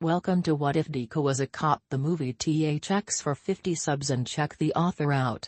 Welcome to What If Deku Was a Cop, the movie. THX for 50 subs and check the author out.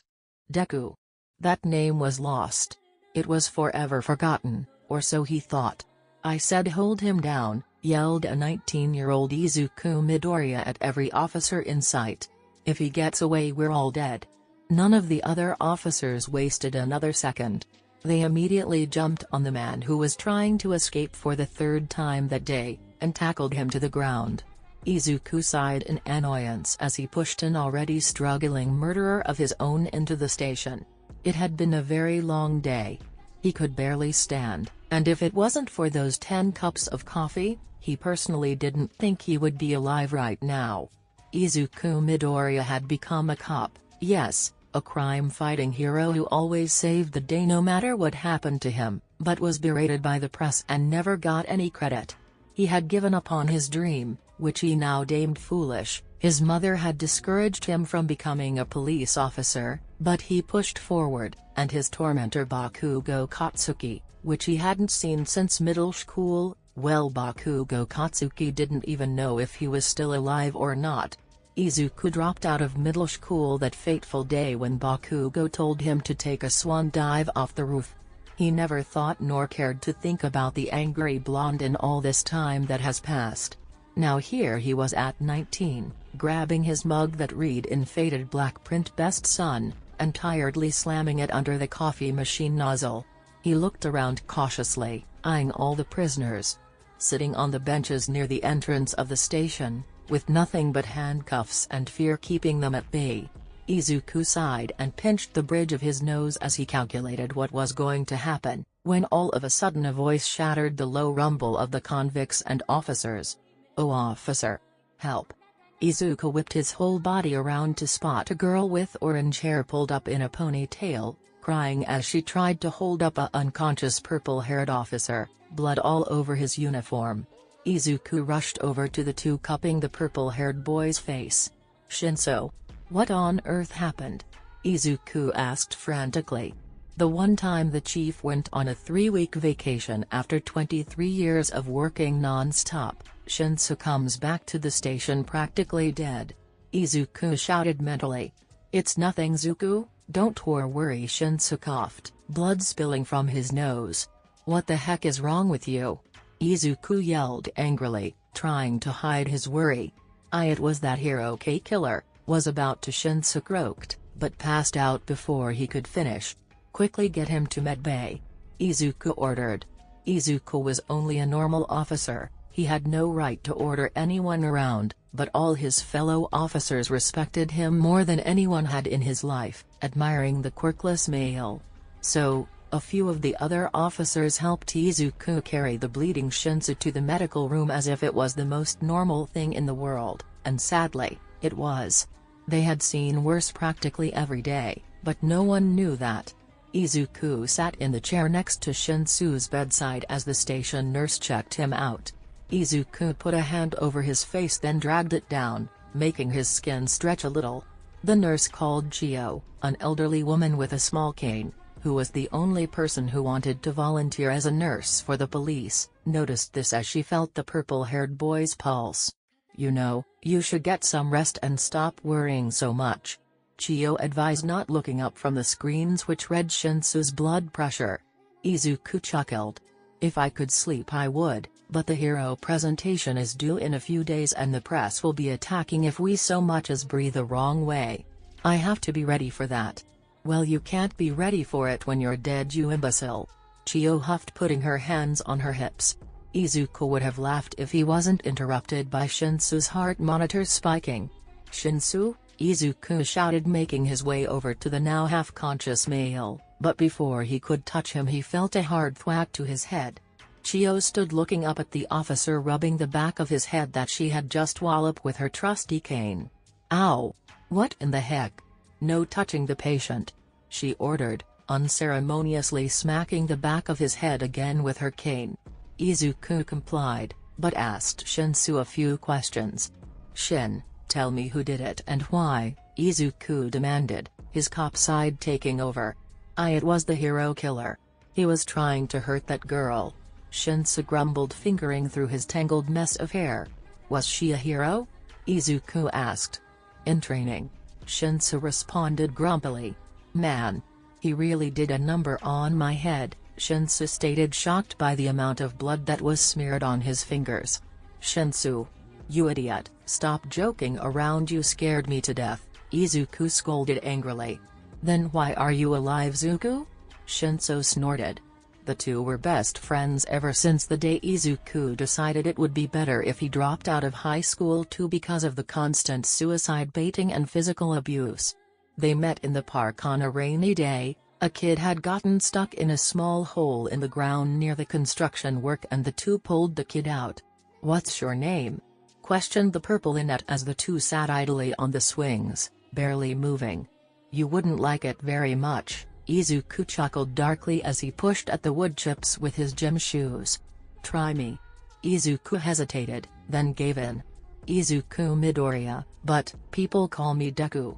Deku. That name was lost. It was forever forgotten, or so he thought. I said hold him down, yelled a 19-year-old Izuku Mydoria at every officer in sight. If he gets away we're all dead. None of the other officers wasted another second. They immediately jumped on the man who was trying to escape for the third time that day, and tackled him to the ground. Izuku sighed in annoyance as he pushed an already struggling murderer of his own into the station. It had been a very long day. He could barely stand, and if it wasn't for those 10 cups of coffee, he personally didn't think he would be alive right now. Izuku Mydoria had become a cop, yes, a crime-fighting hero who always saved the day no matter what happened to him, but was berated by the press and never got any credit. He had given up on his dream, which he now deemed foolish. His mother had discouraged him from becoming a police officer, but he pushed forward, and his tormentor Bakugo Katsuki, which he hadn't seen since middle school, well, Bakugo Katsuki didn't even know if he was still alive or not. Izuku dropped out of middle school that fateful day when Bakugo told him to take a swan dive off the roof. He never thought nor cared to think about the angry blonde in all this time that has passed. Now here he was at 19, grabbing his mug that read in faded black print "Best Son," and tiredly slamming it under the coffee machine nozzle. He looked around cautiously, eyeing all the prisoners sitting on the benches near the entrance of the station, with nothing but handcuffs and fear keeping them at bay. Izuku sighed and pinched the bridge of his nose as he calculated what was going to happen, when all of a sudden a voice shattered the low rumble of the convicts and officers. "Oh officer! Help!" Izuku whipped his whole body around to spot a girl with orange hair pulled up in a ponytail, crying as she tried to hold up a unconscious purple-haired officer, blood all over his uniform. Izuku rushed over to the two cupping the purple-haired boy's face. "Shinso? What on earth happened?" Izuku asked frantically. The one time the chief went on a 3-week vacation after 23 years of working non-stop, Shinsou comes back to the station practically dead. Izuku shouted mentally. "It's nothing, Zuku, don't worry." Shinsou coughed, blood spilling from his nose. "What the heck is wrong with you?" Izuku yelled angrily, trying to hide his worry. It was that hero killer," was about to Shinsou croaked, but passed out before he could finish. "Quickly get him to medbay," Izuku ordered. Izuku was only a normal officer, he had no right to order anyone around, but all his fellow officers respected him more than anyone had in his life, admiring the quirkless male. So, a few of the other officers helped Izuku carry the bleeding Shinsou to the medical room as if it was the most normal thing in the world, and sadly, it was. They had seen worse practically every day, but no one knew that. Izuku sat in the chair next to Shinsou's bedside as the station nurse checked him out. Izuku put a hand over his face then dragged it down, making his skin stretch a little. The nurse called Chio, an elderly woman with a small cane, who was the only person who wanted to volunteer as a nurse for the police, noticed this as she felt the purple-haired boy's pulse. "You know, you should get some rest and stop worrying so much," Chio advised, not looking up from the screens which read Shinsou's blood pressure. Izuku chuckled. "If I could sleep I would, but the hero presentation is due in a few days and the press will be attacking if we so much as breathe the wrong way. I have to be ready for that." "Well, you can't be ready for it when you're dead, you imbecile," Chio huffed, putting her hands on her hips. Izuku would have laughed if he wasn't interrupted by Shinsou's heart monitor spiking. "Shinsou?" Izuku shouted, making his way over to the now half-conscious male, but before he could touch him he felt a hard thwack to his head. Chio stood looking up at the officer rubbing the back of his head that she had just walloped with her trusty cane. "Ow! What in the heck? No touching the patient," she ordered, unceremoniously smacking the back of his head again with her cane. Izuku complied, but asked Shinsou a few questions. "Shin, tell me who did it and why," Izuku demanded, his cop side taking over. It was the hero killer. He was trying to hurt that girl," Shinsou grumbled, fingering through his tangled mess of hair. Was she a hero? Izuku asked. In training. Shinsou responded grumpily. Man. He really did a number on my head, Shinsou stated, shocked by the amount of blood that was smeared on his fingers. Shinsou. You idiot, stop joking around, you scared me to death, Izuku scolded angrily. Then why are you alive, Zuku? Shinsou snorted. The two were best friends ever since the day Izuku decided it would be better if he dropped out of high school too because of the constant suicide baiting and physical abuse. They met in the park on a rainy day. A kid had gotten stuck in a small hole in the ground near the construction work and the two pulled the kid out. What's your name? Questioned the purple Inette as the two sat idly on the swings, barely moving. You wouldn't like it very much, Izuku chuckled darkly as he pushed at the wood chips with his gym shoes. Try me. Izuku hesitated, then gave in. Izuku Mydoria, but people call me Deku.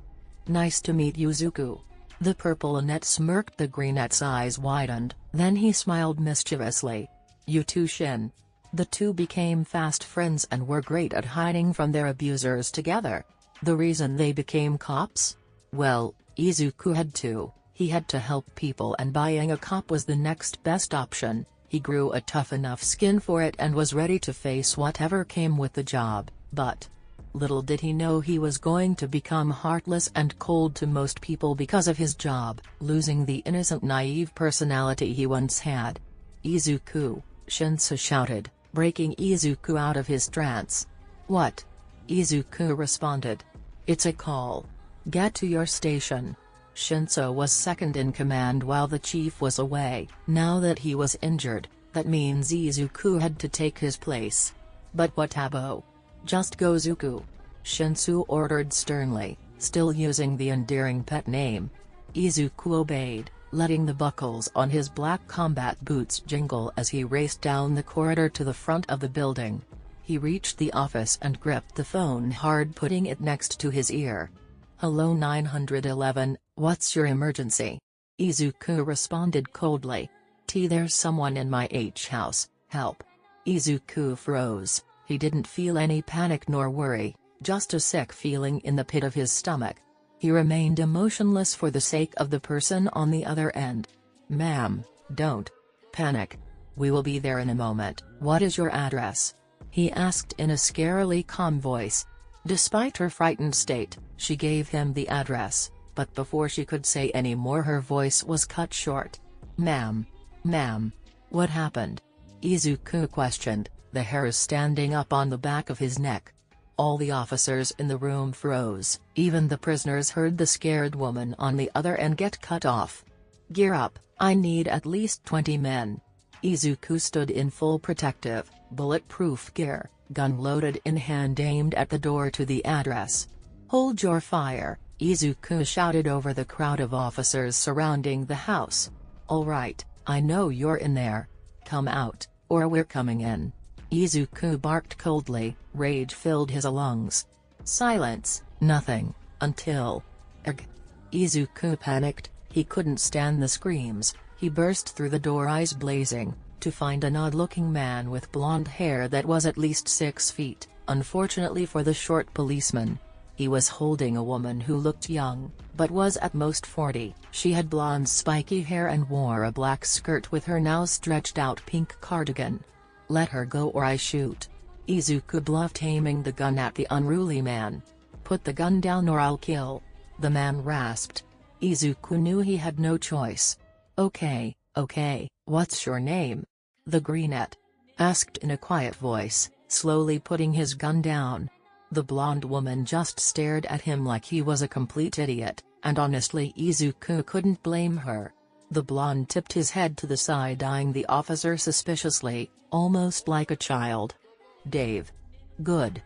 Nice to meet you, Zuku. The purple Inette smirked, the greenette's eyes widened, then he smiled mischievously. You too, Shin. The two became fast friends and were great at hiding from their abusers together. The reason they became cops? Well, Izuku had to. He had to help people and buying a cop was the next best option. He grew a tough enough skin for it and was ready to face whatever came with the job, but little did he know he was going to become heartless and cold to most people because of his job, losing the innocent naive personality he once had. Izuku, Shinsou shouted, breaking Izuku out of his trance. What? Izuku responded. It's a call. Get to your station. Shinsou was second in command while the chief was away. Now that he was injured, that means Izuku had to take his place. But what abo? Just go, Zuku. Shinsou ordered sternly, still using the endearing pet name. Izuku obeyed, letting the buckles on his black combat boots jingle as he raced down the corridor to the front of the building. He reached the office and gripped the phone hard, putting it next to his ear. Hello 911, what's your emergency? Izuku responded coldly. There's someone in my house, help. Izuku froze. He didn't feel any panic nor worry, just a sick feeling in the pit of his stomach. He remained emotionless for the sake of the person on the other end. Ma'am, don't panic. We will be there in a moment. What is your address? He asked in a scarily calm voice. Despite her frightened state, she gave him the address, but before she could say any more her voice was cut short. Ma'am, what happened? Izuku questioned, the hairs standing up on the back of his neck. All the officers in the room froze, even the prisoners heard the scared woman on the other end get cut off. Gear up, I need at least 20 men. Izuku stood in full protective, bulletproof gear, gun loaded in hand aimed at the door to the address. Hold your fire, Izuku shouted over the crowd of officers surrounding the house. All right, I know you're in there. Come out, or we're coming in. Izuku barked coldly, rage filled his lungs. Silence, nothing, until… Izuku panicked, he couldn't stand the screams. He burst through the door, eyes blazing, to find an odd-looking man with blonde hair that was at least 6 feet, unfortunately for the short policeman. He was holding a woman who looked young, but was at most 40. She had blonde spiky hair and wore a black skirt with her now stretched-out pink cardigan. Let her go or I shoot. Izuku bluffed, aiming the gun at the unruly man. Put the gun down or I'll kill. The man rasped. Izuku knew he had no choice. Okay, what's your name? The greenette asked in a quiet voice, slowly putting his gun down. The blonde woman just stared at him like he was a complete idiot, and honestly Izuku couldn't blame her. The blonde tipped his head to the side, eyeing the officer suspiciously, almost like a child. Dave. Good.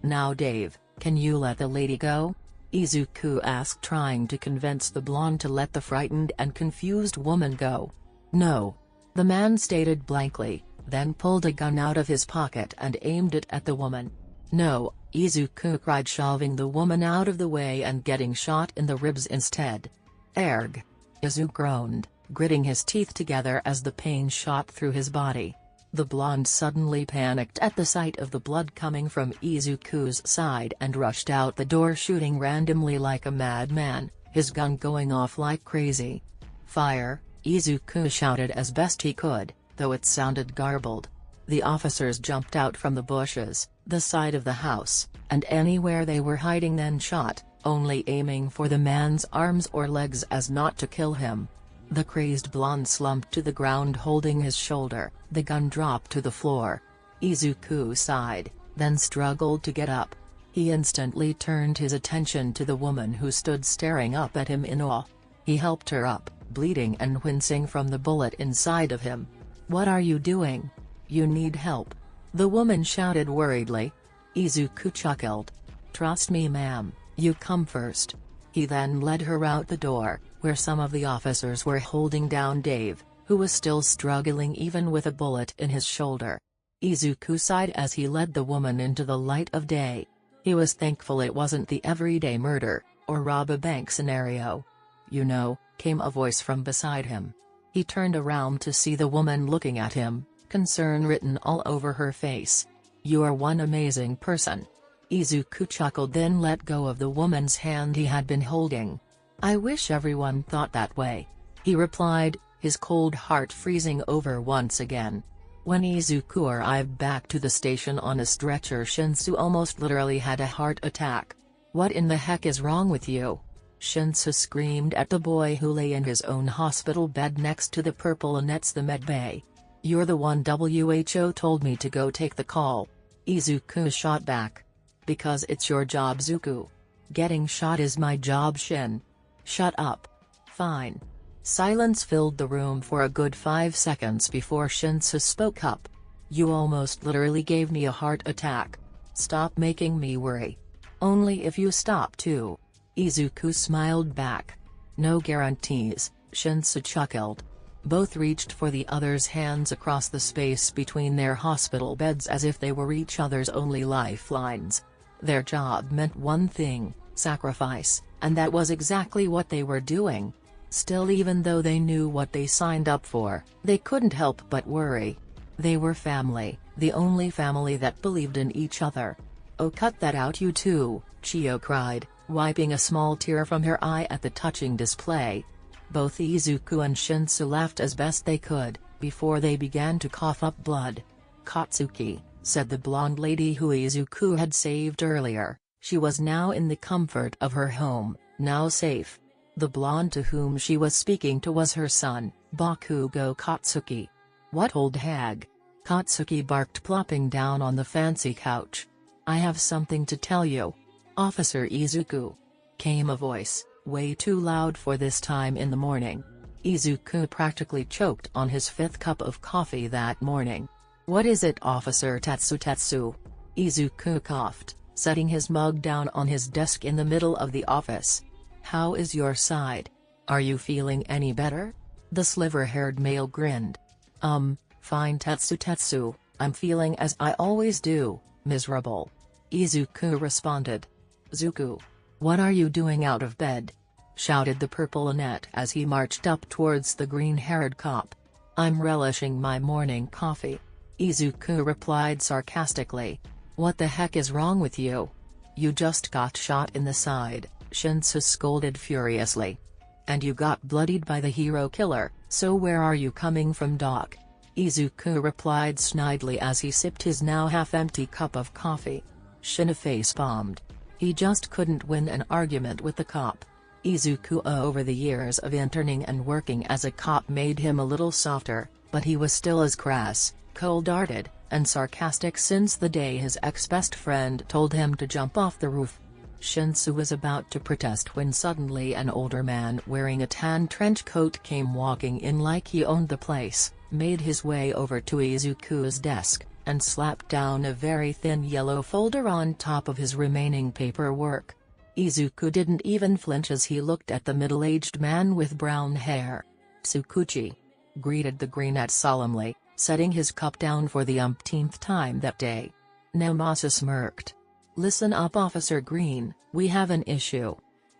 Now Dave, can you let the lady go? Izuku asked, trying to convince the blonde to let the frightened and confused woman go. No. The man stated blankly, then pulled a gun out of his pocket and aimed it at the woman. No, Izuku cried, shoving the woman out of the way and getting shot in the ribs instead. Erg. Izuku groaned, gritting his teeth together as the pain shot through his body. The blonde suddenly panicked at the sight of the blood coming from Izuku's side and rushed out the door shooting randomly like a madman, his gun going off like crazy. "Fire!" Izuku shouted as best he could, though it sounded garbled. The officers jumped out from the bushes, the side of the house, and anywhere they were hiding then shot, only aiming for the man's arms or legs as not to kill him. The crazed blonde slumped to the ground holding his shoulder, the gun dropped to the floor. Izuku sighed, then struggled to get up. He instantly turned his attention to the woman who stood staring up at him in awe. He helped her up, bleeding and wincing from the bullet inside of him. "What are you doing? You need help," the woman shouted worriedly. Izuku chuckled. "Trust me, ma'am, you come first." He then led her out the door, where some of the officers were holding down Dave, who was still struggling even with a bullet in his shoulder. Izuku sighed as he led the woman into the light of day. He was thankful it wasn't the everyday murder, or rob a bank scenario. "You know," came a voice from beside him. He turned around to see the woman looking at him, concern written all over her face. "You are one amazing person." Izuku chuckled then let go of the woman's hand he had been holding. "I wish everyone thought that way," he replied, his cold heart freezing over once again. When Izuku arrived back to the station on a stretcher, Shinsou almost literally had a heart attack. "What in the heck is wrong with you?" Shinsou screamed at the boy who lay in his own hospital bed next to the purple Annette's the medbay. "You're the one WHO told me to go take the call." Izuku shot back. "Because it's your job, Zuku. Getting shot is my job, Shin." "Shut up." "Fine." Silence filled the room for a good 5 seconds before Shinsou spoke up. "You almost literally gave me a heart attack. Stop making me worry." "Only if you stop too." Izuku smiled back. "No guarantees," Shinsou chuckled. Both reached for the other's hands across the space between their hospital beds as if they were each other's only lifelines. Their job meant one thing, sacrifice, and that was exactly what they were doing. Still, even though they knew what they signed up for, they couldn't help but worry. They were family, the only family that believed in each other. "Oh, cut that out, you two," Chio cried, wiping a small tear from her eye at the touching display. Both Izuku and Shinsou laughed as best they could, before they began to cough up blood. "Katsuki," said the blonde lady who Izuku had saved earlier. She was now in the comfort of her home, now safe. The blonde to whom she was speaking to was her son, Bakugo Katsuki. "What old hag?" Katsuki barked, plopping down on the fancy couch. "I have something to tell you. Officer Izuku," came a voice, way too loud for this time in the morning. Izuku practically choked on his 5th cup of coffee that morning. "What is it, Officer Tetsu?" Izuku coughed, setting his mug down on his desk in the middle of the office. "How is your side? Are you feeling any better?" The sliver-haired male grinned. Fine, Tetsu, I'm feeling as I always do, miserable." Izuku responded. "Zuku, what are you doing out of bed?" shouted the purple Annette as he marched up towards the green-haired cop. "I'm relishing my morning coffee," Izuku replied sarcastically. "What the heck is wrong with you? You just got shot in the side," Shinsou scolded furiously. "And you got bloodied by the hero killer, so where are you coming from, Doc?" Izuku replied snidely as he sipped his now half-empty cup of coffee. Shin face-bombed. He just couldn't win an argument with the cop. Izuku over the years of interning and working as a cop made him a little softer, but he was still as crass, cold-hearted, and sarcastic since the day his ex-best friend told him to jump off the roof. Shinsou was about to protest when suddenly an older man wearing a tan trench coat came walking in like he owned the place, made his way over to Izuku's desk, and slapped down a very thin yellow folder on top of his remaining paperwork. Izuku didn't even flinch as he looked at the middle-aged man with brown hair. "Tsukuchi," greeted the brunette solemnly, setting his cup down for the umpteenth time that day. Namasa smirked. "Listen up, Officer Green, we have an issue."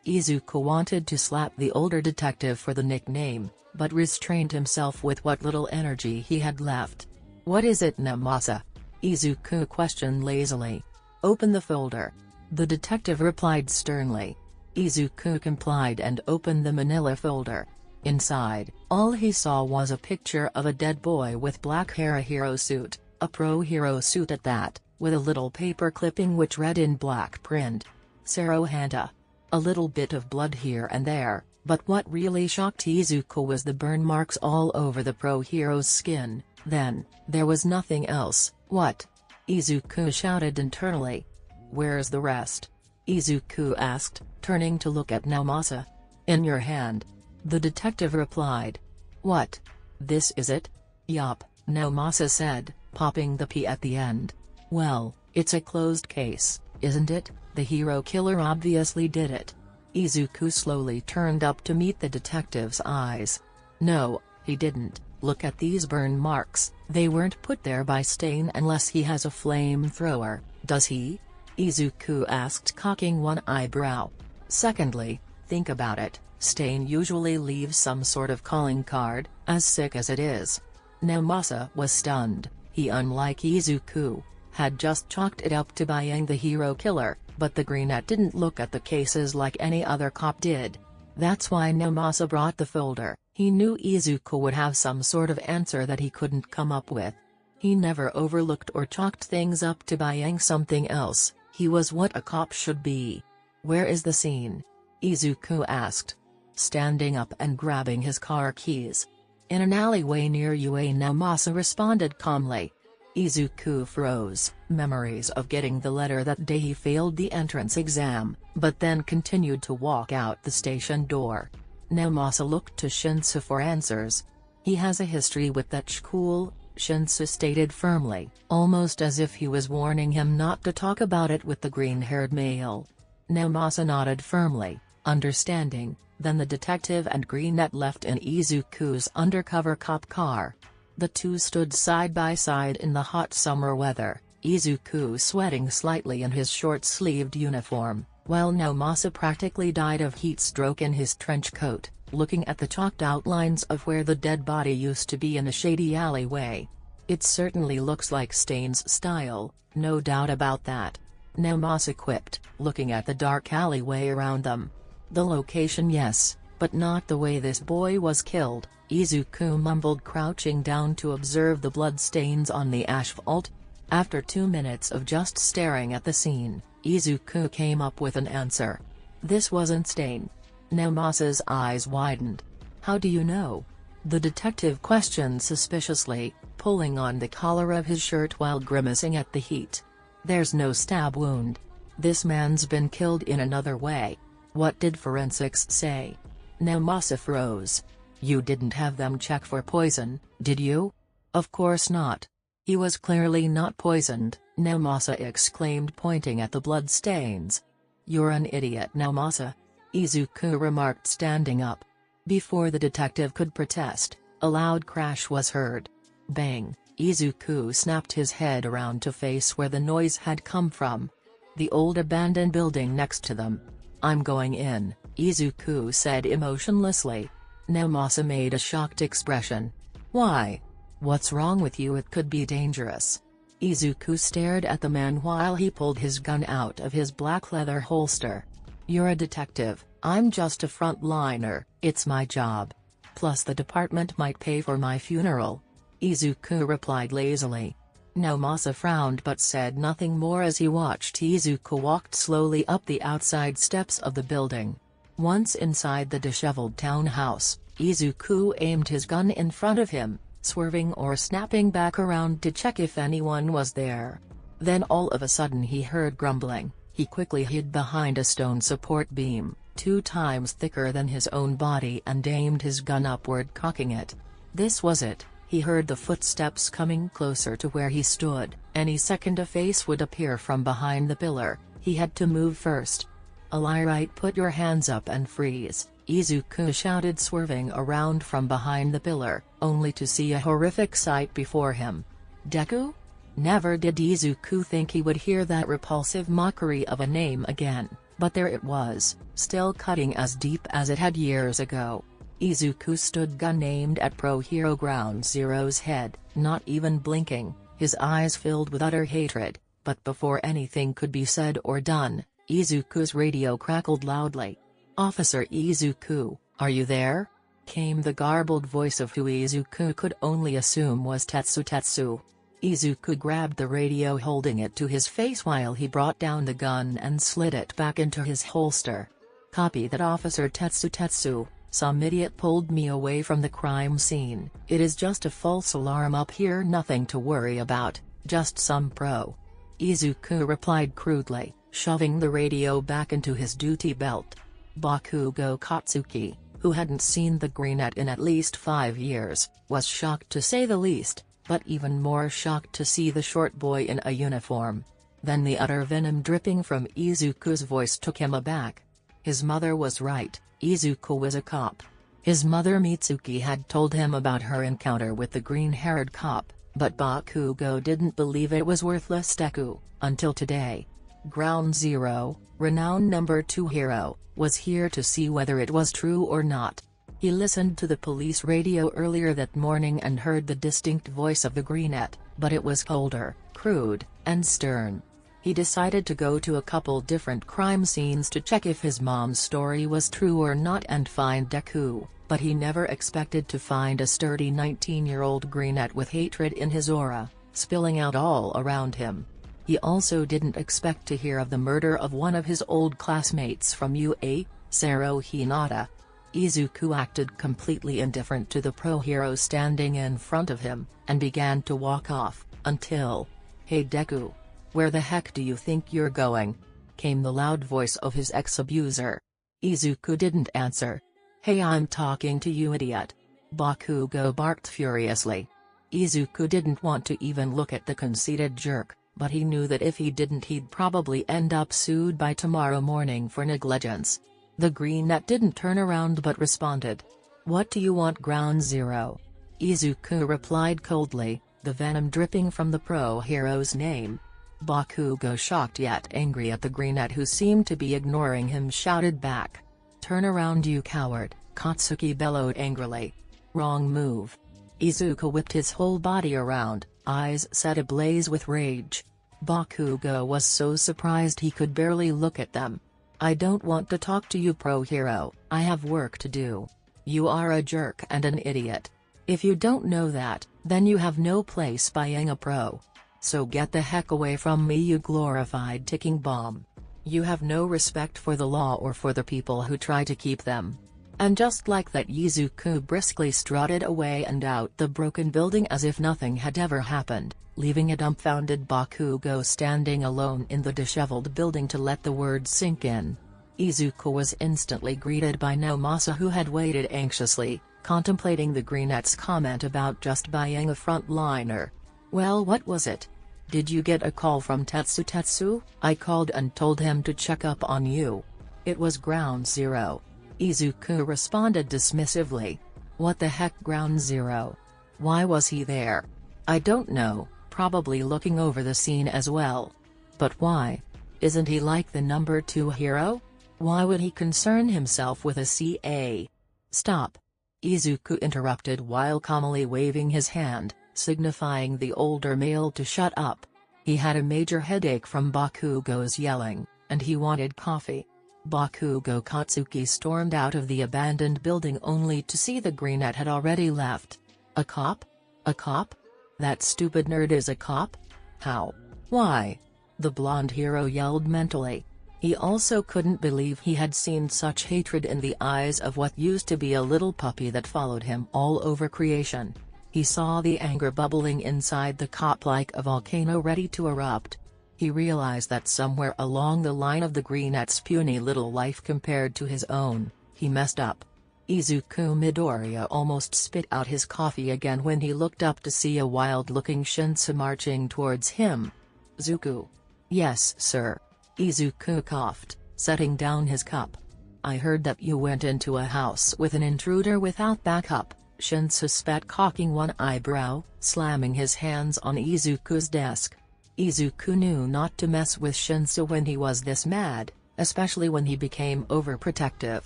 Izuku wanted to slap the older detective for the nickname, but restrained himself with what little energy he had left. "What is it, Namasa?" Izuku questioned lazily. "Open the folder." The detective replied sternly. Izuku complied and opened the manila folder. Inside, all he saw was a picture of a dead boy with black hair, a hero suit, a pro hero suit at that, with a little paper clipping which read in black print, "Sarohanta." A little bit of blood here and there, but what really shocked Izuku was the burn marks all over the pro hero's skin. Then, there was nothing else. "What?" Izuku shouted internally. "Where's the rest?" Izuku asked, turning to look at Namasa. "In your hand." The detective replied. "What? This is it?" "Yup," Namasa said, popping the P at the end. "Well, it's a closed case, isn't it? The hero killer obviously did it." Izuku slowly turned up to meet the detective's eyes. "No, he didn't. Look at these burn marks, they weren't put there by Stain unless he has a flamethrower, does he?" Izuku asked, cocking one eyebrow. "Secondly, think about it, Stain usually leaves some sort of calling card, as sick as it is." Namasa was stunned. He, unlike Izuku, had just chalked it up to buying the hero killer, but the greenette didn't look at the cases like any other cop did. That's why Namasa brought the folder. He knew Izuku would have some sort of answer that he couldn't come up with. He never overlooked or chalked things up to buying something else. He was what a cop should be. "Where is the scene?" Izuku asked, standing up and grabbing his car keys. "In an alleyway near you," Namasa responded calmly. Izuku froze. Memories of getting the letter that day he failed the entrance exam, but then continued to walk out the station door. Namasa looked to Shinsou for answers. "He has a history with that school," Shinsou stated firmly, almost as if he was warning him not to talk about it with the green-haired male. Namasa nodded firmly, understanding. Then the detective and greenette left in Izuku's undercover cop car. The two stood side by side in the hot summer weather, Izuku sweating slightly in his short-sleeved uniform, while Namasa practically died of heat stroke in his trench coat, looking at the chalked outlines of where the dead body used to be in a shady alleyway. "It certainly looks like Stain's style, no doubt about that," Namasa quipped, looking at the dark alleyway around them. "The location, yes, but not the way this boy was killed," Izuku mumbled, crouching down to observe the blood stains on the asphalt. After 2 minutes of just staring at the scene, Izuku came up with an answer. "This wasn't Stain." Namasa's eyes widened. "How do you know?" The detective questioned suspiciously, pulling on the collar of his shirt while grimacing at the heat. "There's no stab wound. This man's been killed in another way." "What did forensics say?" Namasa froze. "You didn't have them check for poison, did you?" "Of course not. He was clearly not poisoned," Namasa exclaimed, pointing at the blood stains. "You're an idiot, Namasa," Izuku remarked, standing up. Before the detective could protest, a loud crash was heard. Bang! Izuku snapped his head around to face where the noise had come from. The old abandoned building next to them. "I'm going in," Izuku said emotionlessly. Namasa made a shocked expression. "Why? What's wrong with you? It could be dangerous." Izuku stared at the man while he pulled his gun out of his black leather holster. "You're a detective, I'm just a frontliner, it's my job. Plus the department might pay for my funeral," Izuku replied lazily. Namasa frowned but said nothing more as he watched Izuku walked slowly up the outside steps of the building. Once inside the disheveled townhouse, Izuku aimed his gun in front of him, swerving or snapping back around to check if anyone was there. Then all of a sudden he heard grumbling. He quickly hid behind a stone support beam, 2 times thicker than his own body, and aimed his gun upward, cocking it. This was it. He heard the footsteps coming closer to where he stood. Any second a face would appear from behind the pillar. He had to move first. "Alright, put your hands up and freeze," Izuku shouted, swerving around from behind the pillar, only to see a horrific sight before him. Deku? Never did Izuku think he would hear that repulsive mockery of a name again, but there it was, still cutting as deep as it had years ago. Izuku stood gun aimed at Pro Hero Ground Zero's head, not even blinking, his eyes filled with utter hatred, but before anything could be said or done, Izuku's radio crackled loudly. "Officer Izuku, are you there?" came the garbled voice of who Izuku could only assume was Tetsu. Izuku grabbed the radio, holding it to his face while he brought down the gun and slid it back into his holster. "Copy that, Officer Tetsu. Some idiot pulled me away from the crime scene. It is just a false alarm up here, nothing to worry about, just some pro." Izuku replied crudely, shoving the radio back into his duty belt. Bakugo Katsuki, who hadn't seen the Greenette in at least 5 years, was shocked to say the least, but even more shocked to see the short boy in a uniform. Then the utter venom dripping from Izuku's voice took him aback. His mother was right, Izuku was a cop. His mother Mitsuki had told him about her encounter with the green-haired cop, but Bakugo didn't believe it was worthless Deku, until today. Ground Zero, renowned number 2 hero, was here to see whether it was true or not. He listened to the police radio earlier that morning and heard the distinct voice of the Greenette, but it was colder, crude, and stern. He decided to go to a couple different crime scenes to check if his mom's story was true or not and find Deku, but he never expected to find a sturdy 19-year-old Greenette with hatred in his aura, spilling out all around him. He also didn't expect to hear of the murder of one of his old classmates from UA, Sero Hinata. Izuku acted completely indifferent to the pro hero standing in front of him, and began to walk off, until, "Hey Deku. Where the heck do you think you're going?" came the loud voice of his ex-abuser. Izuku didn't answer. "Hey, I'm talking to you, idiot!" Bakugo barked furiously. Izuku didn't want to even look at the conceited jerk, but he knew that if he didn't he'd probably end up sued by tomorrow morning for negligence. The Greenette didn't turn around but responded. "What do you want, Ground Zero?" Izuku replied coldly, the venom dripping from the pro hero's name. Bakugo, shocked yet angry at the Greenette who seemed to be ignoring him, shouted back. "Turn around, you coward," Katsuki bellowed angrily. "Wrong move." Izuku whipped his whole body around, eyes set ablaze with rage. Bakugo was so surprised he could barely look at them. "I don't want to talk to you, pro hero, I have work to do. You are a jerk and an idiot. If you don't know that, then you have no place being a pro. So get the heck away from me, you glorified ticking bomb. You have no respect for the law or for the people who try to keep them." And just like that, Izuku briskly strutted away and out the broken building as if nothing had ever happened, leaving a dumbfounded Bakugo standing alone in the disheveled building to let the words sink in. Izuku was instantly greeted by Naomasa, who had waited anxiously, contemplating the Greenette's comment about just buying a frontliner. "Well, what was it? Did you get a call from Tetsu? I called and told him to check up on you." "It was Ground Zero," Izuku responded dismissively. "What the heck, Ground Zero? Why was he there?" "I don't know, probably looking over the scene as well." "But why? Isn't he like the number 2 hero? Why would he concern himself with a CA?" "Stop!" Izuku interrupted while calmly waving his hand, signifying the older male to shut up. He had a major headache from Bakugo's yelling, and he wanted coffee. Bakugo Katsuki stormed out of the abandoned building only to see the Greenette had already left. "A cop? A cop? That stupid nerd is a cop? How? Why?" the blonde hero yelled mentally. He also couldn't believe he had seen such hatred in the eyes of what used to be a little puppy that followed him all over creation. He saw the anger bubbling inside the cop like a volcano ready to erupt. He realized that somewhere along the line of the Greenette's puny little life compared to his own, he messed up. Izuku Mydoria almost spit out his coffee again when he looked up to see a wild-looking Shinsou marching towards him. "Zuku." "Yes, sir." Izuku coughed, setting down his cup. "I heard that you went into a house with an intruder without backup," Shinsou spat, cocking one eyebrow, slamming his hands on Izuku's desk. Izuku knew not to mess with Shinsou when he was this mad, especially when he became overprotective,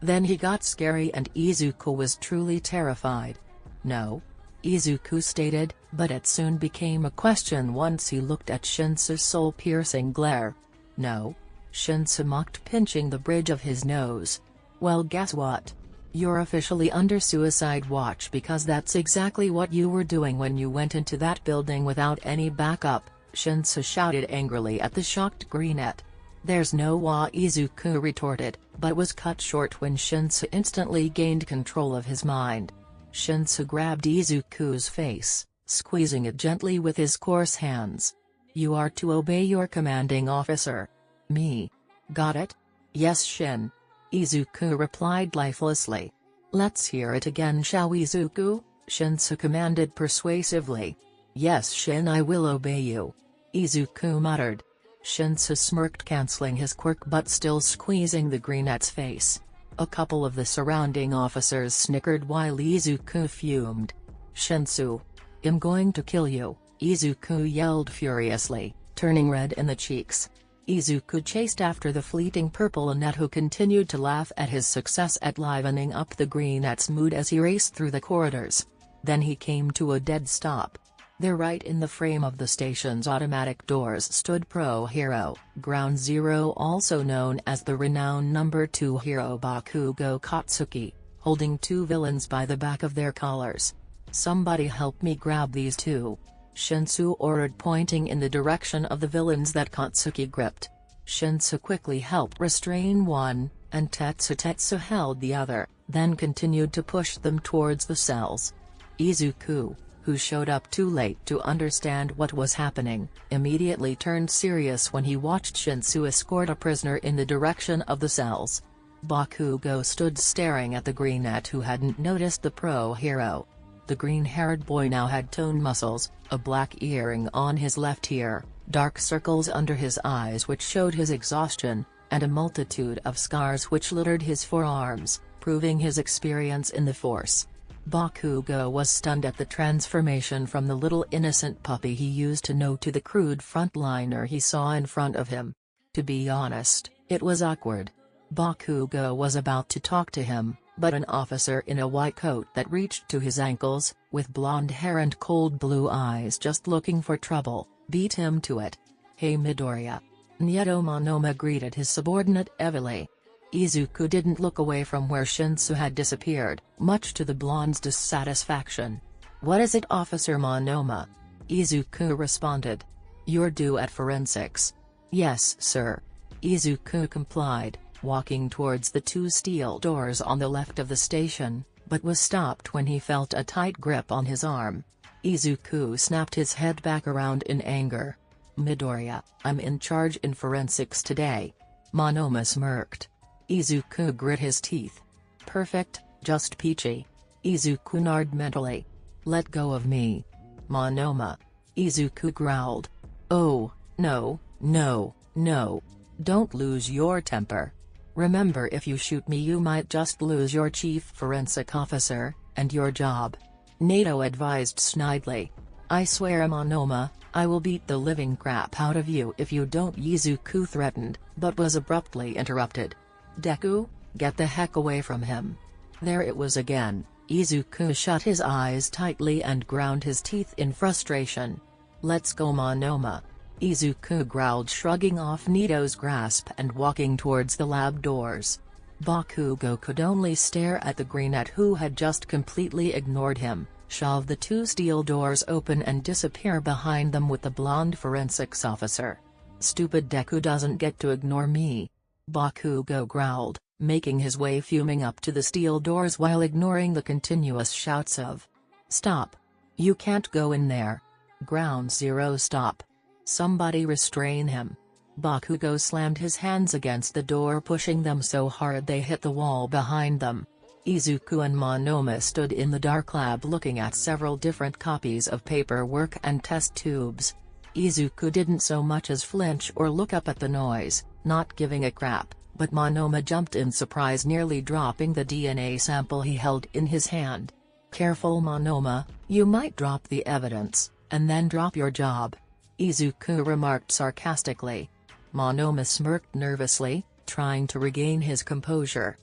Then he got scary and Izuku was truly terrified. "No," Izuku stated, but it soon became a question once he looked at Shinsou's soul-piercing glare. "No," Shinsou mocked, pinching the bridge of his nose. "Well, guess what? You're officially under suicide watch because that's exactly what you were doing when you went into that building without any backup," Shinsou shouted angrily at the shocked Greenette. "There's no wa," Izuku retorted, but was cut short when Shinsou instantly gained control of his mind. Shinsou grabbed Izuku's face, squeezing it gently with his coarse hands. "You are to obey your commanding officer." "Me? Got it?" "Yes, Shin," Izuku replied lifelessly. "Let's hear it again, shall we, Zuku?" Shinsou commanded persuasively. "Yes, Shin, I will obey you," Izuku muttered. Shinsou smirked, canceling his quirk but still squeezing the Greenette's face. A couple of the surrounding officers snickered while Izuku fumed. "Shinsou, I'm going to kill you," Izuku yelled furiously, turning red in the cheeks. Izuku chased after the fleeting purple Annette, who continued to laugh at his success at livening up the Greenette's mood as he raced through the corridors. Then he came to a dead stop. There, right in the frame of the station's automatic doors, stood Pro Hero, Ground Zero, also known as the renowned number 2 hero Bakugo Katsuki, holding two villains by the back of their collars. "Somebody help me grab these two," Shinsou ordered, pointing in the direction of the villains that Katsuki gripped. Shinsou quickly helped restrain one, and Tetsu held the other, then continued to push them towards the cells. Izuku, who showed up too late to understand what was happening, immediately turned serious when he watched Shinsou escort a prisoner in the direction of the cells. Bakugo stood staring at the Greenette, who hadn't noticed the Pro Hero. The green-haired boy now had toned muscles, a black earring on his left ear, dark circles under his eyes which showed his exhaustion, and a multitude of scars which littered his forearms, proving his experience in the Force. Bakugo was stunned at the transformation from the little innocent puppy he used to know to the crude frontliner he saw in front of him. To be honest, it was awkward. Bakugo was about to talk to him, but an officer in a white coat that reached to his ankles, with blonde hair and cold blue eyes just looking for trouble, beat him to it. "Hey Midoriya." Nieto Monoma greeted his subordinate heavily. Izuku didn't look away from where Shinsou had disappeared, much to the blonde's dissatisfaction. "What is it, Officer Monoma?" Izuku responded. "You're due at forensics." "Yes, sir." Izuku complied, walking towards the two steel doors on the left of the station, but was stopped when he felt a tight grip on his arm. Izuku snapped his head back around in anger. "Midoriya, I'm in charge in forensics today." Monoma smirked. Izuku grit his teeth. "Perfect, just peachy." Izuku nodded mentally. "Let go of me." "Monoma." Izuku growled. "Oh, no, no, no. Don't lose your temper. Remember, if you shoot me you might just lose your chief forensic officer, and your job." Nato advised snidely. "I swear, Monoma, I will beat the living crap out of you if you don't," Izuku threatened, but was abruptly interrupted. "Deku, get the heck away from him." There it was again. Izuku shut his eyes tightly and ground his teeth in frustration. "Let's go, Monoma." Izuku growled, shrugging off Nito's grasp and walking towards the lab doors. Bakugo could only stare at the Greenette, who had just completely ignored him, shove the two steel doors open and disappear behind them with the blonde forensics officer. "Stupid Deku doesn't get to ignore me," Bakugo growled, making his way fuming up to the steel doors while ignoring the continuous shouts of, "Stop! You can't go in there! Ground Zero, stop! Somebody restrain him!" Bakugo slammed his hands against the door, pushing them so hard they hit the wall behind them. Izuku and Monoma stood in the dark lab looking at several different copies of paperwork and test tubes. Izuku didn't so much as flinch or look up at the noise, not giving a crap, but Monoma jumped in surprise, nearly dropping the DNA sample he held in his hand. "Careful, Monoma, you might drop the evidence, and then drop your job," Izuku remarked sarcastically. Monoma smirked nervously, trying to regain his composure.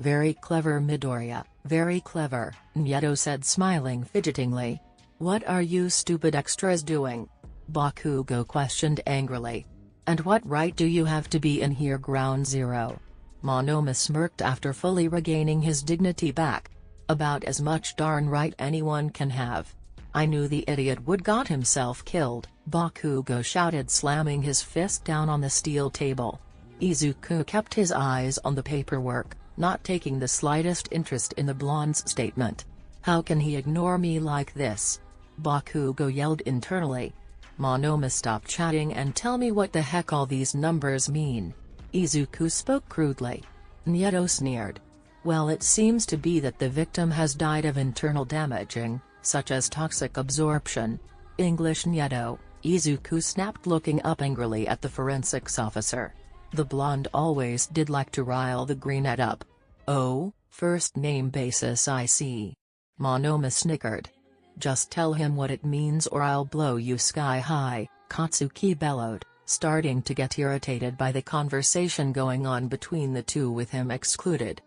Very clever Midoriya, very clever, Nyeto said smiling fidgetingly. What are you stupid extras doing? Bakugo questioned angrily. And what right do you have to be in here Ground Zero? Monoma smirked after fully regaining his dignity back. About as much darn right anyone can have. I knew the idiot would got himself killed, Bakugo shouted slamming his fist down on the steel table. Izuku kept his eyes on the paperwork, not taking the slightest interest in the blonde's statement. How can he ignore me like this? Bakugo yelled internally. Monoma, stop chatting and tell me what the heck all these numbers mean. Izuku spoke crudely. Nyeto sneered. Well, it seems to be that the victim has died of internal damaging, such as toxic absorption. English Nyeto, Izuku snapped looking up angrily at the forensics officer. The blonde always did like to rile the brunette up. Oh, first name basis I see. Monoma snickered. Just tell him what it means or I'll blow you sky high, Katsuki bellowed, starting to get irritated by the conversation going on between the two with him excluded.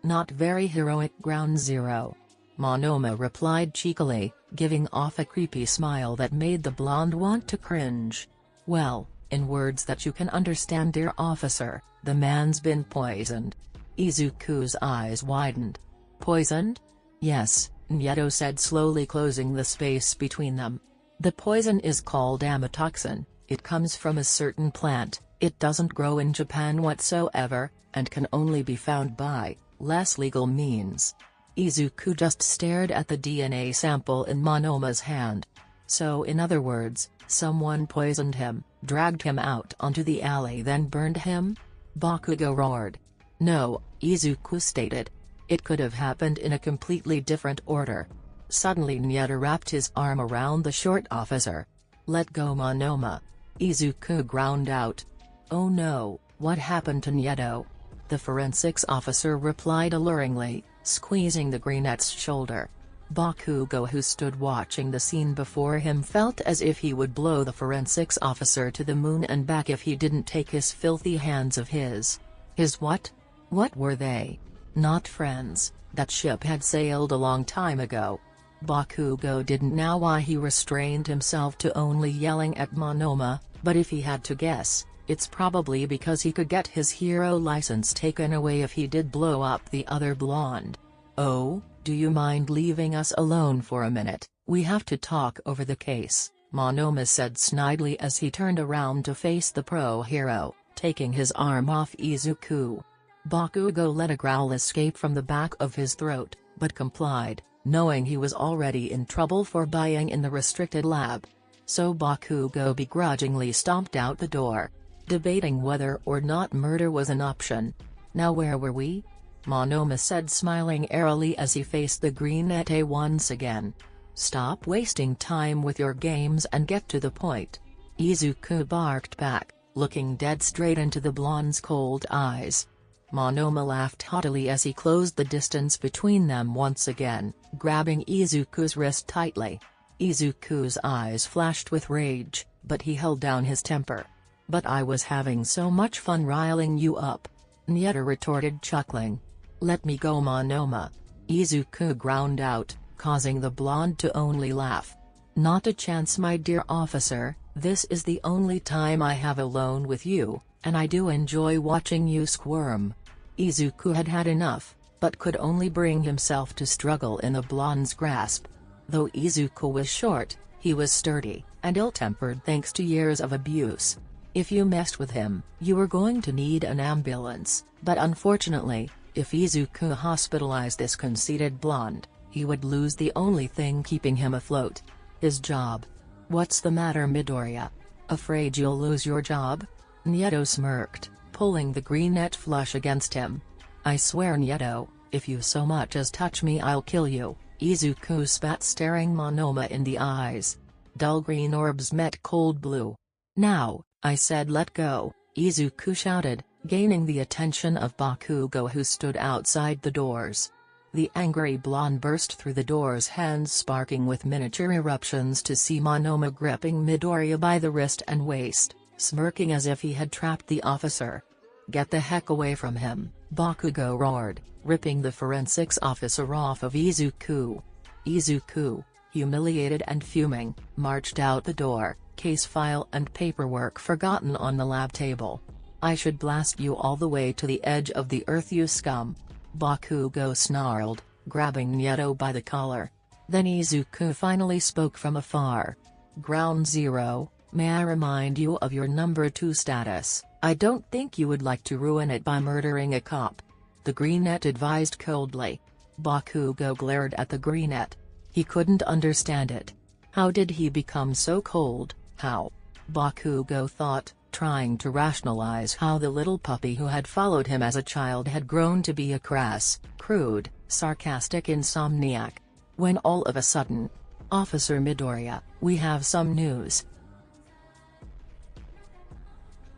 Not very heroic Ground Zero. Monoma replied cheekily, giving off a creepy smile that made the blonde want to cringe. Well, in words that you can understand, dear officer, the man's been poisoned. Izuku's eyes widened. Poisoned? Yes, Nyeto said slowly closing the space between them. The poison is called amatoxin, it comes from a certain plant, it doesn't grow in Japan whatsoever, and can only be found by less legal means. Izuku just stared at the DNA sample in Monoma's hand. So in other words, someone poisoned him, dragged him out onto the alley then burned him? Bakugo roared. No, Izuku stated. It could have happened in a completely different order. Suddenly Nyeto wrapped his arm around the short officer. Let go Monoma. Izuku ground out. Oh no, what happened to Nyeto? The forensics officer replied alluringly, squeezing the brunette's shoulder. Bakugo, who stood watching the scene before him, felt as if he would blow the forensics officer to the moon and back if he didn't take his filthy hands of his. His what? What were they? Not friends, that ship had sailed a long time ago. Bakugo didn't know why he restrained himself to only yelling at Monoma, but if he had to guess, it's probably because he could get his hero license taken away if he did blow up the other blonde. Oh, do you mind leaving us alone for a minute? We have to talk over the case, Monoma said snidely as he turned around to face the pro-hero, taking his arm off Izuku. Bakugo let a growl escape from the back of his throat, but complied, knowing he was already in trouble for buying in the restricted lab. So Bakugo begrudgingly stomped out the door, debating whether or not murder was an option. Now where were we? Monoma said smiling airily as he faced the brunette once again. Stop wasting time with your games and get to the point. Izuku barked back, looking dead straight into the blonde's cold eyes. Monoma laughed haughtily as he closed the distance between them once again, grabbing Izuku's wrist tightly. Izuku's eyes flashed with rage, but he held down his temper. But I was having so much fun riling you up. Nyeto retorted chuckling. Let me go Monoma. Izuku ground out, causing the blonde to only laugh. Not a chance my dear officer, this is the only time I have alone with you, and I do enjoy watching you squirm. Izuku had had enough, but could only bring himself to struggle in the blonde's grasp. Though Izuku was short, he was sturdy, and ill-tempered thanks to years of abuse. If you messed with him, you were going to need an ambulance, but unfortunately, if Izuku hospitalized this conceited blonde, he would lose the only thing keeping him afloat. His job. What's the matter Midoriya? Afraid you'll lose your job? Nyeto smirked, pulling the brunette flush against him. I swear Nyeto, if you so much as touch me I'll kill you, Izuku spat staring Monoma in the eyes. Dull green orbs met cold blue. Now, I said let go, Izuku shouted, gaining the attention of Bakugo who stood outside the doors. The angry blonde burst through the doors, hands sparking with miniature eruptions, to see Monoma gripping Midoriya by the wrist and waist, smirking as if he had trapped the officer. Get the heck away from him, Bakugo roared, ripping the forensics officer off of Izuku. Izuku, humiliated and fuming, marched out the door, case file and paperwork forgotten on the lab table. "I should blast you all the way to the edge of the earth, you scum," Bakugo snarled, grabbing Nieto by the collar. Then Izuku finally spoke from afar. "Ground Zero, may I remind you of your number 2 status? I don't think you would like to ruin it by murdering a cop," the Greenette advised coldly. Bakugo glared at the Greenette. He couldn't understand it. How did he become so cold? How? Bakugo thought, trying to rationalize how the little puppy who had followed him as a child had grown to be a crass, crude, sarcastic insomniac. When all of a sudden, "Officer Mydoria, we have some news.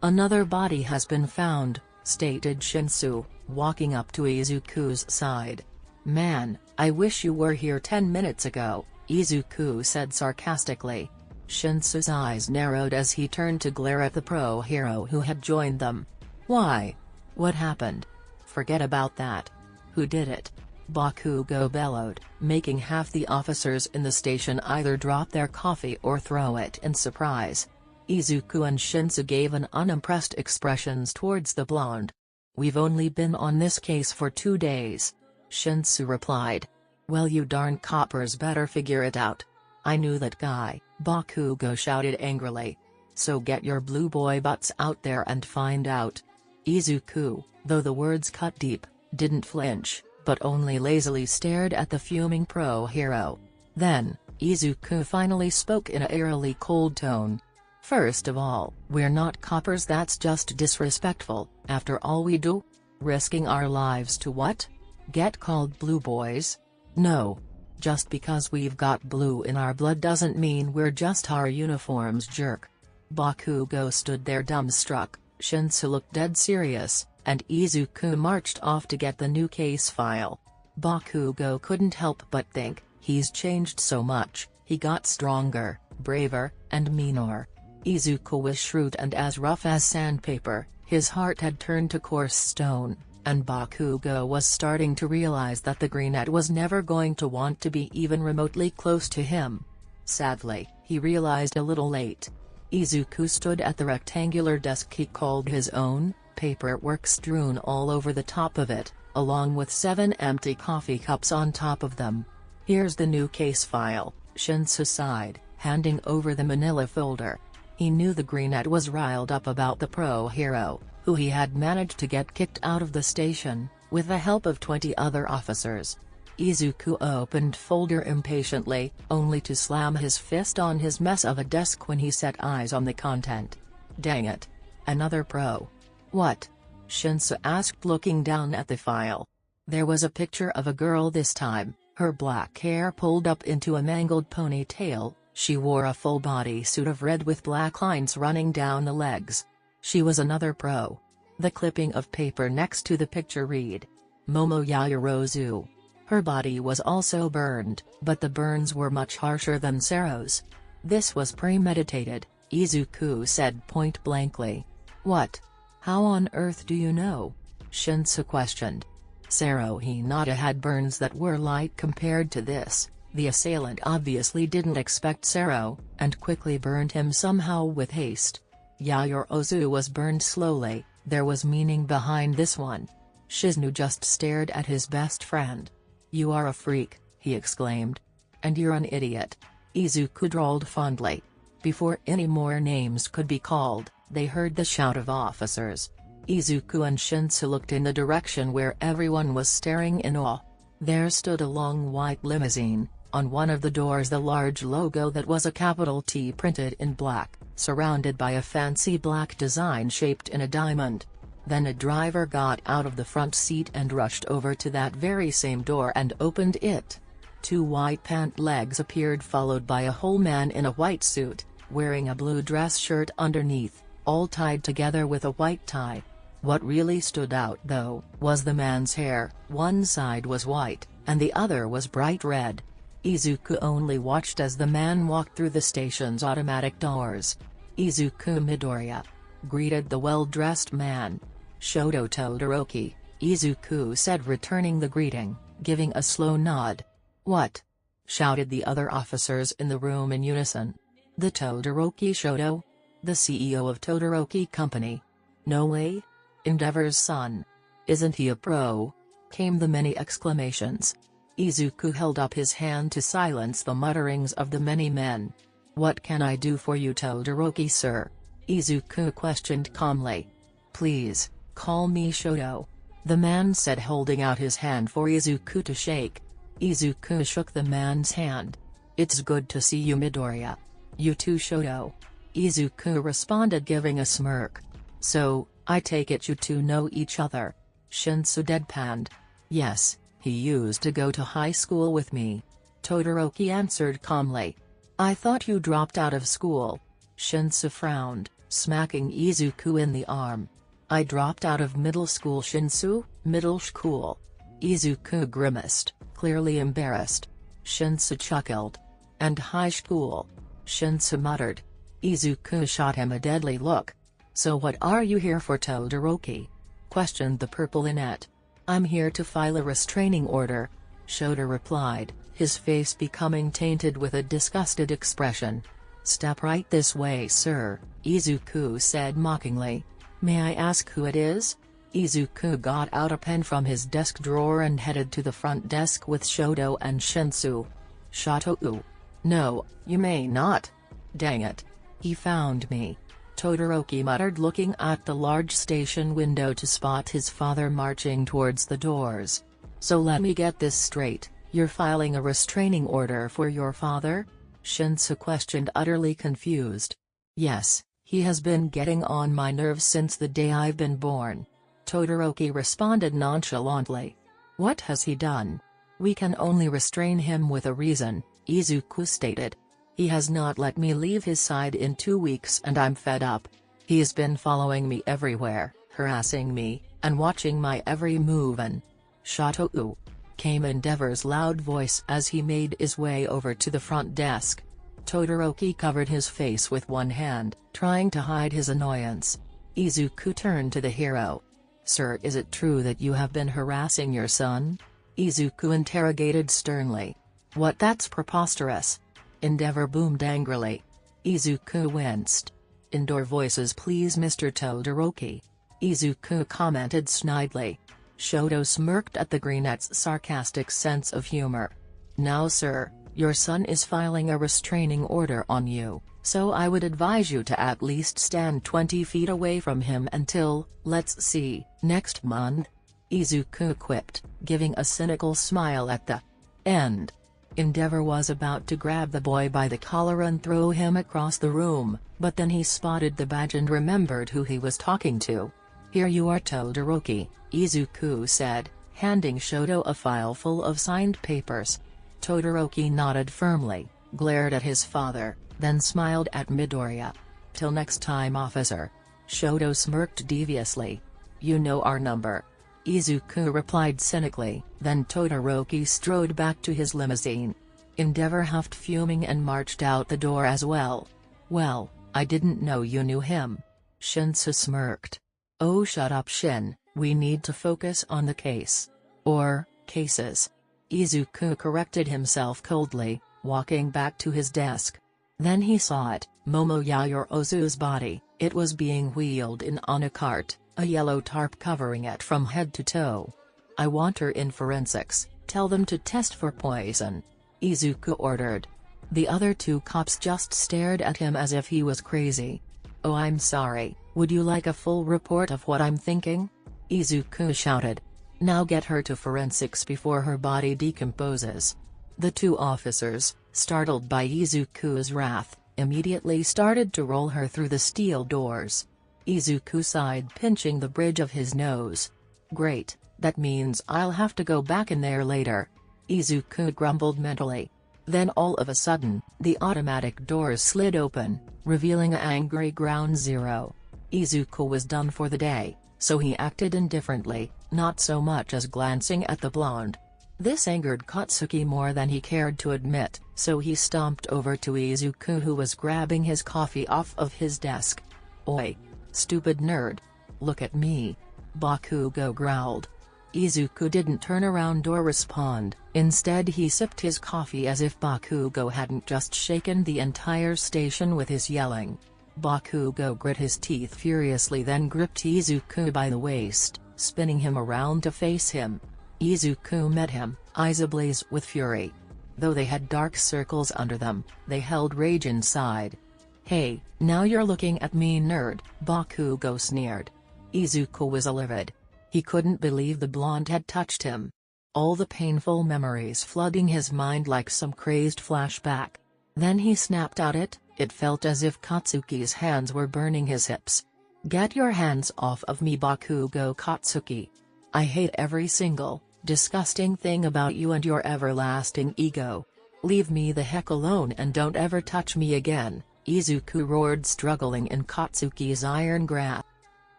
Another body has been found," stated Shinsou, walking up to Izuku's side. "Man, I wish you were here 10 minutes ago," Izuku said sarcastically. Shinsou's eyes narrowed as he turned to glare at the pro-hero who had joined them. "Why? What happened?" "Forget about that. Who did it?" Bakugo bellowed, making half the officers in the station either drop their coffee or throw it in surprise. Izuku and Shinsou gave an unimpressed expressions towards the blonde. "We've only been on this case for 2 days," Shinsou replied. "Well, you darn coppers better figure it out." "I knew that guy," Bakugo shouted angrily. "So get your blue boy butts out there and find out." Izuku, though the words cut deep, didn't flinch, but only lazily stared at the fuming pro-hero. Then, Izuku finally spoke in a eerily cold tone. "First of all, we're not coppers, that's just disrespectful. After all we do? Risking our lives to what? Get called blue boys? No. Just because we've got blue in our blood doesn't mean we're just our uniforms, jerk." Bakugo stood there dumbstruck, Shinsou looked dead serious, and Izuku marched off to get the new case file. Bakugo couldn't help but think, he's changed so much, he got stronger, braver, and meaner. Izuku was shrewd and as rough as sandpaper, his heart had turned to coarse stone, and Bakugo was starting to realize that the Greenette was never going to want to be even remotely close to him. Sadly, he realized a little late. Izuku stood at the rectangular desk he called his own, paperwork strewn all over the top of it, along with 7 empty coffee cups on top of them. "Here's the new case file," Shinsou sighed, handing over the manila folder. He knew the Greenette was riled up about the pro-hero, who he had managed to get kicked out of the station, with the help of 20 other officers. Izuku opened folder impatiently, only to slam his fist on his mess of a desk when he set eyes on the content. "Dang it. Another pro. What?" Shinsou asked, looking down at the file. There was a picture of a girl this time, her black hair pulled up into a mangled ponytail. She wore a full bodysuit of red with black lines running down the legs. She was another pro. The clipping of paper next to the picture read, "Momo Yaoyorozu." Her body was also burned, but the burns were much harsher than Sero's. "This was premeditated," Izuku said point-blankly. "What? How on earth do you know?" Shinsou questioned. Sero Hinata had burns that were light compared to this. The assailant obviously didn't expect Sero, and quickly burned him somehow with haste. Yaoyorozu was burned slowly, there was meaning behind this one. Shinsou just stared at his best friend. "You are a freak," he exclaimed. "And you're an idiot," Izuku drawled fondly. Before any more names could be called, they heard the shout of officers. Izuku and Shinsou looked in the direction where everyone was staring in awe. There stood a long white limousine, on one of the doors the large logo that was a capital T printed in black, surrounded by a fancy black design shaped in a diamond. Then a driver got out of the front seat and rushed over to that very same door and opened it. 2 white pant legs appeared, followed by a whole man in a white suit, wearing a blue dress shirt underneath, all tied together with a white tie. What really stood out though, was the man's hair. One side was white, and the other was bright red. Izuku only watched as the man walked through the station's automatic doors. "Izuku Mydoria," greeted the well-dressed man. "Shodo Todoroki," Izuku said, returning the greeting, giving a slow nod. "What?" shouted the other officers in the room in unison. "The Todoroki Shodo? The CEO of Todoroki Company? No way? Endeavor's son? Isn't he a pro?" came the many exclamations. Izuku held up his hand to silence the mutterings of the many men. "What can I do for you, Todoroki sir?" Izuku questioned calmly. "Please, call me Shodo," the man said, holding out his hand for Izuku to shake. Izuku shook the man's hand. "It's good to see you, Mydoria. You too, Shodo." Izuku responded, giving a smirk. "So, I take it you two know each other?" Shinsou deadpanned. "Yes, he used to go to high school with me," Todoroki answered calmly. "I thought you dropped out of school." Shinsou frowned, smacking Izuku in the arm. "I dropped out of middle school, Shinsou, middle school." Izuku grimaced, clearly embarrassed. Shinsou chuckled. "And high school?" Shinsou muttered. Izuku shot him a deadly look. "So what are you here for, Todoroki?" questioned the purple Inet. "I'm here to file a restraining order," Shoda replied, his face becoming tainted with a disgusted expression. "Step right this way, sir," Izuku said mockingly. "May I ask who it is?" Izuku got out a pen from his desk drawer and headed to the front desk with Shodo and Shinsou. "Shoto? No, you may not. Dang it. He found me," Todoroki muttered, looking at the large station window to spot his father marching towards the doors. "So let me get this straight, you're filing a restraining order for your father?" Shinsou questioned, utterly confused. "Yes, he has been getting on my nerves since the day I've been born," Todoroki responded nonchalantly. "What has he done?" "We can only restrain him with a reason," Izuku stated. "He has not let me leave his side in 2 weeks and I'm fed up. He's been following me everywhere, harassing me, and watching my every move and—" "Shoto," came Endeavor's loud voice as he made his way over to the front desk. Todoroki covered his face with one hand, trying to hide his annoyance. Izuku turned to the hero. "Sir, is it true that you have been harassing your son?" Izuku interrogated sternly. "What, that's preposterous!" Endeavor boomed angrily. Izuku winced. "Indoor voices please, Mr. Todoroki," Izuku commented snidely. Shoto smirked at the greenette's sarcastic sense of humor. "Now sir, your son is filing a restraining order on you, so I would advise you to at least stand 20 feet away from him until, let's see, next month," Izuku quipped, giving a cynical smile at the end. Endeavor was about to grab the boy by the collar and throw him across the room, but then he spotted the badge and remembered who he was talking to. "Here you are, Todoroki," Izuku said, handing Shoto a file full of signed papers. Todoroki nodded firmly, glared at his father, then smiled at Mydoria. "Till next time, officer." Shoto smirked deviously. "You know our number," Izuku replied cynically, then Todoroki strode back to his limousine. Endeavor huffed, fuming, and marched out the door as well. "Well, I didn't know you knew him." Shinsou smirked. "Oh, shut up, Shin, we need to focus on the case. Or, cases." Izuku corrected himself coldly, walking back to his desk. Then he saw it, Momoyasu Ozu's body. It was being wheeled in on a cart, a yellow tarp covering it from head to toe. "I want her in forensics, tell them to test for poison," Izuku ordered. The other 2 cops just stared at him as if he was crazy. "Oh, I'm sorry, would you like a full report of what I'm thinking?" Izuku shouted. "Now get her to forensics before her body decomposes." The 2 officers, startled by Izuku's wrath, immediately started to roll her through the steel doors. Izuku sighed, pinching the bridge of his nose. "Great, that means I'll have to go back in there later," Izuku grumbled mentally. Then all of a sudden, the automatic doors slid open, revealing an angry Ground Zero. Izuku was done for the day, so he acted indifferently, not so much as glancing at the blonde. This angered Katsuki more than he cared to admit, so he stomped over to Izuku, who was grabbing his coffee off of his desk. "Oi! Stupid nerd! Look at me!" Bakugo growled. Izuku didn't turn around or respond, instead he sipped his coffee as if Bakugo hadn't just shaken the entire station with his yelling. Bakugo grit his teeth furiously, then gripped Izuku by the waist, spinning him around to face him. Izuku met him, eyes ablaze with fury. Though they had dark circles under them, they held rage inside. "Hey, now you're looking at me, nerd," Bakugo sneered. Izuku was livid. He couldn't believe the blonde had touched him. All the painful memories flooding his mind like some crazed flashback. Then he snapped at it. It felt as if Katsuki's hands were burning his hips. "Get your hands off of me, Bakugo Katsuki. I hate every single, disgusting thing about you and your everlasting ego. Leave me the heck alone and don't ever touch me again," Izuku roared, struggling in Katsuki's iron grasp.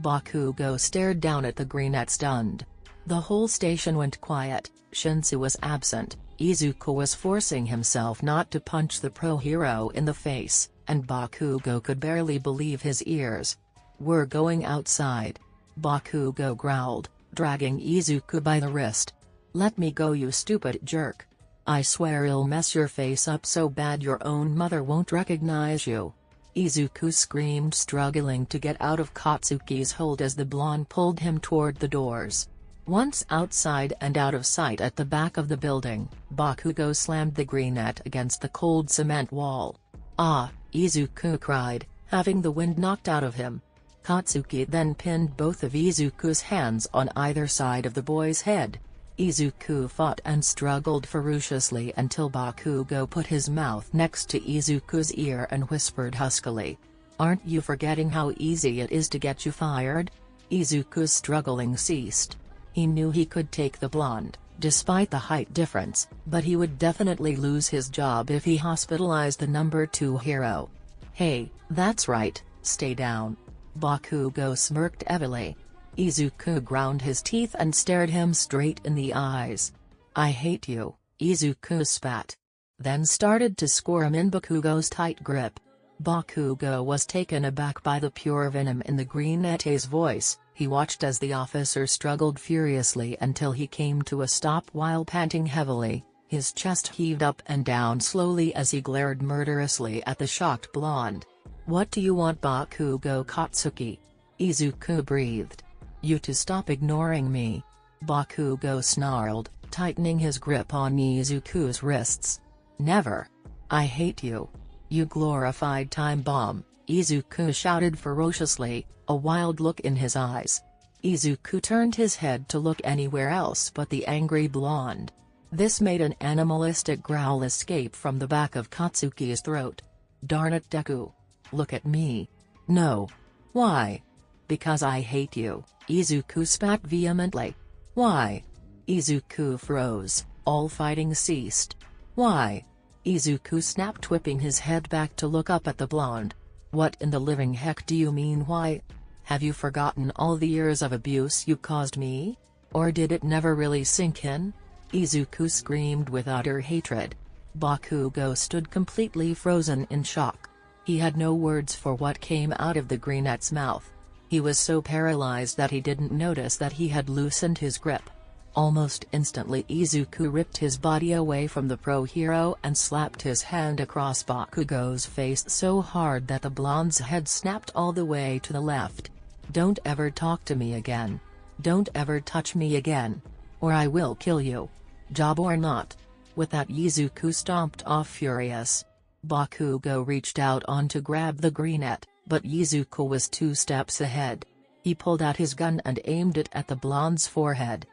Bakugo stared down at the greenette, stunned. The whole station went quiet. Shinsou was absent. Izuku was forcing himself not to punch the pro-hero in the face, and Bakugo could barely believe his ears. "We're going outside," Bakugo growled, dragging Izuku by the wrist. "Let me go, you stupid jerk. I swear I'll mess your face up so bad your own mother won't recognize you." Izuku screamed, struggling to get out of Katsuki's hold as the blonde pulled him toward the doors. Once outside and out of sight at the back of the building, Bakugo slammed the greenette against the cold cement wall. "Ah!" Izuku cried, having the wind knocked out of him. Katsuki then pinned both of Izuku's hands on either side of the boy's head. Izuku fought and struggled ferociously until Bakugo put his mouth next to Izuku's ear and whispered huskily, "Aren't you forgetting how easy it is to get you fired?" Izuku's struggling ceased. He knew he could take the blonde, despite the height difference, but he would definitely lose his job if he hospitalized the number 2 hero. "Hey, that's right, stay down." Bakugo smirked evilly. Izuku ground his teeth and stared him straight in the eyes. "I hate you," Izuku spat. Then started to squirm in Bakugo's tight grip. Bakugo was taken aback by the pure venom in the greenette's voice. He watched as the officer struggled furiously until he came to a stop while panting heavily. His chest heaved up and down slowly as he glared murderously at the shocked blonde. "What do you want, Bakugo Katsuki?" Izuku breathed. "You to stop ignoring me," Bakugo snarled, tightening his grip on Izuku's wrists. "Never. I hate you. You glorified time bomb," Izuku shouted ferociously, a wild look in his eyes. Izuku turned his head to look anywhere else but the angry blonde. This made an animalistic growl escape from the back of Katsuki's throat. "Darn it, Deku. Look at me." "No." "Why?" "Because I hate you," Izuku spat vehemently. "Why?" Izuku froze, all fighting ceased. "Why?" Izuku snapped, whipping his head back to look up at the blonde. "What in the living heck do you mean why? Have you forgotten all the years of abuse you caused me? Or did it never really sink in?" Izuku screamed with utter hatred. Bakugo stood completely frozen in shock. He had no words for what came out of the greenette's mouth. He was so paralyzed that he didn't notice that he had loosened his grip. Almost instantly Izuku ripped his body away from the pro-hero and slapped his hand across Bakugo's face so hard that the blonde's head snapped all the way to the left. "Don't ever talk to me again. Don't ever touch me again. Or I will kill you. Job or not." With that, Izuku stomped off furious. Bakugo reached out on to grab the greenette, but Izuku was 2 steps ahead. He pulled out his gun and aimed it at the blonde's forehead.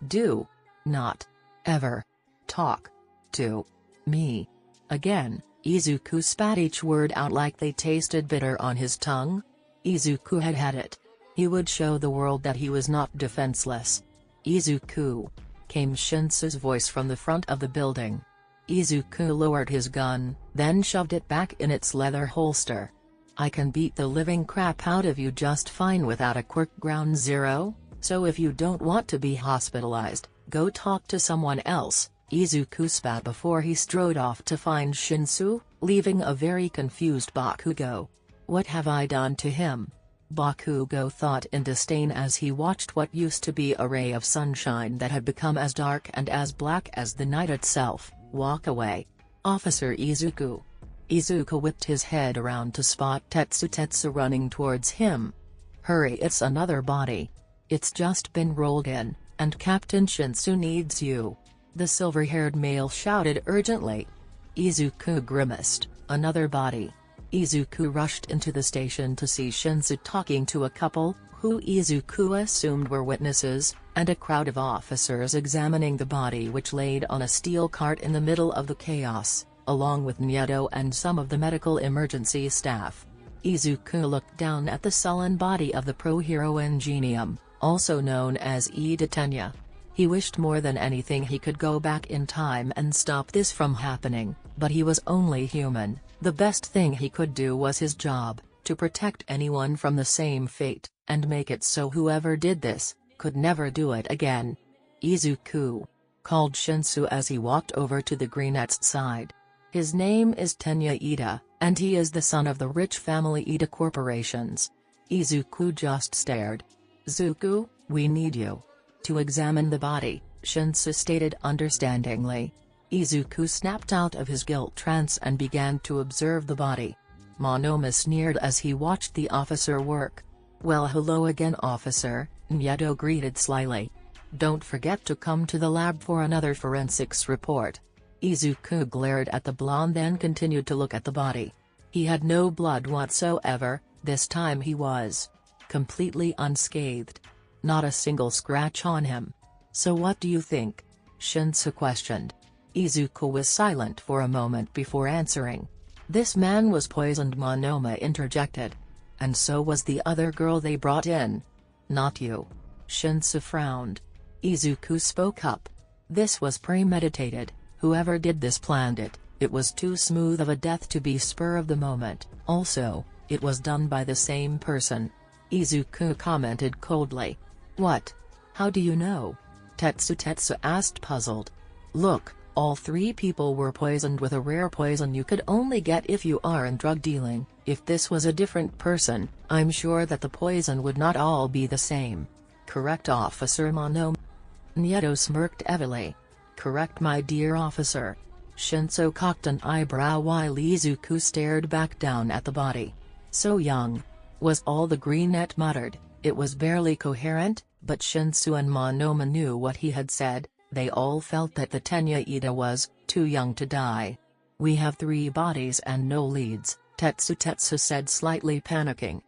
"Do not ever talk to me again," Izuku spat each word out like they tasted bitter on his tongue. Izuku had had it. He would show the world that he was not defenseless. "Izuku," came Shinsou's voice from the front of the building. Izuku lowered his gun, then shoved it back in its leather holster. "I can beat the living crap out of you just fine without a quirk ground zero, so if you don't want to be hospitalized, go talk to someone else," Izuku spat before he strode off to find Shinsou, leaving a very confused Bakugo. "What have I done to him?" Bakugo thought in disdain as he watched what used to be a ray of sunshine that had become as dark and as black as the night itself, walk away. Officer Izuku. Izuku whipped his head around to spot Tetsu running towards him. Hurry, it's another body. It's just been rolled in, and Captain Shinsou needs you. The silver-haired male shouted urgently. Izuku grimaced, another body. Izuku rushed into the station to see Shinsou talking to a couple, who Izuku assumed were witnesses, and a crowd of officers examining the body which laid on a steel cart in the middle of the chaos, along with Nyeto and some of the medical emergency staff. Izuku looked down at the sullen body of the pro-hero Ingenium, also known as Tenya. He wished more than anything he could go back in time and stop this from happening, but he was only human. The best thing he could do was his job, to protect anyone from the same fate, and make it so whoever did this, could never do it again. Izuku, called Shinsou as he walked over to the Greenette's side. His name is Tenya Ida, and he is the son of the rich family Ida Corporations. Izuku just stared. Zuku, we need you to examine the body, Shinsou stated understandingly. Izuku snapped out of his guilt trance and began to observe the body. Monoma sneered as he watched the officer work. Well, hello again, officer, Nyeto greeted slyly. Don't forget to come to the lab for another forensics report. Izuku glared at the blonde, then continued to look at the body. He had no blood whatsoever. This time he was completely unscathed. Not a single scratch on him. So what do you think? Shinsou questioned. Izuku was silent for a moment before answering. This man was poisoned, Monoma interjected. And so was the other girl they brought in. Not you. Shinsou frowned. Izuku spoke up. This was premeditated. Whoever did this planned it. It was too smooth of a death to be spur of the moment. Also, it was done by the same person. Izuku commented coldly. What? How do you know? Tetsu asked, puzzled. Look, all three people were poisoned with a rare poison you could only get if you are in drug dealing. If this was a different person, I'm sure that the poison would not all be the same. Correct, Officer Monoma? Nyeto smirked heavily. Correct, my dear officer. Shinsou cocked an eyebrow while Izuku stared back down at the body. So young. Was all the Greenette muttered. It was barely coherent, but Shinsou and Monoma knew what he had said. They all felt that the Tenya Ida was too young to die. We have 3 bodies and no leads, Tetsu said, slightly panicking.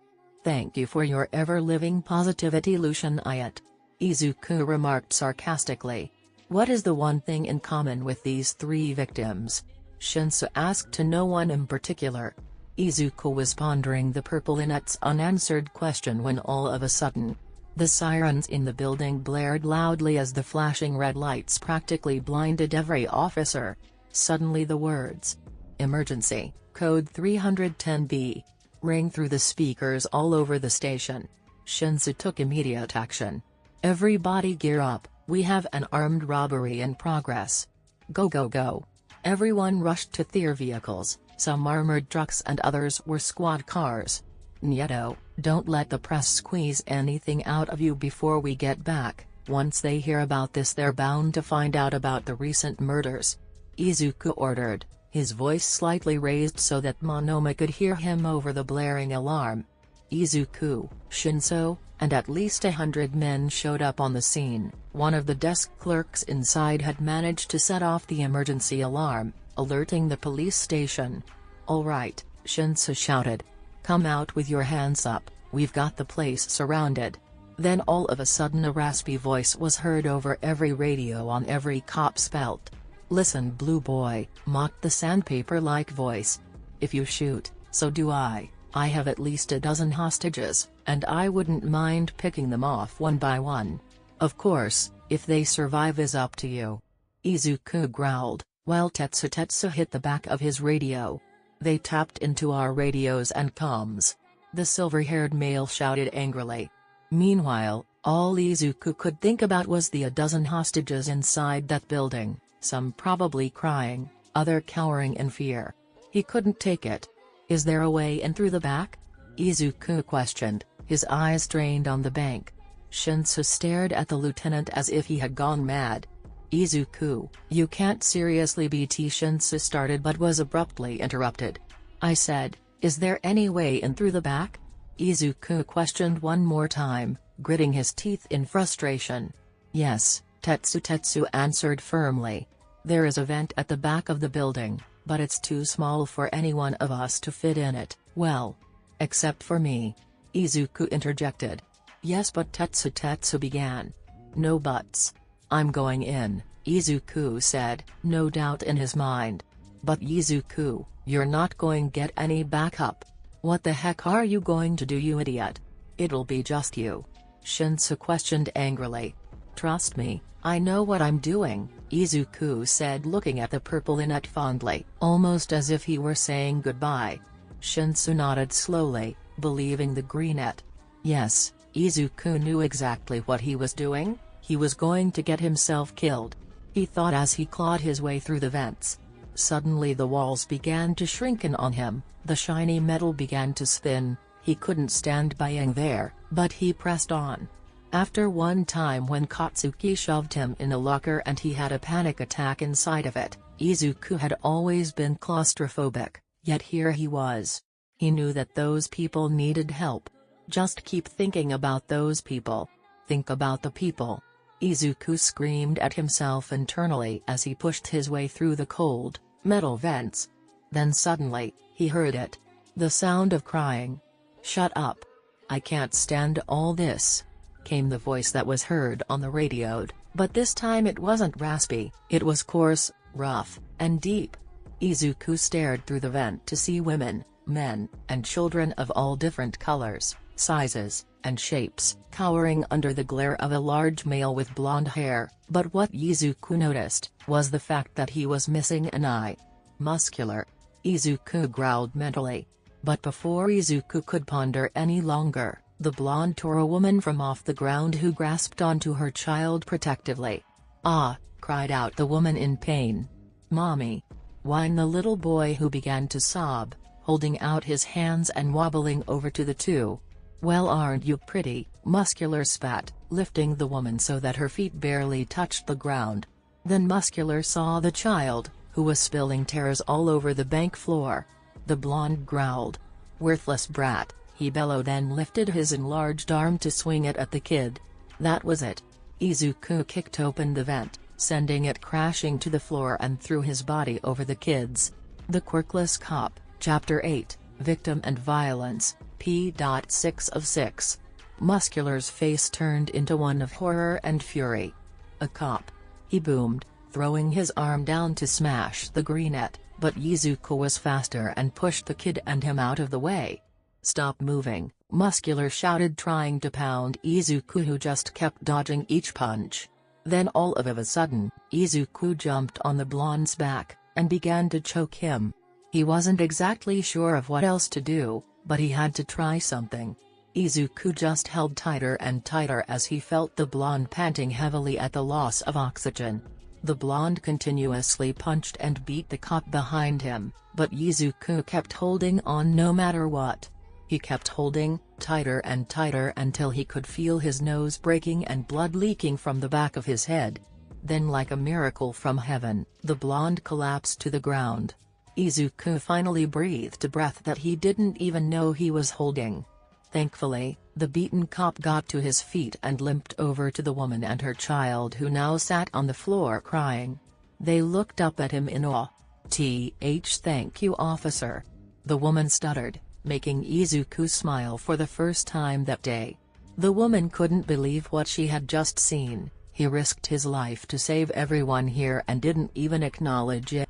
Thank you for your ever-living positivity, Lucian Ayat. Izuku remarked sarcastically. What is the one thing in common with these 3 victims? Shinsou asked, to no one in particular. Izuku was pondering the purple Inette's unanswered question when all of a sudden, the sirens in the building blared loudly as the flashing red lights practically blinded every officer. Suddenly the words, "Emergency, code 310B," rang through the speakers all over the station. Shinsou took immediate action. Everybody gear up, we have an armed robbery in progress. Go go go. Everyone rushed to their vehicles, some armored trucks and others were squad cars. Nyeto, don't let the press squeeze anything out of you before we get back. Once they hear about this, they're bound to find out about the recent murders. Izuku ordered, his voice slightly raised so that Monoma could hear him over the blaring alarm. Izuku, Shinsou, and at least 100 men showed up on the scene. One of the desk clerks inside had managed to set off the emergency alarm, alerting the police station. All right, Shinsou shouted. Come out with your hands up, we've got the place surrounded. Then all of a sudden a raspy voice was heard over every radio on every cop's belt. Listen, blue boy, mocked the sandpaper-like voice. If you shoot, so do I. I have at least a dozen hostages, and I wouldn't mind picking them off one by one. Of course, if they survive is up to you. Izuku growled, while Tetsu hit the back of his radio. They tapped into our radios and comms. The silver-haired male shouted angrily. Meanwhile, all Izuku could think about was the 12 hostages inside that building, some probably crying, other cowering in fear. He couldn't take it. Is there a way in through the back? Izuku questioned, his eyes strained on the bank. Shinsou stared at the lieutenant as if he had gone mad. "Izuku, you can't seriously be Shinsou started but was abruptly interrupted. I said, is there any way in through the back?" Izuku questioned one more time, gritting his teeth in frustration. "Yes," Tetsu answered firmly. "There is a vent at the back of the building, but it's too small for any one of us to fit in it." "Well, except for me," Izuku interjected. "Yes, but Tetsu began. "No buts. I'm going in," Izuku said, no doubt in his mind. "But Izuku, you're not going to get any backup. What the heck are you going to do, you idiot? It'll be just you," Shinsou questioned angrily. "Trust me, I know what I'm doing," Izuku said, looking at the purple innet fondly, almost as if he were saying goodbye. Shinsou nodded slowly, believing the greenette. Yes, Izuku knew exactly what he was doing. He was going to get himself killed. He thought as he clawed his way through the vents. Suddenly the walls began to shrink in on him, the shiny metal began to spin. He couldn't stand buying there, but he pressed on. After one time when Katsuki shoved him in a locker and he had a panic attack inside of it, Izuku had always been claustrophobic, yet here he was. He knew that those people needed help. Just keep thinking about those people. Think about the people. Izuku screamed at himself internally as he pushed his way through the cold, metal vents. Then suddenly, he heard it. The sound of crying. "Shut up. I can't stand all this," came the voice that was heard on the radio, but this time it wasn't raspy, it was coarse, rough, and deep. Izuku stared through the vent to see women, men, and children of all different colors, sizes, and shapes, cowering under the glare of a large male with blonde hair, but what Izuku noticed, was the fact that he was missing an eye. "Muscular," Izuku growled mentally. But before Izuku could ponder any longer, the blonde tore a woman from off the ground who grasped onto her child protectively. "Ah!" cried out the woman in pain. "Mommy!" whined the little boy who began to sob, holding out his hands and wobbling over to the two. "Well, aren't you pretty?" Muscular spat, lifting the woman so that her feet barely touched the ground. Then Muscular saw the child, who was spilling tears all over the bank floor. The blonde growled. "Worthless brat," he bellowed, then lifted his enlarged arm to swing it at the kid. That was it. Izuku kicked open the vent, sending it crashing to the floor and threw his body over the kids. The Quirkless Cop, Chapter 8, Victim and Violence, p.6 of 6. Muscular's face turned into one of horror and fury. "A cop!" he boomed, throwing his arm down to smash the greenette, but Izuku was faster and pushed the kid and him out of the way. "Stop moving," Muscular shouted, trying to pound Izuku, who just kept dodging each punch. Then all of a sudden, Izuku jumped on the blonde's back, and began to choke him. He wasn't exactly sure of what else to do, but he had to try something. Izuku just held tighter and tighter as he felt the blonde panting heavily at the loss of oxygen. The blonde continuously punched and beat the cop behind him, but Izuku kept holding on no matter what. He kept holding, tighter and tighter, until he could feel his nose breaking and blood leaking from the back of his head. Then, like a miracle from heaven, the blonde collapsed to the ground. Izuku finally breathed a breath that he didn't even know he was holding. Thankfully, the beaten cop got to his feet and limped over to the woman and her child, who now sat on the floor crying. They looked up at him in awe. "Thank you, officer," the woman stuttered, making Izuku smile for the first time that day. The woman couldn't believe what she had just seen. He risked his life to save everyone here and didn't even acknowledge it.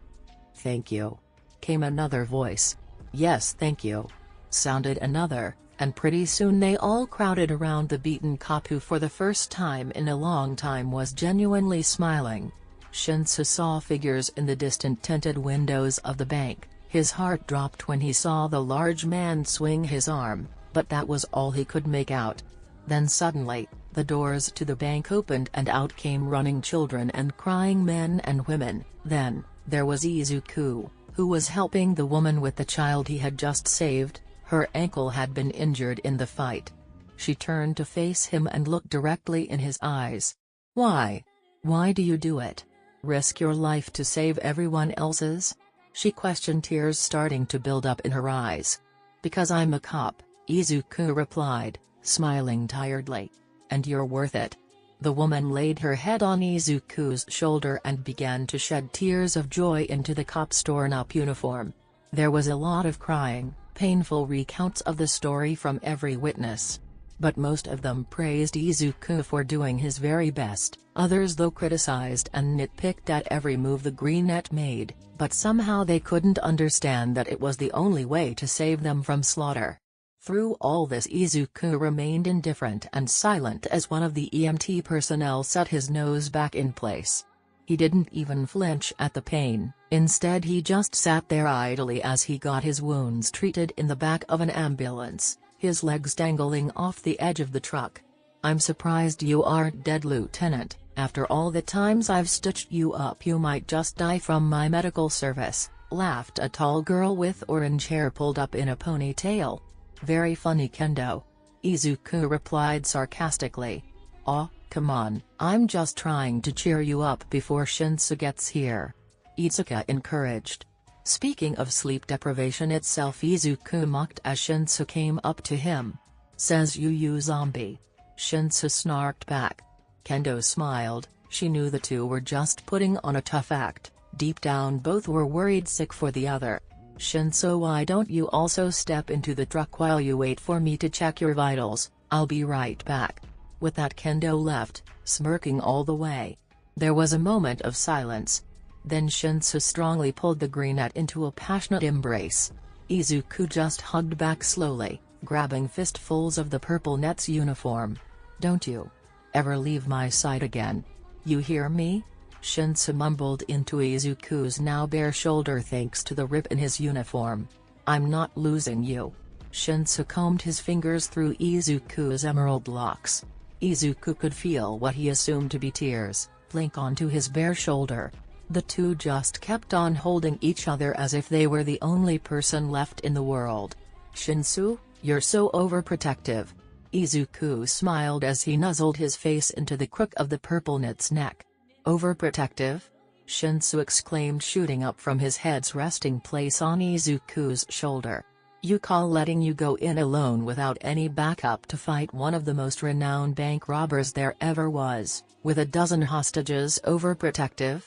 "Thank you," came another voice. "Yes, thank you," sounded another, and pretty soon they all crowded around the beaten cop, who for the first time in a long time was genuinely smiling. Shinsou saw figures in the distant tinted windows of the bank. His heart dropped when he saw the large man swing his arm, but that was all he could make out. Then suddenly, the doors to the bank opened and out came running children and crying men and women. Then, there was Izuku, who was helping the woman with the child he had just saved. Her ankle had been injured in the fight. She turned to face him and looked directly in his eyes. "Why? Why do you do it? Risk your life to save everyone else's?" she questioned, tears starting to build up in her eyes. "Because I'm a cop," Izuku replied, smiling tiredly. "And you're worth it." The woman laid her head on Izuku's shoulder and began to shed tears of joy into the cop's torn-up uniform. There was a lot of crying, painful recounts of the story from every witness. But most of them praised Izuku for doing his very best, others though criticized and nitpicked at every move the Greenette made, but somehow they couldn't understand that it was the only way to save them from slaughter. Through all this, Izuku remained indifferent and silent as one of the EMT personnel set his nose back in place. He didn't even flinch at the pain, instead he just sat there idly as he got his wounds treated in the back of an ambulance, his legs dangling off the edge of the truck. "I'm surprised you aren't dead, Lieutenant. After all the times I've stitched you up, you might just die from my medical service," laughed a tall girl with orange hair pulled up in a ponytail. "Very funny, Kendo," Izuku replied sarcastically. "Aw, come on, I'm just trying to cheer you up before Shinsou gets here," Izuku encouraged. Speaking of sleep deprivation itself, Izuku mocked as Shinsou came up to him. "Says you zombie." Shinsou snarked back. Kendo smiled, she knew the two were just putting on a tough act, deep down both were worried sick for the other. "Shinsou, why don't you also step into the truck while you wait for me to check your vitals? I'll be right back." With that, Kendo left, smirking all the way. There was a moment of silence. Then Shinsou strongly pulled the Greenette into a passionate embrace. Izuku just hugged back slowly, grabbing fistfuls of the purple net's uniform. "Don't you ever leave my side again. You hear me?" Shinsou mumbled into Izuku's now bare shoulder thanks to the rip in his uniform. "I'm not losing you." Shinsou combed his fingers through Izuku's emerald locks. Izuku could feel what he assumed to be tears blink onto his bare shoulder. The two just kept on holding each other as if they were the only person left in the world. "Shinsou, you're so overprotective." Izuku smiled as he nuzzled his face into the crook of the purple net's neck. "Overprotective?" Shinsou exclaimed, shooting up from his head's resting place on Izuku's shoulder. "You call letting you go in alone without any backup to fight one of the most renowned bank robbers there ever was, with a dozen hostages, overprotective?"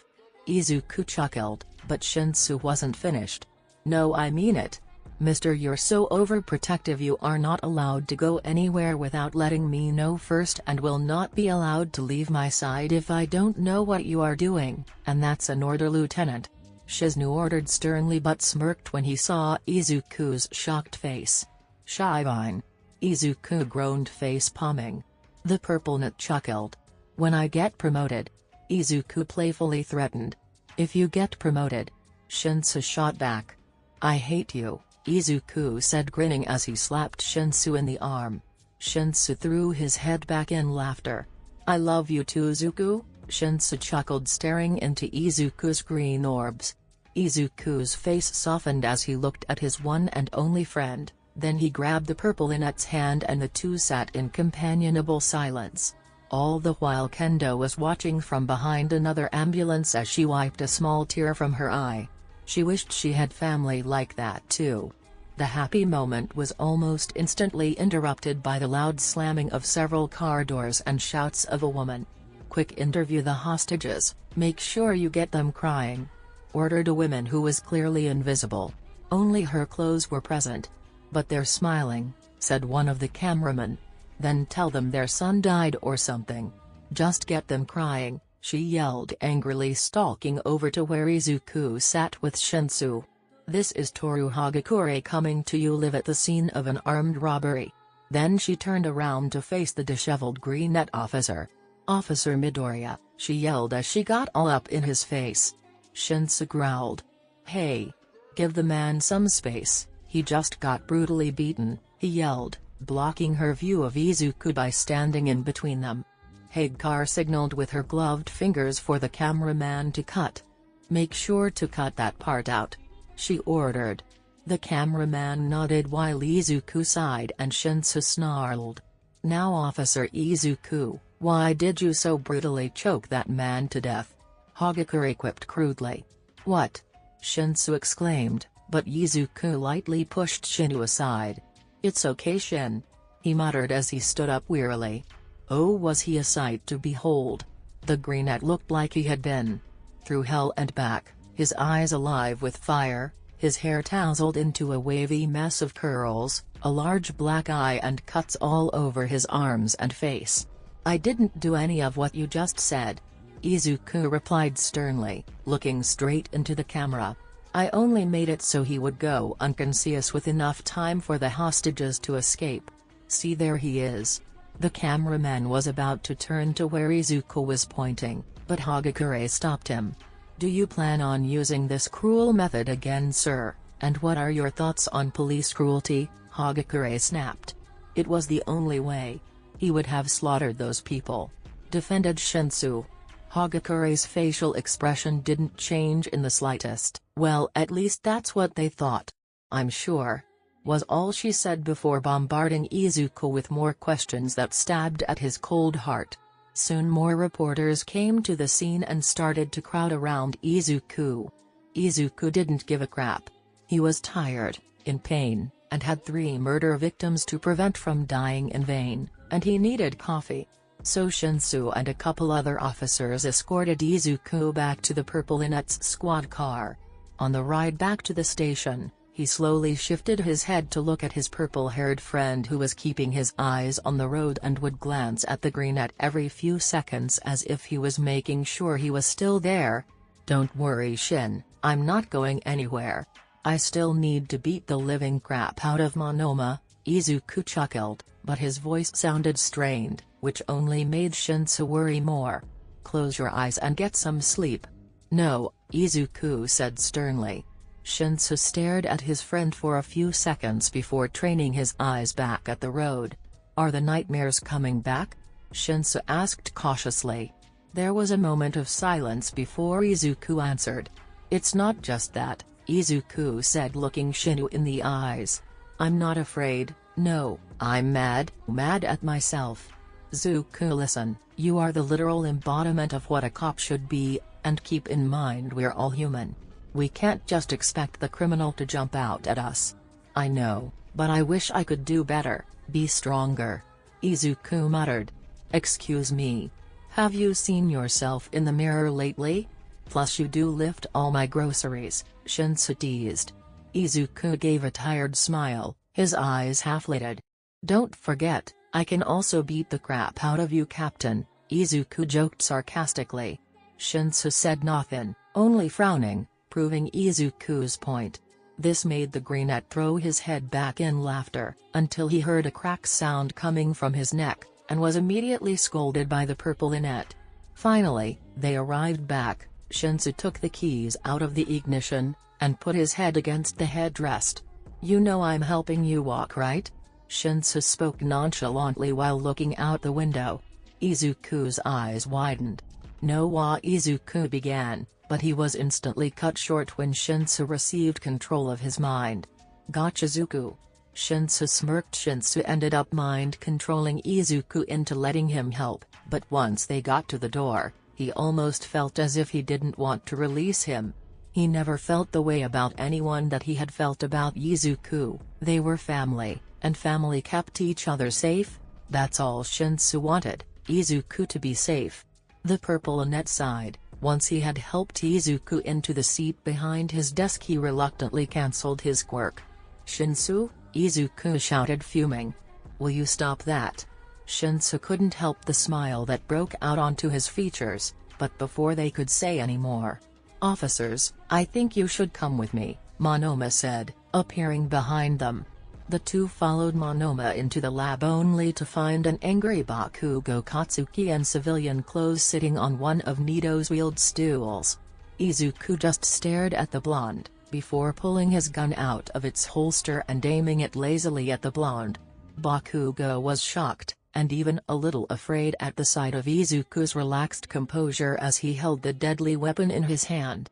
Izuku chuckled, but Shinsou wasn't finished. "No, I mean it. Mister, you're so overprotective you are not allowed to go anywhere without letting me know first, and will not be allowed to leave my side if I don't know what you are doing, and that's an order, Lieutenant." Shinsou ordered sternly but smirked when he saw Izuku's shocked face. "Shivine." Izuku groaned, face palming. The purple net chuckled. "When I get promoted," Izuku playfully threatened. "If you get promoted," Shinsou shot back. "I hate you," Izuku said, grinning as he slapped Shinsou in the arm. Shinsou threw his head back in laughter. "I love you too, Zuku," Shinsou chuckled, staring into Izuku's green orbs. Izuku's face softened as he looked at his one and only friend, then he grabbed the purple net's hand and the two sat in companionable silence. All the while Kendo was watching from behind another ambulance as she wiped a small tear from her eye. She wished she had family like that too. The happy moment was almost instantly interrupted by the loud slamming of several car doors and shouts of a woman. "Quick, interview the hostages, make sure you get them crying," ordered a woman who was clearly invisible. Only her clothes were present. "But they're smiling," said one of the cameramen. "Then tell them their son died or something. Just get them crying," she yelled angrily, stalking over to where Izuku sat with Shinsou. "This is Toru Hagakure coming to you live at the scene of an armed robbery." Then she turned around to face the disheveled Greenette officer. "Officer Mydoria," she yelled as she got all up in his face. Shinsou growled. "Hey! Give the man some space, he just got brutally beaten," he yelled, blocking her view of Izuku by standing in between them. Hagar signaled with her gloved fingers for the cameraman to cut. "Make sure to cut that part out," she ordered. The cameraman nodded while Izuku sighed and Shinsou snarled. Now Officer Izuku, why did you so brutally choke that man to death? Hagakure quipped crudely. What? Shinsou exclaimed, but Izuku lightly pushed Shinu aside. It's okay Shin. He muttered as he stood up wearily. Oh, was he a sight to behold? The greenette looked like he had been through hell and back, his eyes alive with fire, his hair tousled into a wavy mess of curls, a large black eye and cuts all over his arms and face. I didn't do any of what you just said. Izuku replied sternly, looking straight into the camera. I only made it so he would go unconscious with enough time for the hostages to escape. See, there he is. The cameraman was about to turn to where Izuku was pointing, but Hagakure stopped him. Do you plan on using this cruel method again, sir? And what are your thoughts on police cruelty? Hagakure snapped. It was the only way. He would have slaughtered those people. Defended Shinsou. Hagakure's facial expression didn't change in the slightest. Well, at least that's what they thought. I'm sure. Was all she said before bombarding Izuku with more questions that stabbed at his cold heart. Soon more reporters came to the scene and started to crowd around Izuku. Izuku didn't give a crap. He was tired, in pain, and had 3 murder victims to prevent from dying in vain, and he needed coffee. So Shinsou and a couple other officers escorted Izuku back to the Purple Inet's squad car. On the ride back to the station, he slowly shifted his head to look at his purple-haired friend who was keeping his eyes on the road and would glance at the greenette every few seconds as if he was making sure he was still there. Don't worry Shin, I'm not going anywhere. I still need to beat the living crap out of Monoma, Izuku chuckled, but his voice sounded strained, which only made Shinsou worry more. Close your eyes and get some sleep. No, Izuku said sternly. Shinsou stared at his friend for a few seconds before training his eyes back at the road. Are the nightmares coming back? Shinsou asked cautiously. There was a moment of silence before Izuku answered. It's not just that, Izuku said, looking Shinu in the eyes. I'm not afraid, no, I'm mad at myself. Zuku, listen, you are the literal embodiment of what a cop should be, and keep in mind we're all human. We can't just expect the criminal to jump out at us. I know, but I wish I could do better, be stronger. Izuku muttered. Excuse me. Have you seen yourself in the mirror lately? Plus you do lift all my groceries, Shinsou teased. Izuku gave a tired smile, his eyes half-lidded. Don't forget, I can also beat the crap out of you, Captain, Izuku joked sarcastically. Shinsou said nothing, only frowning, proving Izuku's point. This made the greenette throw his head back in laughter, until he heard a crack sound coming from his neck, and was immediately scolded by the Purple Inet. Finally, they arrived back. Shinsou took the keys out of the ignition, and put his head against the headrest. You know I'm helping you walk, right? Shinsou spoke nonchalantly while looking out the window. Izuku's eyes widened. No, Izuku began, but he was instantly cut short when Shinsou received control of his mind. Gotcha Zuku. Shinsou smirked. Shinsou ended up mind-controlling Izuku into letting him help, but once they got to the door, he almost felt as if he didn't want to release him. He never felt the way about anyone that he had felt about Izuku. They were family, and family kept each other safe. That's all Shinsou wanted, Izuku to be safe. The Purple Inet sighed. Once he had helped Izuku into the seat behind his desk, he reluctantly cancelled his quirk. Shinsou, Izuku shouted, fuming. Will you stop that? Shinsou couldn't help the smile that broke out onto his features, but before they could say any more. Officers, I think you should come with me, Monoma said, appearing behind them. The two followed Monoma into the lab only to find an angry Bakugo Katsuki in civilian clothes sitting on one of Nido's wheeled stools. Izuku just stared at the blonde, before pulling his gun out of its holster and aiming it lazily at the blonde. Bakugo was shocked, and even a little afraid at the sight of Izuku's relaxed composure as he held the deadly weapon in his hand.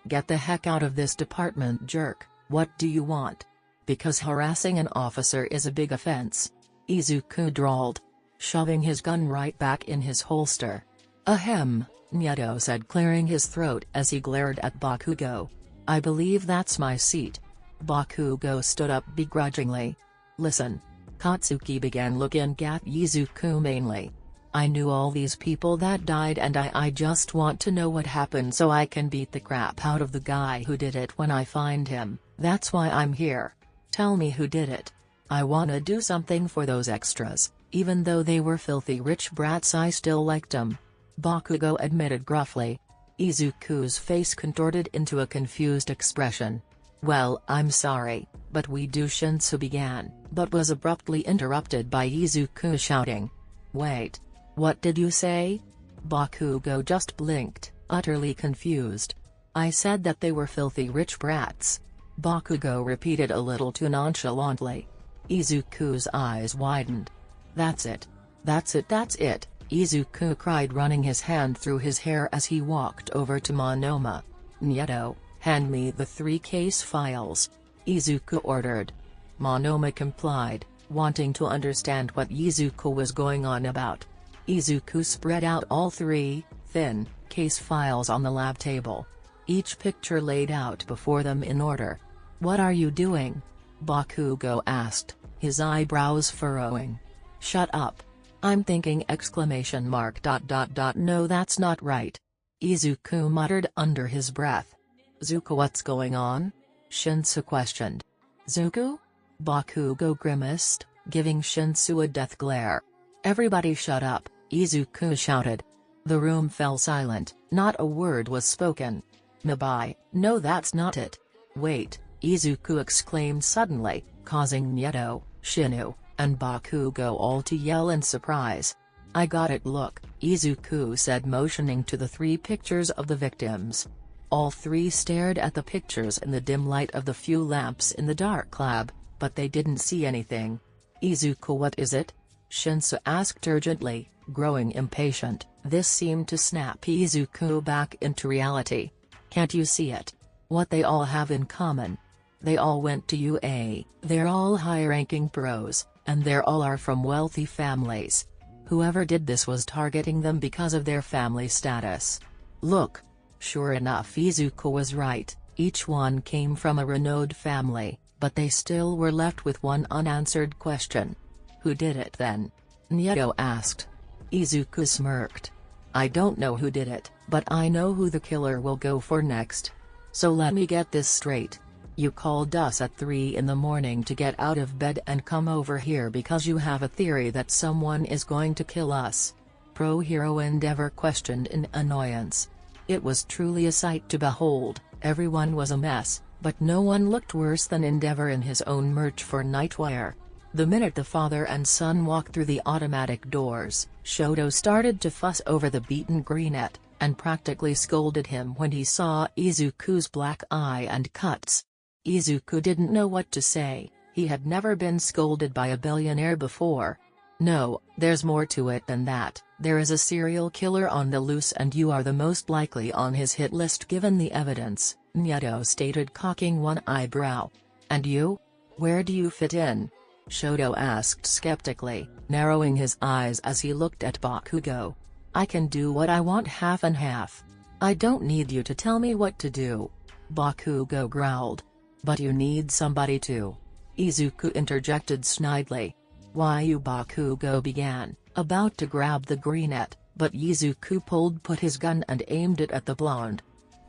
Get the heck out of this department, jerk, what do you want? Because harassing an officer is a big offense. Izuku drawled. shoving his gun right back in his holster. Ahem, Nyeto said, clearing his throat as he glared at Bakugo. I believe that's my seat. Bakugo stood up begrudgingly. Listen. Katsuki began looking at Izuku mainly. I knew all these people that died and I just want to know what happened so I can beat the crap out of the guy who did it when I find him. That's why I'm here. Tell me who did it. I wanna do something for those extras. Even though they were filthy rich brats, I still liked them. Bakugo admitted gruffly. Izuku's face contorted into a confused expression. Well, I'm sorry, but we do. Shinsou began, but was abruptly interrupted by Izuku shouting. Wait. What did you say? Bakugo just blinked, utterly confused. I said that they were filthy rich brats. Bakugo repeated a little too nonchalantly. Izuku's eyes widened. That's it. That's it, that's it, Izuku cried, running his hand through his hair as he walked over to Monoma. Nyeto, hand me the 3 case files. Izuku ordered. Monoma complied, wanting to understand what Izuku was going on about. Izuku spread out all 3, thin, case files on the lab table. Each picture laid out before them in order. What are you doing? Bakugo asked, his eyebrows furrowing. Shut up. I'm thinking! No, that's not right. Izuku muttered under his breath. Zuku, what's going on? Shinsou questioned. Zuku? Bakugo grimaced, giving Shinsou a death glare. Everybody shut up, Izuku shouted. The room fell silent, not a word was spoken. Mabai, no, that's not it. Wait, Izuku exclaimed suddenly, causing Nyeto, Shinu, and Bakugo all to yell in surprise. I got it, look, Izuku said, motioning to the 3 pictures of the victims. All 3 stared at the pictures in the dim light of the few lamps in the dark lab, but they didn't see anything. Izuku, what is it? Shinsou asked urgently, growing impatient. This seemed to snap Izuku back into reality. Can't you see it? What they all have in common? They all went to UA, they're all high-ranking pros, and they all are from wealthy families. Whoever did this was targeting them because of their family status. Look. Sure enough, Izuku was right, each one came from a renowned family, but they still were left with one unanswered question. Who did it then? Nyeto asked. Izuku smirked. I don't know who did it, but I know who the killer will go for next. So let me get this straight. You called us at 3 in the morning to get out of bed and come over here because you have a theory that someone is going to kill us. Pro-hero Endeavor questioned in annoyance. It was truly a sight to behold. Everyone was a mess, but no one looked worse than Endeavor in his own merch for nightwear. The minute the father and son walked through the automatic doors, Shoto started to fuss over the beaten greenette, and practically scolded him when he saw Izuku's black eye and cuts. Izuku didn't know what to say. He had never been scolded by a billionaire before. No, there's more to it than that. There is a serial killer on the loose and you are the most likely on his hit list given the evidence, Nyeto stated, cocking one eyebrow. And you? Where do you fit in? Shoto asked skeptically, narrowing his eyes as he looked at Bakugo. I can do what I want, half and half. I don't need you to tell me what to do. Bakugo growled. But you need somebody to. Izuku interjected snidely. Why you? Bakugo began, about to grab the greenette, but Izuku put his gun and aimed it at the blonde.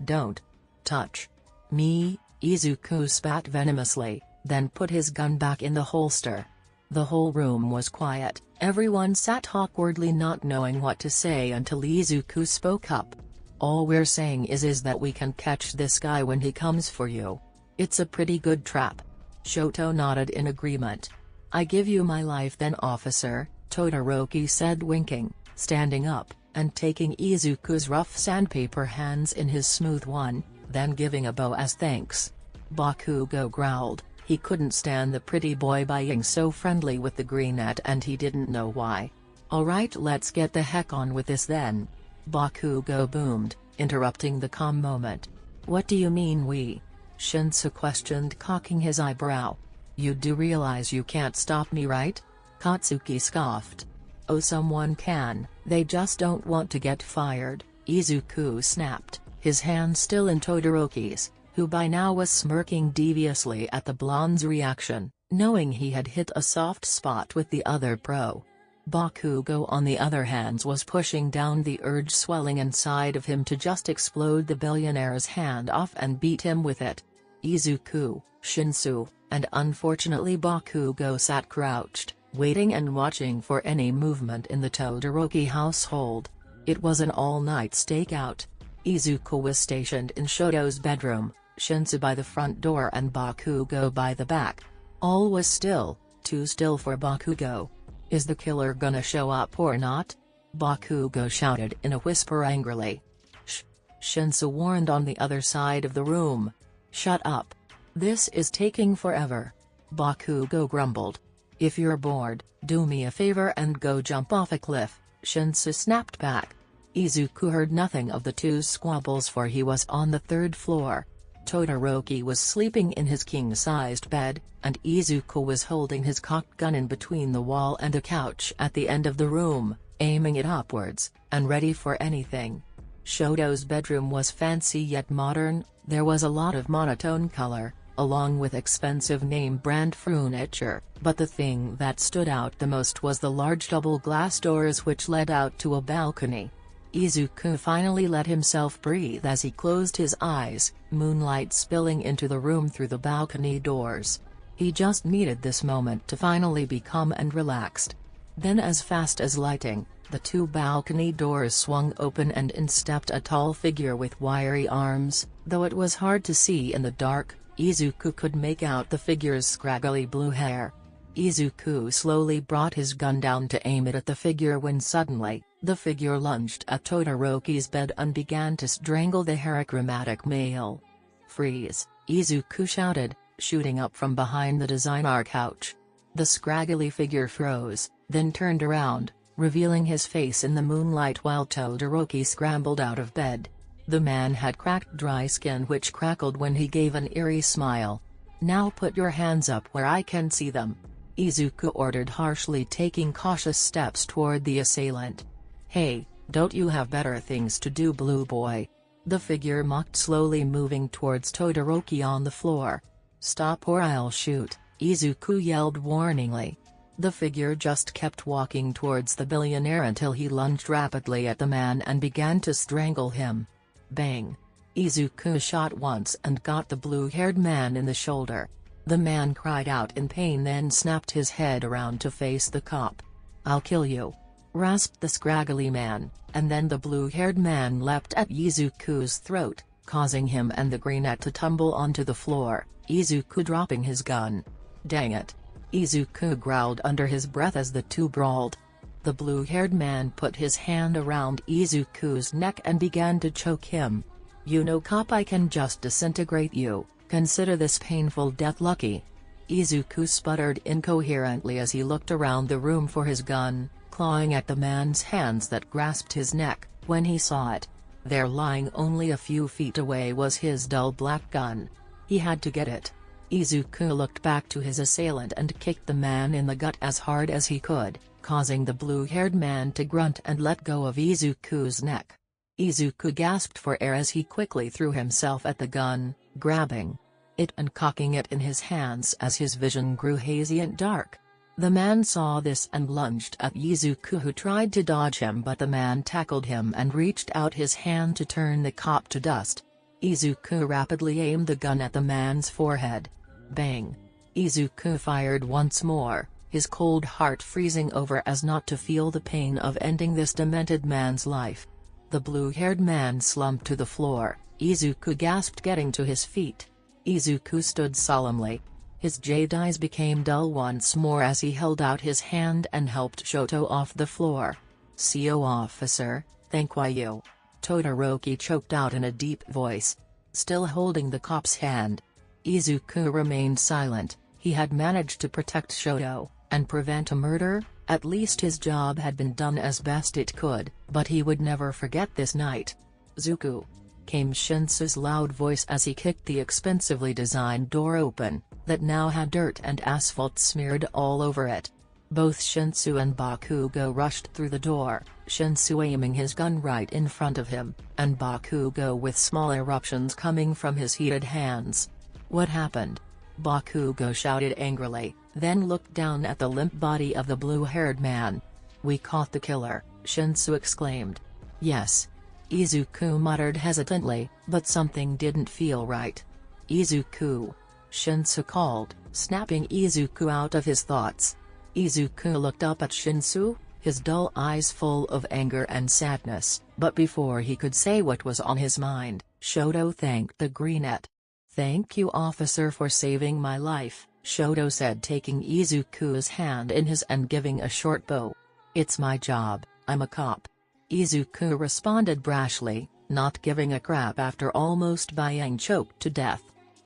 Don't touch me, Izuku spat venomously, then put his gun back in the holster. The whole room was quiet, everyone sat awkwardly not knowing what to say until Izuku spoke up. All we're saying is that we can catch this guy when he comes for you. It's a pretty good trap. Shoto nodded in agreement. I give you my life then, officer, Todoroki said, winking, standing up, and taking Izuku's rough sandpaper hands in his smooth one, then giving a bow as thanks. Bakugo growled, he couldn't stand the pretty boy being so friendly with the greenette and he didn't know why. Alright, let's get the heck on with this then. Bakugo boomed, interrupting the calm moment. What do you mean we? Shinsou questioned, cocking his eyebrow. You do realize you can't stop me, right? Katsuki scoffed. "Oh, someone can, they just don't want to get fired," Izuku snapped, his hand still in Todoroki's, who by now was smirking deviously at the blonde's reaction, knowing he had hit a soft spot with the other pro. Bakugo on the other hand was pushing down the urge swelling inside of him to just explode the billionaire's hand off and beat him with it. Izuku, Shinsou, and unfortunately Bakugo sat crouched, waiting and watching for any movement in the Todoroki household. It was an all-night stakeout. Izuku was stationed in Shoto's bedroom, Shinsou by the front door and Bakugo by the back. All was still, too still for Bakugo. "Is the killer gonna show up or not?" Bakugo shouted in a whisper angrily. "Shh," Shinsou warned on the other side of the room. "Shut up. This is taking forever," Bakugo grumbled. "If you're bored, do me a favor and go jump off a cliff," Shinsou snapped back. Izuku heard nothing of the two squabbles for he was on the third floor. Todoroki was sleeping in his king-sized bed, and Izuku was holding his cocked gun in between the wall and a couch at the end of the room, aiming it upwards, and ready for anything. Shoto's bedroom was fancy yet modern. There was a lot of monotone color, along with expensive name-brand furniture, but the thing that stood out the most was the large double glass doors which led out to a balcony. Izuku finally let himself breathe as he closed his eyes, moonlight spilling into the room through the balcony doors. He just needed this moment to finally be calm and relaxed. Then as fast as lighting, the two balcony doors swung open and in stepped a tall figure with wiry arms. Though it was hard to see in the dark, Izuku could make out the figure's scraggly blue hair. Izuku slowly brought his gun down to aim it at the figure when suddenly, the figure lunged at Todoroki's bed and began to strangle the hieroglyphic male. "Freeze," Izuku shouted, shooting up from behind the designer couch. The scraggly figure froze, then turned around, revealing his face in the moonlight while Todoroki scrambled out of bed. The man had cracked dry skin which crackled when he gave an eerie smile. "Now put your hands up where I can see them," Izuku ordered harshly, taking cautious steps toward the assailant. "Hey, don't you have better things to do, blue boy?" the figure mocked, slowly moving towards Todoroki on the floor. "Stop or I'll shoot," Izuku yelled warningly. The figure just kept walking towards the billionaire until he lunged rapidly at the man and began to strangle him. Bang! Izuku shot once and got the blue-haired man in the shoulder. The man cried out in pain, then snapped his head around to face the cop. "I'll kill you," rasped the scraggly man, and then the blue-haired man leapt at Izuku's throat, causing him and the greenette to tumble onto the floor, Izuku dropping his gun. "Dang it!" Izuku growled under his breath as the two brawled. The blue-haired man put his hand around Izuku's neck and began to choke him. "You know, cop, I can just disintegrate you. Consider this painful death lucky." Izuku sputtered incoherently as he looked around the room for his gun, clawing at the man's hands that grasped his neck. When he saw it, there lying only a few feet away was his dull black gun. He had to get it. Izuku looked back to his assailant and kicked the man in the gut as hard as he could, causing the blue-haired man to grunt and let go of Izuku's neck. Izuku gasped for air as he quickly threw himself at the gun, grabbing it and cocking it in his hands as his vision grew hazy and dark. The man saw this and lunged at Izuku, who tried to dodge him, but the man tackled him and reached out his hand to turn the cop to dust. Izuku rapidly aimed the gun at the man's forehead. Bang! Izuku fired once more, his cold heart freezing over as not to feel the pain of ending this demented man's life. The blue-haired man slumped to the floor. Izuku gasped, getting to his feet. Izuku stood solemnly. His jade eyes became dull once more as he held out his hand and helped Shoto off the floor. "CO officer, thank you," Todoroki choked out in a deep voice, still holding the cop's hand. Izuku remained silent. He had managed to protect Shoto, and prevent a murder. At least his job had been done as best it could, but he would never forget this night. "Zuku," came Shinsou's loud voice as he kicked the expensively designed door open, that now had dirt and asphalt smeared all over it. Both Shinsou and Bakugo rushed through the door, Shinsou aiming his gun right in front of him, and Bakugo with small eruptions coming from his heated hands. "What happened?" Bakugo shouted angrily, then looked down at the limp body of the blue-haired man. "We caught the killer," Shinsou exclaimed. "Yes." Izuku muttered hesitantly, but something didn't feel right. "Izuku!" Shinsou called, snapping Izuku out of his thoughts. Izuku looked up at Shinsou, his dull eyes full of anger and sadness, but before he could say what was on his mind, Shoto thanked the Greenette. "Thank you, officer, for saving my life," Shoto said, taking Izuku's hand in his and giving a short bow. "It's my job, I'm a cop." Izuku responded brashly, not giving a crap after almost being choked to death.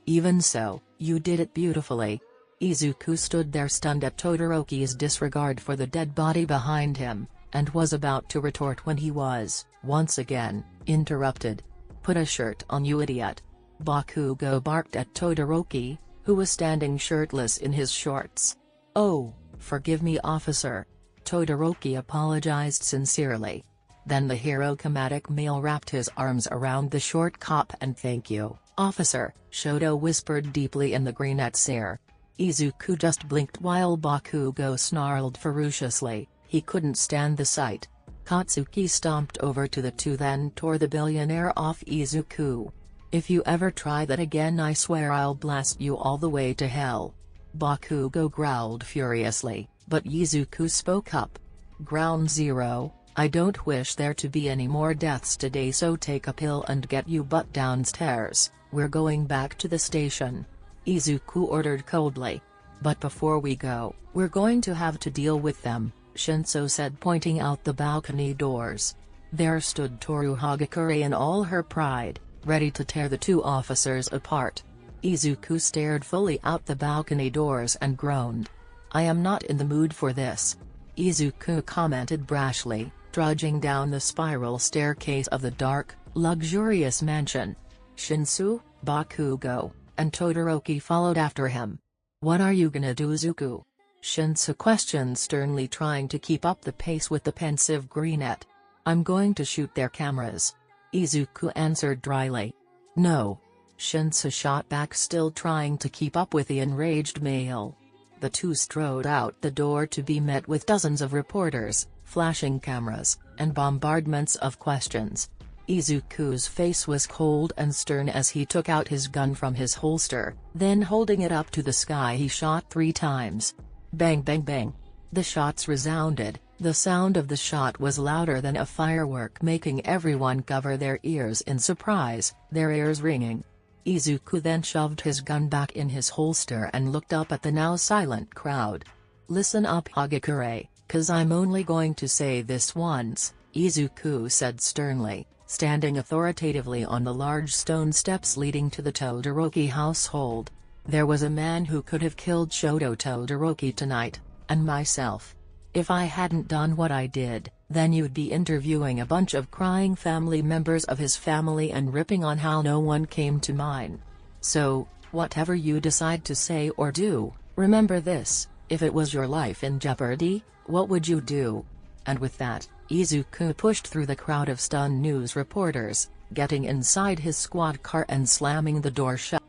"Even so, you did it beautifully." Izuku stood there stunned at Todoroki's disregard for the dead body behind him, and was about to retort when he was, once again, interrupted. "Put a shirt on, you idiot!" Bakugo barked at Todoroki, who was standing shirtless in his shorts. "Oh, forgive me, officer." Todoroki apologized sincerely. Then the hero-chromatic male wrapped his arms around the short cop and "Thank you, officer," Shoto whispered deeply in the Greenette's ear. Izuku just blinked while Bakugo snarled ferociously, he couldn't stand the sight. Katsuki stomped over to the two then tore the billionaire off Izuku. "If you ever try that again, I swear I'll blast you all the way to hell." Bakugo growled furiously, but Izuku spoke up. "Ground Zero, I don't wish there to be any more deaths today, so take a pill and get you butt downstairs, we're going back to the station," Izuku ordered coldly. "But before we go, we're going to have to deal with them," Shinsou said, pointing out the balcony doors. There stood Toru Hagakure in all her pride, ready to tear the two officers apart. Izuku stared fully out the balcony doors and groaned. "I am not in the mood for this," Izuku commented brashly, trudging down the spiral staircase of the dark, luxurious mansion. Shinsou, Bakugo, and Todoroki followed after him. "What are you gonna do, Zuku?" Shinsou questioned sternly, trying to keep up the pace with the pensive Greenette. "I'm going to shoot their cameras," Izuku answered dryly. "No," Shinsou shot back, still trying to keep up with the enraged male. The two strode out the door to be met with dozens of reporters, flashing cameras, and bombardments of questions. Izuku's face was cold and stern as he took out his gun from his holster, then holding it up to the sky he shot 3 times. Bang bang bang. The shots resounded, the sound of the shot was louder than a firework, making everyone cover their ears in surprise, their ears ringing. Izuku then shoved his gun back in his holster and looked up at the now silent crowd. "Listen up, Hagakure, 'cause I'm only going to say this once," Izuku said sternly, standing authoritatively on the large stone steps leading to the Todoroki household. "There was a man who could have killed Shoto Todoroki tonight, and myself. If I hadn't done what I did, then you'd be interviewing a bunch of crying family members of his family and ripping on how no one came to mine. So, whatever you decide to say or do, remember this: if it was your life in jeopardy, what would you do?" And with that, Izuku pushed through the crowd of stunned news reporters, getting inside his squad car and slamming the door shut.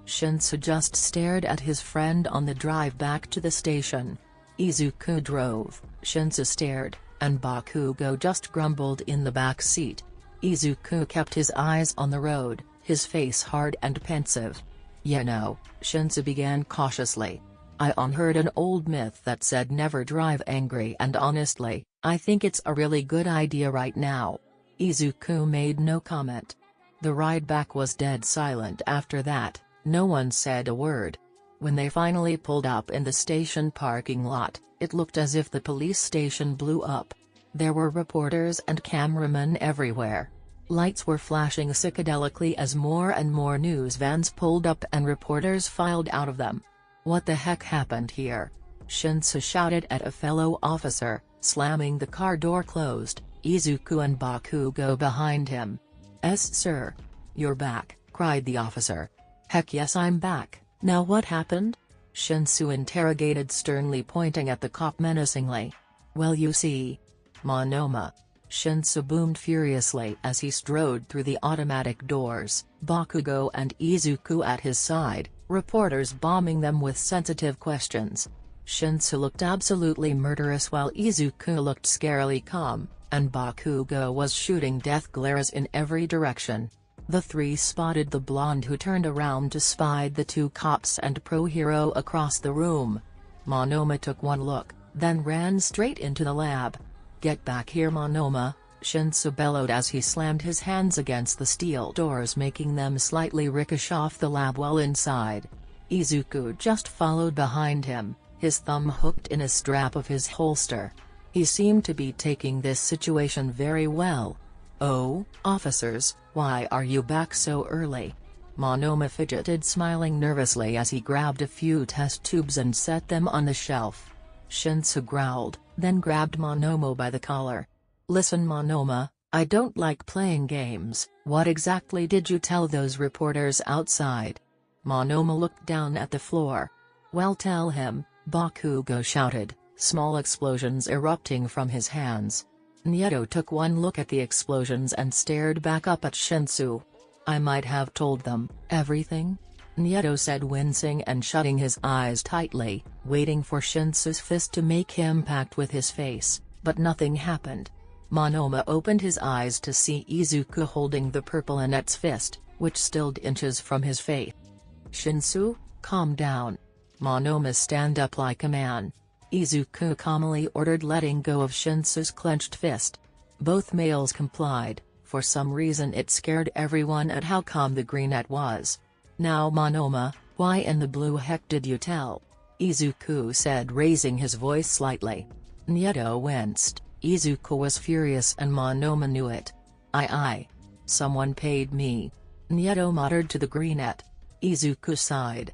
Shinsou just stared at his friend on the drive back to the station. Izuku drove, Shinsou stared, and Bakugo just grumbled in the back seat. Izuku kept his eyes on the road, his face hard and pensive. "You know," Shinsou began cautiously, "I heard an old myth that said never drive angry, and honestly, I think it's a really good idea right now." Izuku made no comment. The ride back was dead silent after that, no one said a word. When they finally pulled up in the station parking lot, it looked as if the police station blew up. There were reporters and cameramen everywhere. Lights were flashing psychedelically as more and more news vans pulled up and reporters filed out of them. "What the heck happened here?" Shinsou shouted at a fellow officer, slamming the car door closed, Izuku and Bakugo behind him. "'Es sir. You're back," cried the officer. "Heck yes, I'm back. Now what happened?" Shinsou interrogated sternly, pointing at the cop menacingly. "Well, you see. Monoma." Shinsou boomed furiously as he strode through the automatic doors, Bakugo and Izuku at his side, reporters bombing them with sensitive questions. Shinsou looked absolutely murderous while Izuku looked scarily calm, and Bakugo was shooting death glares in every direction. The three spotted the blonde, who turned around to spy the two cops and pro-hero across the room. Monoma took one look, then ran straight into the lab. "Get back here, Monoma," Shinsou bellowed as he slammed his hands against the steel doors, making them slightly ricochet off the lab while inside. Izuku just followed behind him, his thumb hooked in a strap of his holster. He seemed to be taking this situation very well. "Oh, officers, why are you back so early?" Monoma fidgeted, smiling nervously as he grabbed a few test tubes and set them on the shelf. Shinsou growled, then grabbed Monoma by the collar. "Listen, Monoma, I don't like playing games. What exactly did you tell those reporters outside?" Monoma looked down at the floor. "Well, tell him," Bakugo shouted, small explosions erupting from his hands. Nieto took one look at the explosions and stared back up at Shinsou. "I might have told them everything," Nieto said, wincing and shutting his eyes tightly, waiting for Shinsou's fist to make impact with his face, but nothing happened. Monoma opened his eyes to see Izuku holding the purple Annette's fist, which stilled inches from his face. "Shinsou, calm down." Monoma stand up like a man. Izuku calmly ordered, letting go of Shinsou's clenched fist. Both males complied. For some reason it scared everyone at how calm the greenette was. "Now Monoma, why in the blue heck did you tell?" Izuku said, raising his voice slightly. Nieto winced. Izuku was furious and Monoma knew it. I. Someone paid me," Nieto muttered to the greenette. Izuku sighed.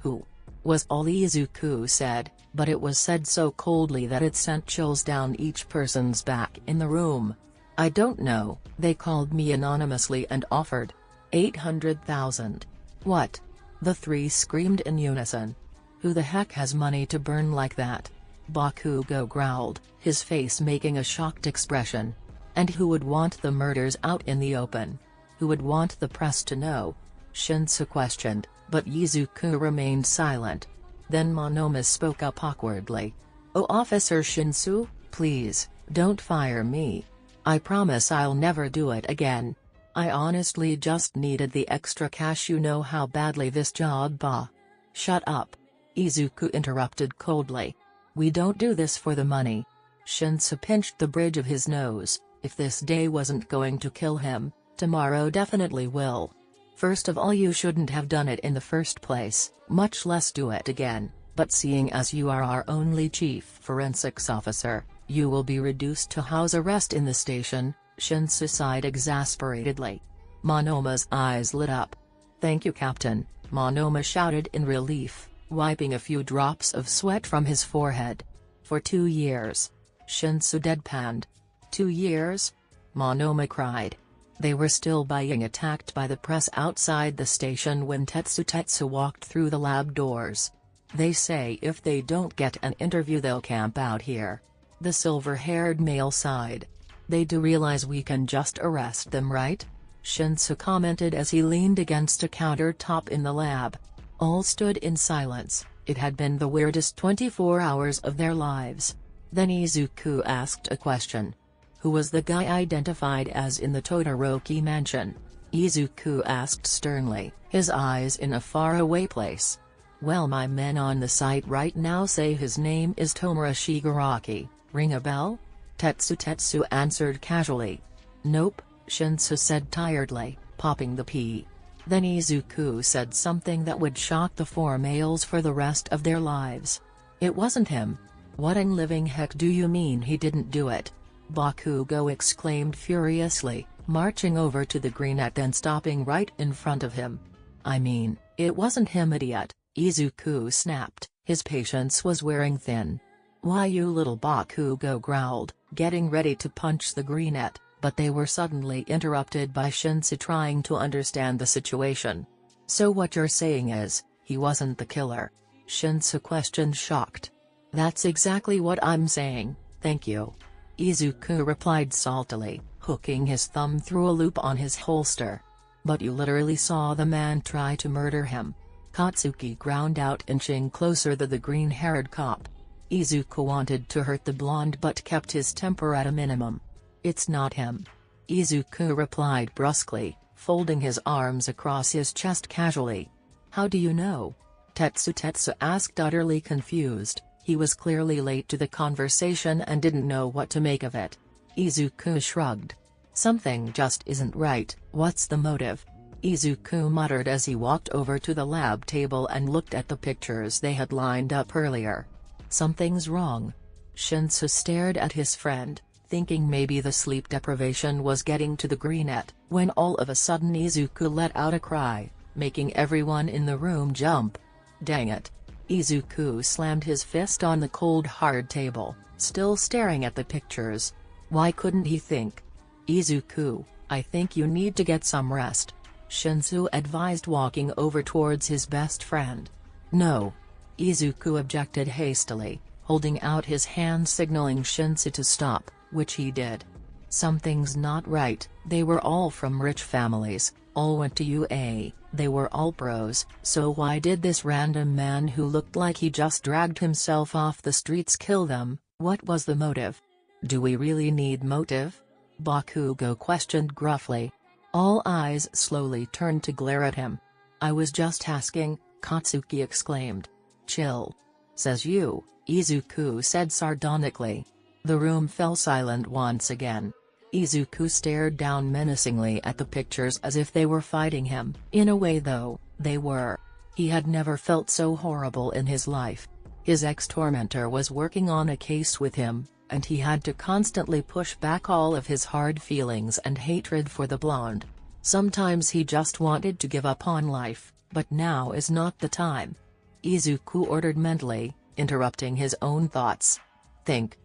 "Who?" was all Izuku said, but it was said so coldly that it sent chills down each person's back in the room. "I don't know, they called me anonymously and offered 800,000. "What?" the three screamed in unison. "Who the heck has money to burn like that?" Bakugo growled, his face making a shocked expression. "And who would want the murders out in the open? Who would want the press to know?" Shinsou questioned, but Izuku remained silent. Then Monoma spoke up awkwardly. "Oh, Officer Shinsou, please, don't fire me. I promise I'll never do it again. I honestly just needed the extra cash. You know how badly this job bah." "Shut up," Izuku interrupted coldly. "We don't do this for the money." Shinsou pinched the bridge of his nose. If this day wasn't going to kill him, tomorrow definitely will. "First of all, you shouldn't have done it in the first place, much less do it again, but seeing as you are our only chief forensics officer, you will be reduced to house arrest in the station," Shinsou sighed exasperatedly. Monoma's eyes lit up. "Thank you, Captain," Monoma shouted in relief, wiping a few drops of sweat from his forehead. "For 2 years." Shinsou deadpanned. 2 years? Monoma cried. They were still being attacked by the press outside the station when Tetsu walked through the lab doors. "They say if they don't get an interview they'll camp out here." The silver-haired male sighed. "They do realize we can just arrest them, right?" Shinsou commented as he leaned against a countertop in the lab. All stood in silence. It had been the weirdest 24 hours of their lives. Then Izuku asked a question. "Who was the guy identified as in the Todoroki mansion?" Izuku asked sternly, his eyes in a faraway place. "Well, my men on the site right now say his name is Tomura Shigaraki. Ring a bell?" Tetsu answered casually. "Nope," Shinsou said tiredly, popping the pea. Then Izuku said something that would shock the 4 males for the rest of their lives. "It wasn't him." "What in living heck do you mean he didn't do it?" Bakugo exclaimed furiously, marching over to the greenette and stopping right in front of him. "I mean, it wasn't him, idiot," Izuku snapped, his patience was wearing thin. "Why, you little," Bakugo growled, getting ready to punch the greenette, but they were suddenly interrupted by Shinsou trying to understand the situation. "So what you're saying is, he wasn't the killer?" Shinsou questioned, shocked. That's exactly what I'm saying, thank you. Izuku replied saltily, hooking his thumb through a loop on his holster. But you literally saw the man try to murder him. Katsuki ground out, inching closer to the green-haired cop. Izuku wanted to hurt the blonde but kept his temper at a minimum. It's not him. Izuku replied brusquely, folding his arms across his chest casually. How do you know? Tetsu asked, utterly confused. He was clearly late to the conversation and didn't know what to make of it. Izuku shrugged. Something just isn't right. What's the motive? Izuku muttered as he walked over to the lab table and looked at the pictures they had lined up earlier. Something's wrong. Shinsou stared at his friend, thinking maybe the sleep deprivation was getting to the greenette, when all of a sudden Izuku let out a cry, making everyone in the room jump. Dang it. Izuku slammed his fist on the cold hard table, still staring at the pictures. Why couldn't he think? Izuku, I think you need to get some rest. Shinsou advised, walking over towards his best friend. No. Izuku objected hastily, holding out his hand signaling Shinsou to stop, which he did. Something's not right. They were all from rich families, all went to UA, they were all pros, so why did this random man who looked like he just dragged himself off the streets kill them? What was the motive? Do we really need motive? Bakugo questioned gruffly. All eyes slowly turned to glare at him. I was just asking, Katsuki exclaimed. Chill. Says you, Izuku said sardonically. The room fell silent once again. Izuku stared down menacingly at the pictures as if they were fighting him. In a way though, they were. He had never felt so horrible in his life. His ex-tormentor was working on a case with him, and he had to constantly push back all of his hard feelings and hatred for the blonde. Sometimes he just wanted to give up on life, but now is not the time. Izuku ordered mentally, interrupting his own thoughts. Think.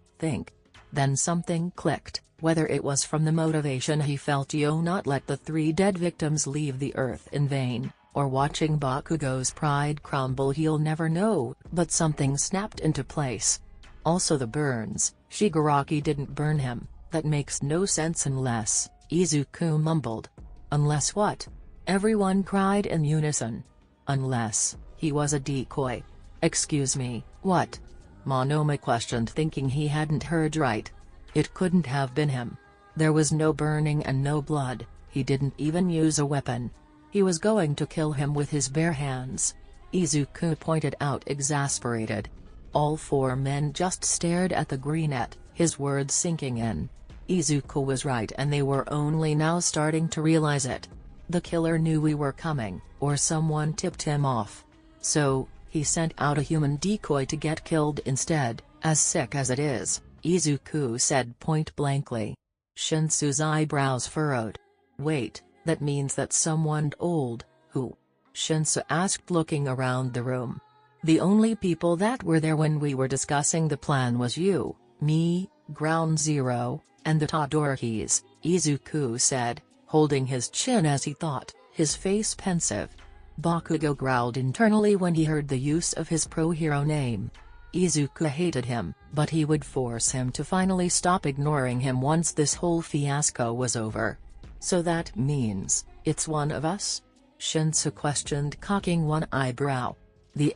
Then something clicked, whether it was from the motivation he felt not let the 3 dead victims leave the earth in vain, or watching Bakugo's pride crumble, he'll never know, but something snapped into place. Also the burns, Shigaraki didn't burn him, that makes no sense unless, Izuku mumbled. Unless what? Everyone cried in unison. Unless, he was a decoy. Excuse me, what? Monoma questioned, thinking he hadn't heard right. It couldn't have been him. There was no burning and no blood, he didn't even use a weapon. He was going to kill him with his bare hands. Izuku pointed out, exasperated. All 4 men just stared at the greenette, his words sinking in. Izuku was right, and they were only now starting to realize it. The killer knew we were coming, or someone tipped him off. So, he sent out a human decoy to get killed instead. As sick as it is, Izuku said point-blankly. Shinsou's eyebrows furrowed. Wait, that means that someone old, who? Shinsou asked, looking around the room. The only people that were there when we were discussing the plan was you, me, Ground Zero, and the Todorokis, Izuku said, holding his chin as he thought, his face pensive. Bakugo growled internally when he heard the use of his pro-hero name. Izuku hated him, but he would force him to finally stop ignoring him once this whole fiasco was over. So that means, it's one of us? Shinsou questioned, cocking one eyebrow.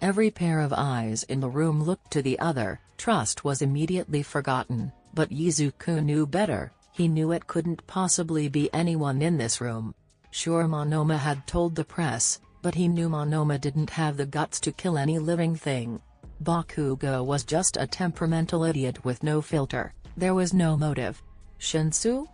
Every pair of eyes in the room looked to the other. Trust was immediately forgotten, but Izuku knew better. He knew it couldn't possibly be anyone in this room. Sure, Monoma had told the press, but he knew Monoma didn't have the guts to kill any living thing. Bakugo was just a temperamental idiot with no filter. There was no motive. Shinsou?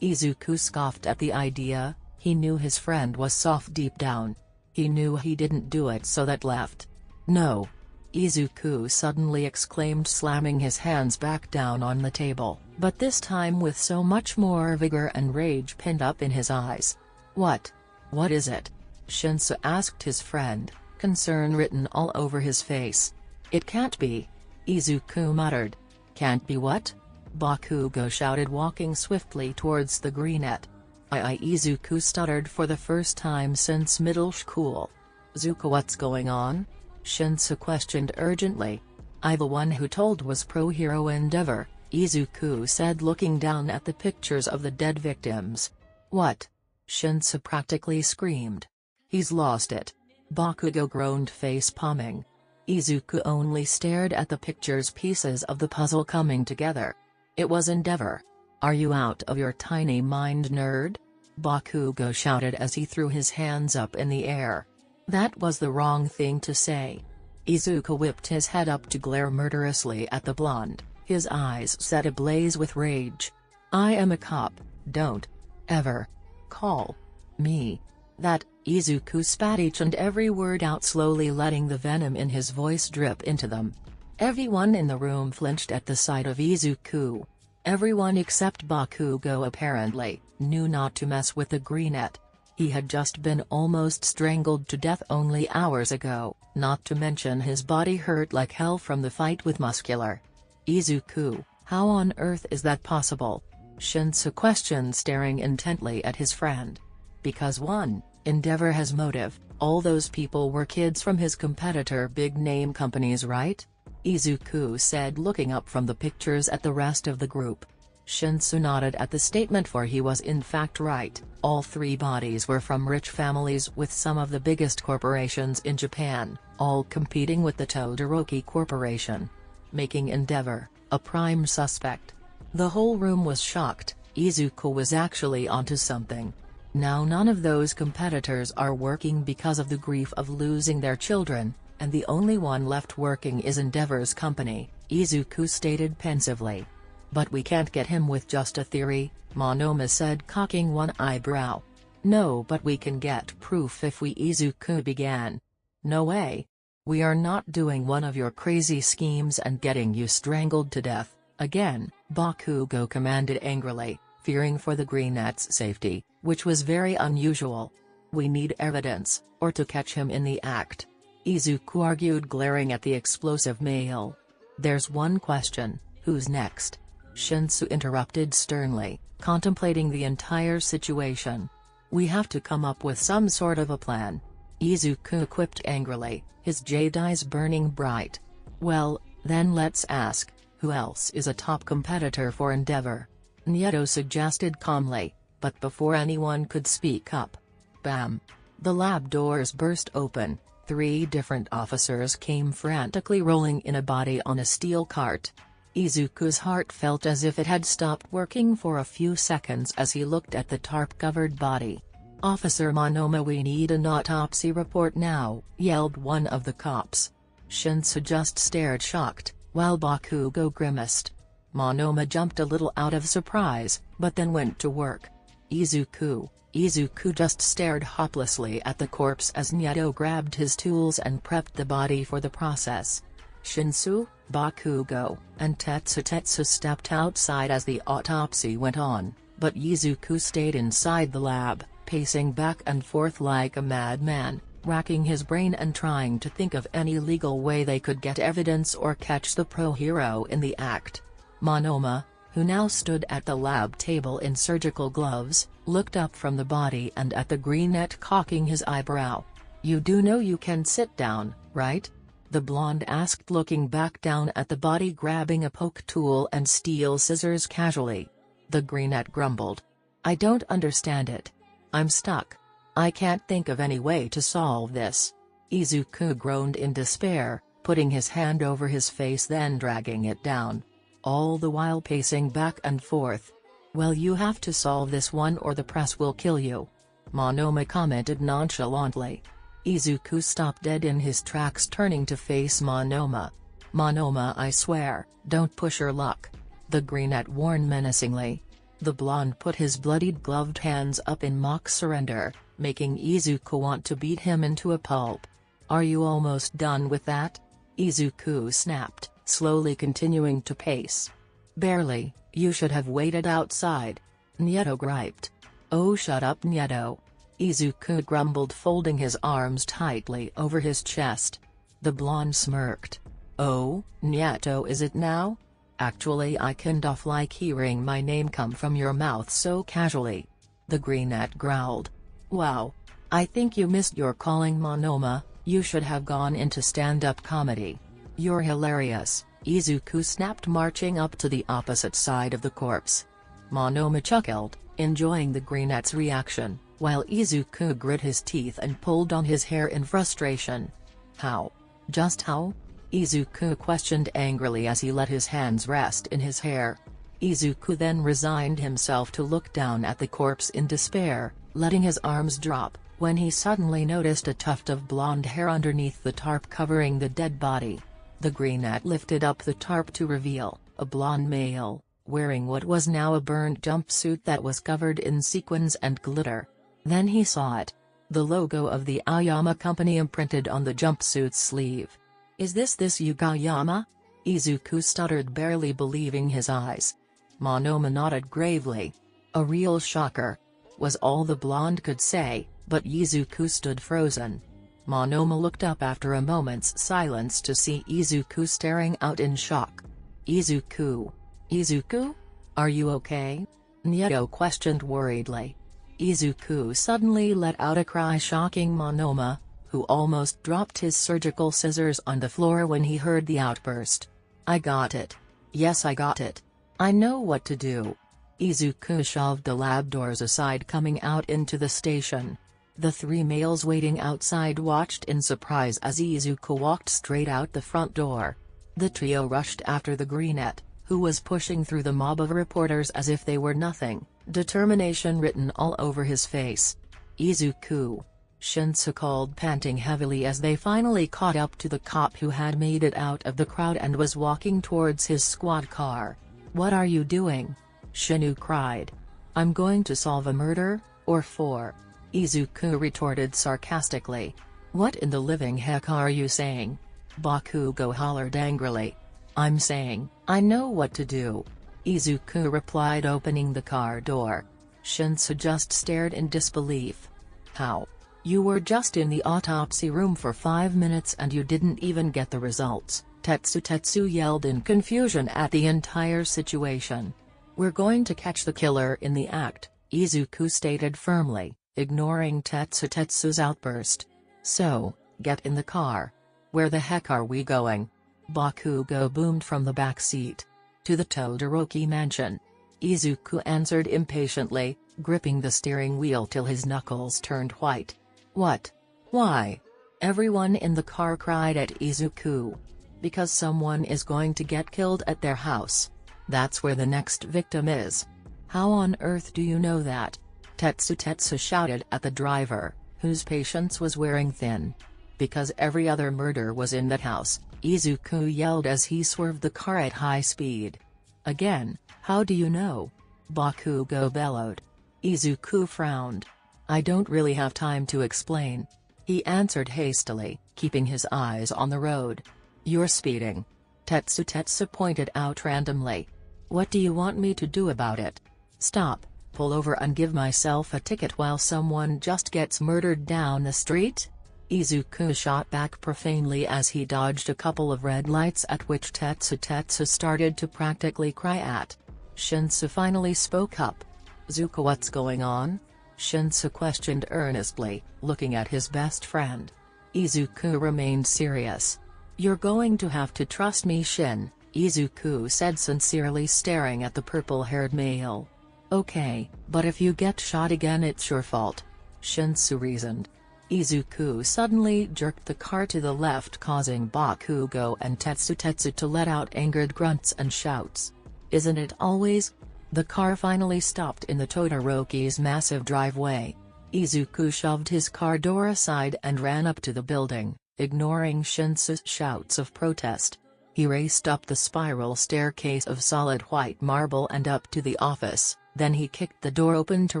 Izuku scoffed at the idea. He knew his friend was soft deep down. He knew he didn't do it, so that left. No. Izuku suddenly exclaimed, slamming his hands back down on the table, but this time with so much more vigor and rage pinned up in his eyes. What? What is it? Shinsou asked his friend, concern written all over his face. It can't be. Izuku muttered. Can't be what? Bakugo shouted, walking swiftly towards the greenette. Izuku stuttered for the first time since middle school. Zuku, what's going on? Shinsou questioned urgently. "I the one who told was pro-hero endeavor," Izuku said, looking down at the pictures of the dead victims. "What?" Shinsou practically screamed. "He's lost it." Bakugo groaned, face palming. Izuku only stared at the pictures, pieces of the puzzle coming together. "It was endeavor. Are you out of your tiny mind, nerd?" Bakugo shouted as he threw his hands up in the air. That was the wrong thing to say. Izuku whipped his head up to glare murderously at the blonde, his eyes set ablaze with rage. "I am a cop, don't ever call me that." Izuku spat each and every word out, slowly letting the venom in his voice drip into them. Everyone in the room flinched at the sight of Izuku. Everyone except Bakugo apparently knew not to mess with the greenette. He had just been almost strangled to death only hours ago, not to mention his body hurt like hell from the fight with Muscular. "Izuku, how on earth is that possible?" Shinsou questioned, staring intently at his friend. "Because 1. Endeavor has motive. All those people were kids from his competitor big-name companies, right?" Izuku said, looking up from the pictures at the rest of the group. Shinsou nodded at the statement, for he was in fact right. All 3 bodies were from rich families with some of the biggest corporations in Japan, all competing with the Todoroki Corporation, making Endeavor a prime suspect. The whole room was shocked. Izuku was actually onto something. Now none of those competitors are working because of the grief of losing their children, and the only one left working is Endeavor's company, Izuku stated pensively. "But we can't get him with just a theory," Monoma said, cocking one eyebrow. "No, but we can get proof if we," Izuku began. "No way. We are not doing one of your crazy schemes and getting you strangled to death again," Bakugo commanded angrily, fearing for the greenette's safety, which was very unusual. "We need evidence, or to catch him in the act," Izuku argued, glaring at the explosive male. "There's one question, who's next?" Shinsou interrupted sternly, contemplating the entire situation. "We have to come up with some sort of a plan," Izuku quipped angrily, his jade eyes burning bright. "Well, then let's ask, who else is a top competitor for Endeavor?" Nieto suggested calmly, but before anyone could speak up, bam! The lab doors burst open. 3 different officers came frantically rolling in, a body on a steel cart. Izuku's heart felt as if it had stopped working for a few seconds as he looked at the tarp-covered body. "Officer Monoma, we need an autopsy report now," yelled one of the cops. Shinsou just stared shocked, while Bakugo grimaced. Monoma jumped a little out of surprise, but then went to work. Izuku just stared hopelessly at the corpse as Nieto grabbed his tools and prepped the body for the process. Shinsou, Bakugo, and Tetsu stepped outside as the autopsy went on, but Izuku stayed inside the lab, pacing back and forth like a madman, racking his brain and trying to think of any legal way they could get evidence or catch the pro-hero in the act. Monoma, who now stood at the lab table in surgical gloves, looked up from the body and at the greenette, cocking his eyebrow. "You do know you can sit down, right?" the blonde asked, looking back down at the body, grabbing a poke tool and steel scissors casually. The greenette grumbled. "I don't understand it. I'm stuck. I can't think of any way to solve this." Izuku groaned in despair, putting his hand over his face, then dragging it down, all the while pacing back and forth. "Well, you have to solve this one or the press will kill you," Monoma commented nonchalantly. Izuku stopped dead in his tracks, turning to face Monoma. "Monoma, I swear, don't push your luck," the greenette warned menacingly. The blonde put his bloodied gloved hands up in mock surrender, making Izuku want to beat him into a pulp. "Are you almost done with that?" Izuku snapped, slowly continuing to pace. "Barely, you should have waited outside," Nieto griped. "Oh, shut up, Nieto," Izuku grumbled, folding his arms tightly over his chest. The blonde smirked. "Oh, Nieto is it now? Actually, I kind of like hearing my name come from your mouth so casually," the greenette growled. "Wow. I think you missed your calling, Monoma," You should have gone into stand-up comedy. You're hilarious, Izuku snapped, marching up to the opposite side of the corpse. Monoma chuckled, enjoying the greenette's reaction, while Izuku grit his teeth and pulled on his hair in frustration. How? Just how? Izuku questioned angrily as he let his hands rest in his hair. Izuku then resigned himself to look down at the corpse in despair, letting his arms drop, when he suddenly noticed a tuft of blonde hair underneath the tarp covering the dead body. The greenette lifted up the tarp to reveal a blonde male, wearing what was now a burned jumpsuit that was covered in sequins and glitter. Then he saw it. The logo of the Aoyama company imprinted on the jumpsuit's sleeve. Is this Yugayama? Izuku stuttered, barely believing his eyes. Monoma nodded gravely. A real shocker, was all the blonde could say, but Izuku stood frozen. Monoma looked up after a moment's silence to see Izuku staring out in shock. Izuku? Izuku? Are you okay? Nyeto questioned worriedly. Izuku suddenly let out a cry, shocking Monoma, who almost dropped his surgical scissors on the floor when he heard the outburst. I got it. Yes, I got it. I know what to do. Izuku shoved the lab doors aside, coming out into the station. The three males waiting outside watched in surprise as Izuku walked straight out the front door. The trio rushed after the greenette, who was pushing through the mob of reporters as if they were nothing, determination written all over his face. Izuku! Shinsou called, panting heavily as they finally caught up to the cop who had made it out of the crowd and was walking towards his squad car. What are you doing? Shinsou cried. I'm going to solve a murder, or four. Izuku retorted sarcastically. What in the living heck are you saying? Bakugo hollered angrily. I'm saying, I know what to do. Izuku replied, opening the car door. Shinsou just stared in disbelief. How? You were just in the autopsy room for 5 minutes and you didn't even get the results, Tetsu yelled in confusion at the entire situation. We're going to catch the killer in the act, Izuku stated firmly, ignoring Tetsu's outburst. So, get in the car. Where the heck are we going? Bakugo boomed from the back seat. To the Todoroki mansion. Izuku answered impatiently, gripping the steering wheel till his knuckles turned white. What? Why? Everyone in the car cried at Izuku. Because someone is going to get killed at their house. That's where the next victim is. How on earth do you know that? Tetsu shouted at the driver, whose patience was wearing thin. Because every other murder was in that house, Izuku yelled as he swerved the car at high speed. Again, how do you know? Bakugo bellowed. Izuku frowned. I don't really have time to explain. He answered hastily, keeping his eyes on the road. You're speeding. Tetsu pointed out randomly. What do you want me to do about it? Stop, pull over and give myself a ticket while someone just gets murdered down the street? Izuku shot back profanely as he dodged a couple of red lights at which Tetsu started to practically cry at. Shinsou finally spoke up. Zuku, what's going on? Shinsou questioned earnestly, looking at his best friend. Izuku remained serious. You're going to have to trust me, Shin, Izuku said sincerely, staring at the purple-haired male. Okay, but if you get shot again it's your fault. Shinsou reasoned. Izuku suddenly jerked the car to the left, causing Bakugo and Tetsu to let out angered grunts and shouts. Isn't it always? The car finally stopped in the Todoroki's massive driveway. Izuku shoved his car door aside and ran up to the building, ignoring Shinsou's shouts of protest. He raced up the spiral staircase of solid white marble and up to the office, then he kicked the door open to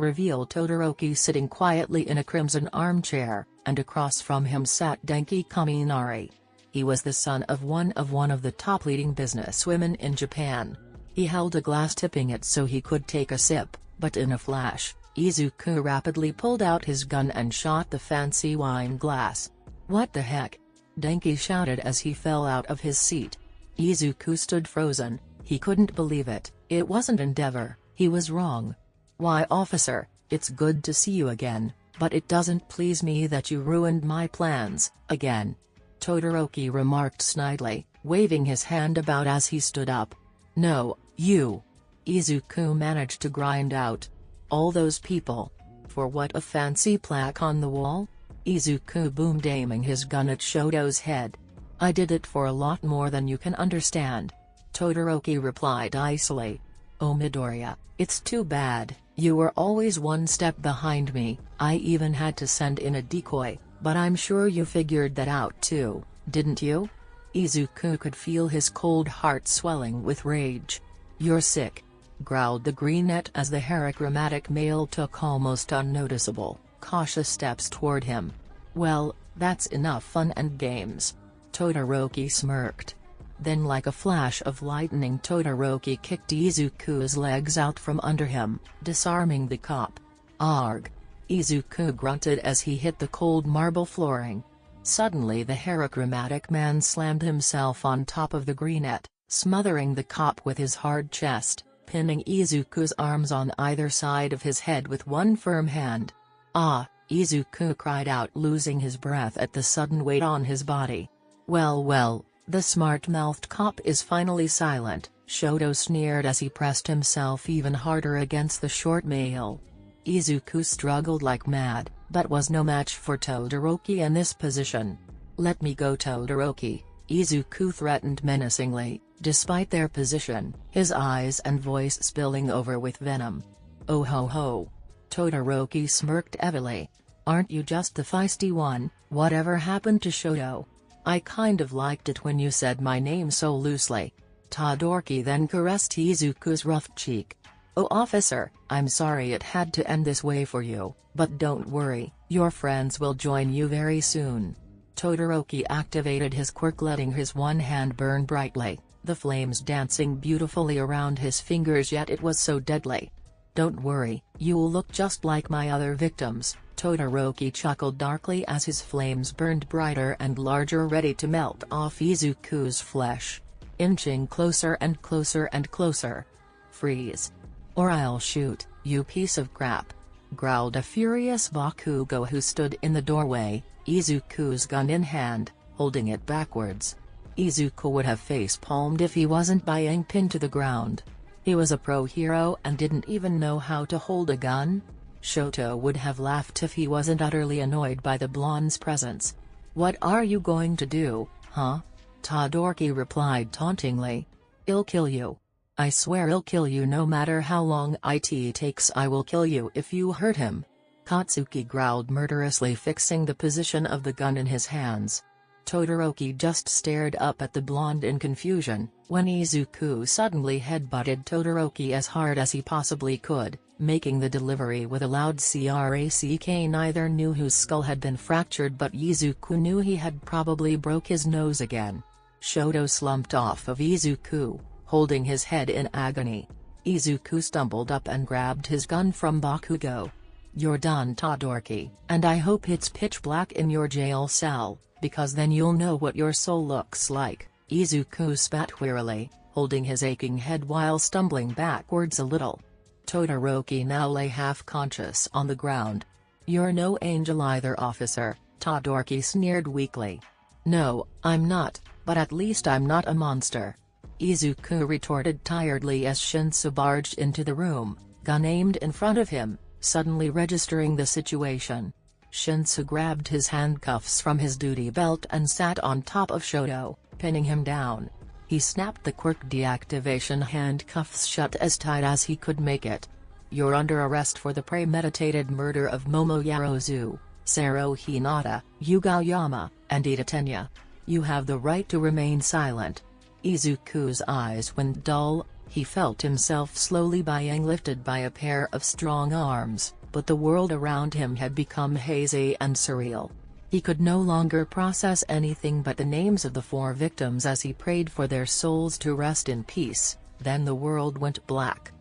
reveal Todoroki sitting quietly in a crimson armchair, and across from him sat Denki Kaminari. He was the son of one of the top leading businesswomen in Japan. He held a glass, tipping it so he could take a sip, but in a flash, Izuku rapidly pulled out his gun and shot the fancy wine glass. What the heck? Denki shouted as he fell out of his seat. Izuku stood frozen. He couldn't believe it. It wasn't Endeavor, he was wrong. Why, officer, it's good to see you again. but it doesn't please me that you ruined my plans, again," Todoroki remarked snidely, waving his hand about as he stood up. "No, you," Izuku managed to grind out. "All those people. For what, a fancy plaque on the wall?" Izuku boomed, aiming his gun at Shoto's head. "I did it for a lot more than you can understand," Todoroki replied icily. "Oh Midoriya, it's too bad, you were always one step behind me. I even had to send in a decoy, but I'm sure you figured that out too, didn't you?" Izuku could feel his cold heart swelling with rage. "You're sick," growled the brunette as the herochromatic male took almost unnoticeable, cautious steps toward him. "Well, that's enough fun and games," Todoroki smirked. Then, like a flash of lightning, Todoroki kicked Izuku's legs out from under him, disarming the cop. "Arg!" Izuku grunted as he hit the cold marble flooring. Suddenly the herochromatic man slammed himself on top of the brunette, smothering the cop with his hard chest, pinning Izuku's arms on either side of his head with one firm hand. "Ah!" Izuku cried out, losing his breath at the sudden weight on his body. Well, the smart-mouthed cop is finally silent," Shoto sneered as he pressed himself even harder against the short male. Izuku struggled like mad, but was no match for Todoroki in this position. "Let me go, Todoroki," Izuku threatened menacingly, despite their position, his eyes and voice spilling over with venom. "Oh ho ho!" Todoroki smirked evilly. "Aren't you just the feisty one? Whatever happened to Shoto? I kind of liked it when you said my name so loosely." Todoroki then caressed Izuku's rough cheek. "Oh officer, I'm sorry it had to end this way for you, but don't worry, your friends will join you very soon." Todoroki activated his quirk, letting his one hand burn brightly, the flames dancing beautifully around his fingers, yet it was so deadly. "Don't worry, you'll look just like my other victims," Todoroki chuckled darkly as his flames burned brighter and larger, ready to melt off Izuku's flesh. Inching closer and closer and closer. "Freeze. Or I'll shoot, you piece of crap," growled a furious Bakugo who stood in the doorway, Izuku's gun in hand, holding it backwards. Izuku would have face-palmed if he wasn't being pinned to the ground. He was a pro hero and didn't even know how to hold a gun? Shoto would have laughed if he wasn't utterly annoyed by the blonde's presence. "What are you going to do, huh?" Todoroki replied tauntingly. "I'll kill you. I swear I'll kill you no matter how long it takes. I will kill you if you hurt him." Katsuki growled murderously, fixing the position of the gun in his hands. Todoroki just stared up at the blonde in confusion, when Izuku suddenly headbutted Todoroki as hard as he possibly could, making the delivery with a loud crack. Neither knew whose skull had been fractured, but Izuku knew he had probably broke his nose again. Shoto slumped off of Izuku, holding his head in agony. Izuku stumbled up and grabbed his gun from Bakugo. "You're done, Todoroki, and I hope it's pitch black in your jail cell, because then you'll know what your soul looks like," Izuku spat wearily, holding his aching head while stumbling backwards a little. Todoroki now lay half-conscious on the ground. "You're no angel either, officer," Todoroki sneered weakly. "No, I'm not, but at least I'm not a monster," Izuku retorted tiredly as Shinsou barged into the room, gun aimed in front of him, suddenly registering the situation. Shinsou grabbed his handcuffs from his duty belt and sat on top of Shoto, pinning him down. He snapped the quirk deactivation handcuffs shut as tight as he could make it. "You're under arrest for the premeditated murder of Momoyaozu, Saro Hinata, Yugaoyama, and Itatenya. You have the right to remain silent." Izuku's eyes went dull. He felt himself slowly being lifted by a pair of strong arms, but the world around him had become hazy and surreal. He could no longer process anything but the names of the 4 victims as he prayed for their souls to rest in peace. Then the world went black.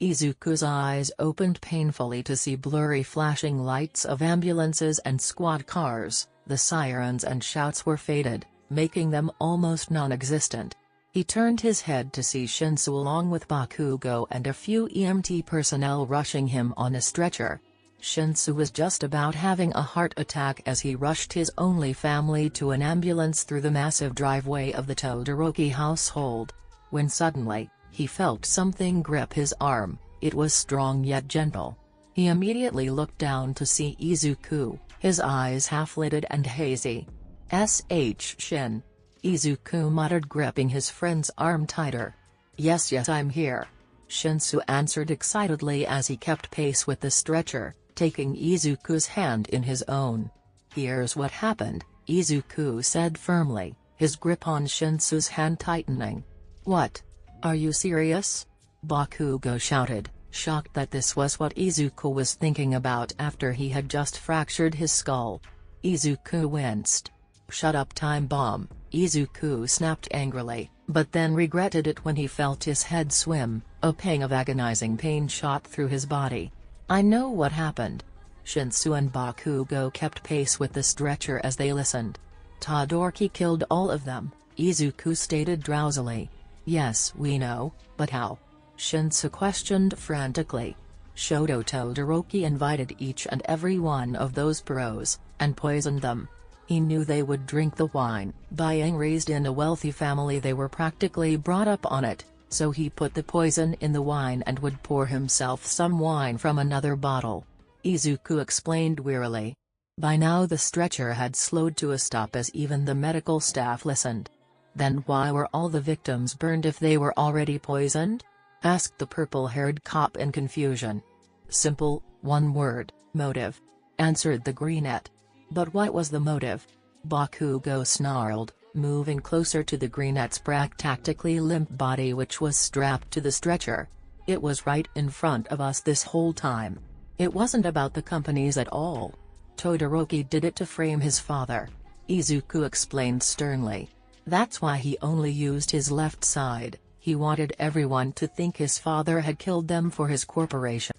Izuku's eyes opened painfully to see blurry flashing lights of ambulances and squad cars. The sirens and shouts were faded, making them almost non-existent. He turned his head to see Shinsou along with Bakugo and a few EMT personnel rushing him on a stretcher. Shinsou was just about having a heart attack as he rushed his only family to an ambulance through the massive driveway of the Todoroki household. When suddenly, he felt something grip his arm. It was strong yet gentle. He immediately looked down to see Izuku, his eyes half-lidded and hazy. Shin. Izuku muttered, gripping his friend's arm tighter. Yes, I'm here," Shinsou answered excitedly as he kept pace with the stretcher, taking Izuku's hand in his own. "Here's what happened," Izuku said firmly, his grip on Shinsou's hand tightening. "What? Are you serious?" Bakugo shouted, shocked that this was what Izuku was thinking about after he had just fractured his skull. Izuku winced. "Shut up, time bomb," Izuku snapped angrily, but then regretted it when he felt his head swim. A pang of agonizing pain shot through his body. "I know what happened." Shinsou and Bakugo kept pace with the stretcher as they listened. "Todoroki killed all of them," Izuku stated drowsily. "Yes, we know, but how?" Shinsou questioned frantically. Todoroki invited each and every one of those bros, and poisoned them. He knew they would drink the wine. Being raised in a wealthy family, they were practically brought up on it, so he put the poison in the wine and would pour himself some wine from another bottle. Izuku explained wearily. By now the stretcher had slowed to a stop as even the medical staff listened. "Then why were all the victims burned if they were already poisoned?" asked the purple-haired cop in confusion. "Simple, one word, motive," answered the greenette. "But what was the motive?" Bakugo snarled, moving closer to the greenette's practically limp body which was strapped to the stretcher. "It was right in front of us this whole time. It wasn't about the companies at all. Todoroki did it to frame his father," Izuku explained sternly. "That's why he only used his left side. He wanted everyone to think his father had killed them for his corporation.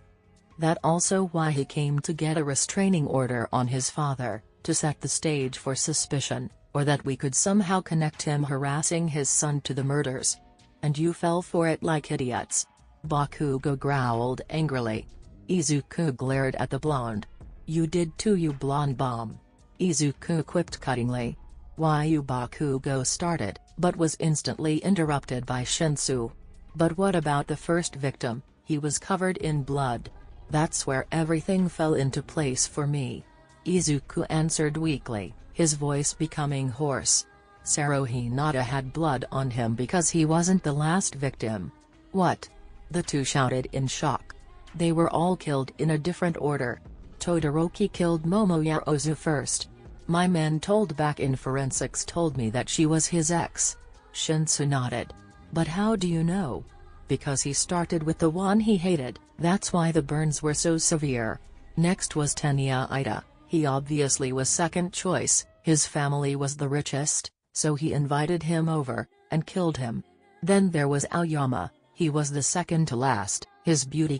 That also why he came to get a restraining order on his father, to set the stage for suspicion, or that we could somehow connect him harassing his son to the murders. And you fell for it like idiots," Bakugo growled angrily. Izuku glared at the blonde. "You did too, you blonde bomb," Izuku quipped cuttingly. "Why you?" Bakugo started, but was instantly interrupted by Shinsou. "But what about the first victim? He was covered in blood. That's where everything fell into place for me," Izuku answered weakly, his voice becoming hoarse. "Hinata had blood on him because he wasn't the last victim." "What?" the two shouted in shock. "They were all killed in a different order. Todoroki killed Momoyaozu first. My men told back in forensics told me that she was his ex." Shinsou nodded. "But how do you know?" "Because he started with the one he hated, that's why the burns were so severe. Next was Tenya Ida, he obviously was second choice, his family was the richest, so he invited him over, and killed him. Then there was Aoyama, he was the second to last, his beauty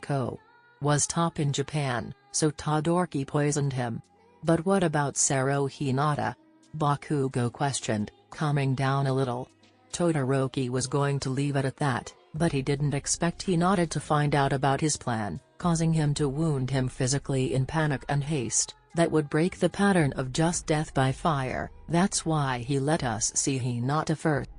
was top in Japan, so Todoroki poisoned him." "But what about Hinata?" Bakugo questioned, calming down a little. Todoroki was going to leave it at that, but he didn't expect Hinata to find out about his plan, causing him to wound him physically in panic and haste, that would break the pattern of just death by fire. That's why he let us see Hinata first.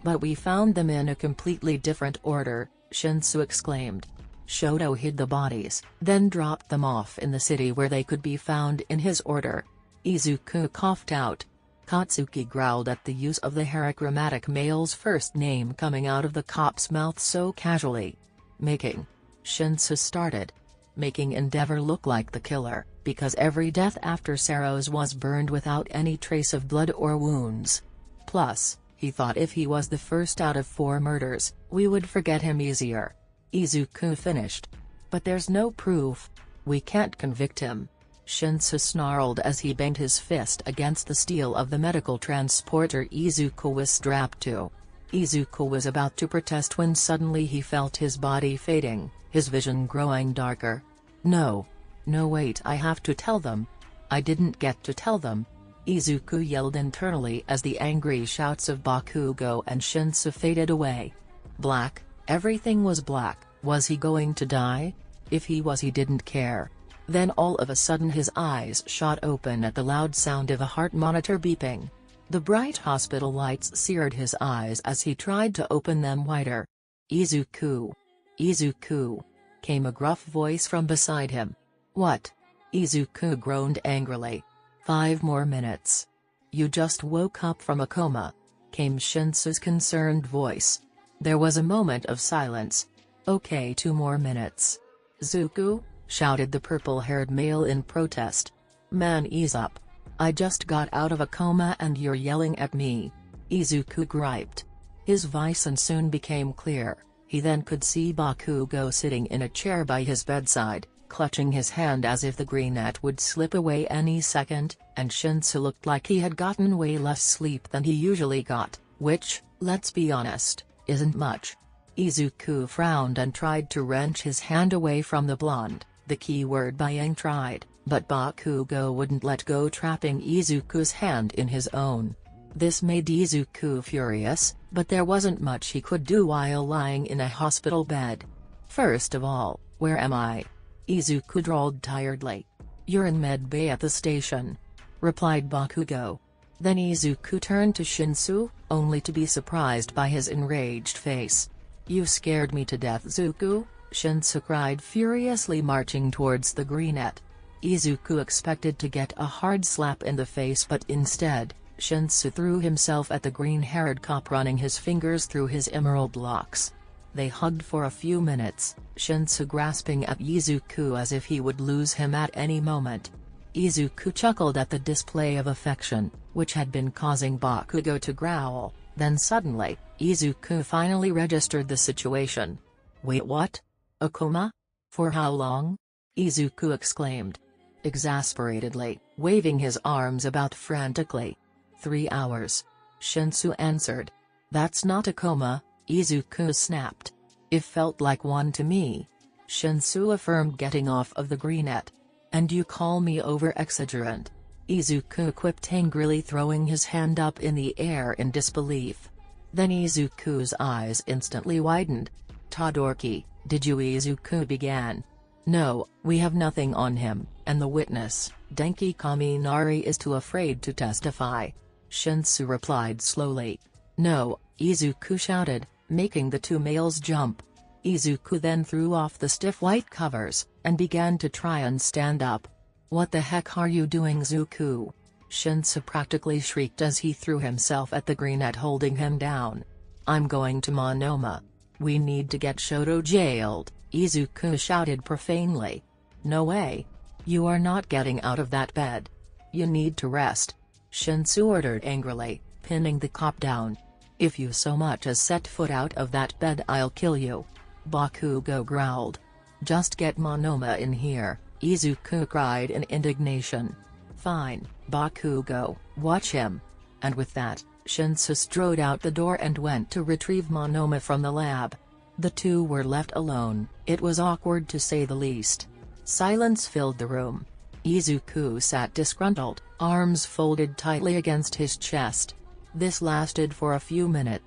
"But we found them in a completely different order," Shinsou exclaimed. "Shoto hid the bodies, then dropped them off in the city where they could be found in his order." Izuku coughed out. Katsuki growled at the use of the heterochromatic male's first name coming out of the cop's mouth so casually. "Making," Shinsou started. "Making Endeavor look like the killer, because every death after Saros was burned without any trace of blood or wounds. Plus, he thought if he was the first out of 4 murders, we would forget him easier," Izuku finished. "But there's no proof. We can't convict him," Shinsou snarled as he banged his fist against the steel of the medical transporter Izuku was strapped to. Izuku was about to protest when suddenly he felt his body fading, his vision growing darker. No, wait, I have to tell them. I didn't get to tell them," Izuku yelled internally as the angry shouts of Bakugo and Shinsou faded away. Black, everything was black. Was he going to die? If he was, he didn't care. Then all of a sudden his eyes shot open at the loud sound of a heart monitor beeping. The bright hospital lights seared his eyes as he tried to open them wider. "Izuku. Izuku," came a gruff voice from beside him. "What?" Izuku groaned angrily. "5 more minutes. You just woke up from a coma," came Shinsou's concerned voice. There was a moment of silence. "Okay, 2 more minutes. Zuku," shouted the purple-haired male in protest. "Man, ease up. I just got out of a coma and you're yelling at me," Izuku griped. His voice soon became clear. He then could see Bakugo sitting in a chair by his bedside, clutching his hand as if the greenette would slip away any second, and Shinsou looked like he had gotten way less sleep than he usually got, which, let's be honest, isn't much. Izuku frowned and tried to wrench his hand away from the blonde. The keyword "buying" tried, but Bakugo wouldn't let go, trapping Izuku's hand in his own. This made Izuku furious, but there wasn't much he could do while lying in a hospital bed. "First of all, where am I?" Izuku drawled tiredly. "You're in med bay at the station," replied Bakugo. Then Izuku turned to Shinsou, only to be surprised by his enraged face. "You scared me to death, Zuku," Shinsou cried furiously, marching towards the greenette. Izuku expected to get a hard slap in the face, but instead, Shinsou threw himself at the green-haired cop, running his fingers through his emerald locks. They hugged for a few minutes, Shinsou grasping at Izuku as if he would lose him at any moment. Izuku chuckled at the display of affection, which had been causing Bakugo to growl. Then suddenly, Izuku finally registered the situation. "Wait, what? A coma? For how long?" Izuku exclaimed, exasperatedly, waving his arms about frantically. 3 hours. Shinsou answered. "That's not a coma," Izuku snapped. "It felt like one to me," Shinsou affirmed, getting off of the greenette. "And you call me over-exaggerant?" Izuku quipped angrily, throwing his hand up in the air in disbelief. Then Izuku's eyes instantly widened. "Todoroki, did you?" Izuku began. "No, we have nothing on him, and the witness, Denki Kaminari, is too afraid to testify," Shinsou replied slowly. "No," Izuku shouted, making the two males jump. Izuku then threw off the stiff white covers, and began to try and stand up. "What the heck are you doing, Zuku?" Shinsou practically shrieked as he threw himself at the greenette, holding him down. "I'm going to Monoma. We need to get Shoto jailed," Izuku shouted profanely. "No way. You are not getting out of that bed. You need to rest," Shinsou ordered angrily, pinning the cop down. "If you so much as set foot out of that bed, I'll kill you," Bakugo growled. "Just get Monoma in here," Izuku cried in indignation. "Fine, Bakugo, watch him." And with that, Shinsou strode out the door and went to retrieve Monoma from the lab. The two were left alone. It was awkward to say the least. Silence filled the room. Izuku sat disgruntled, arms folded tightly against his chest. This lasted for a few minutes.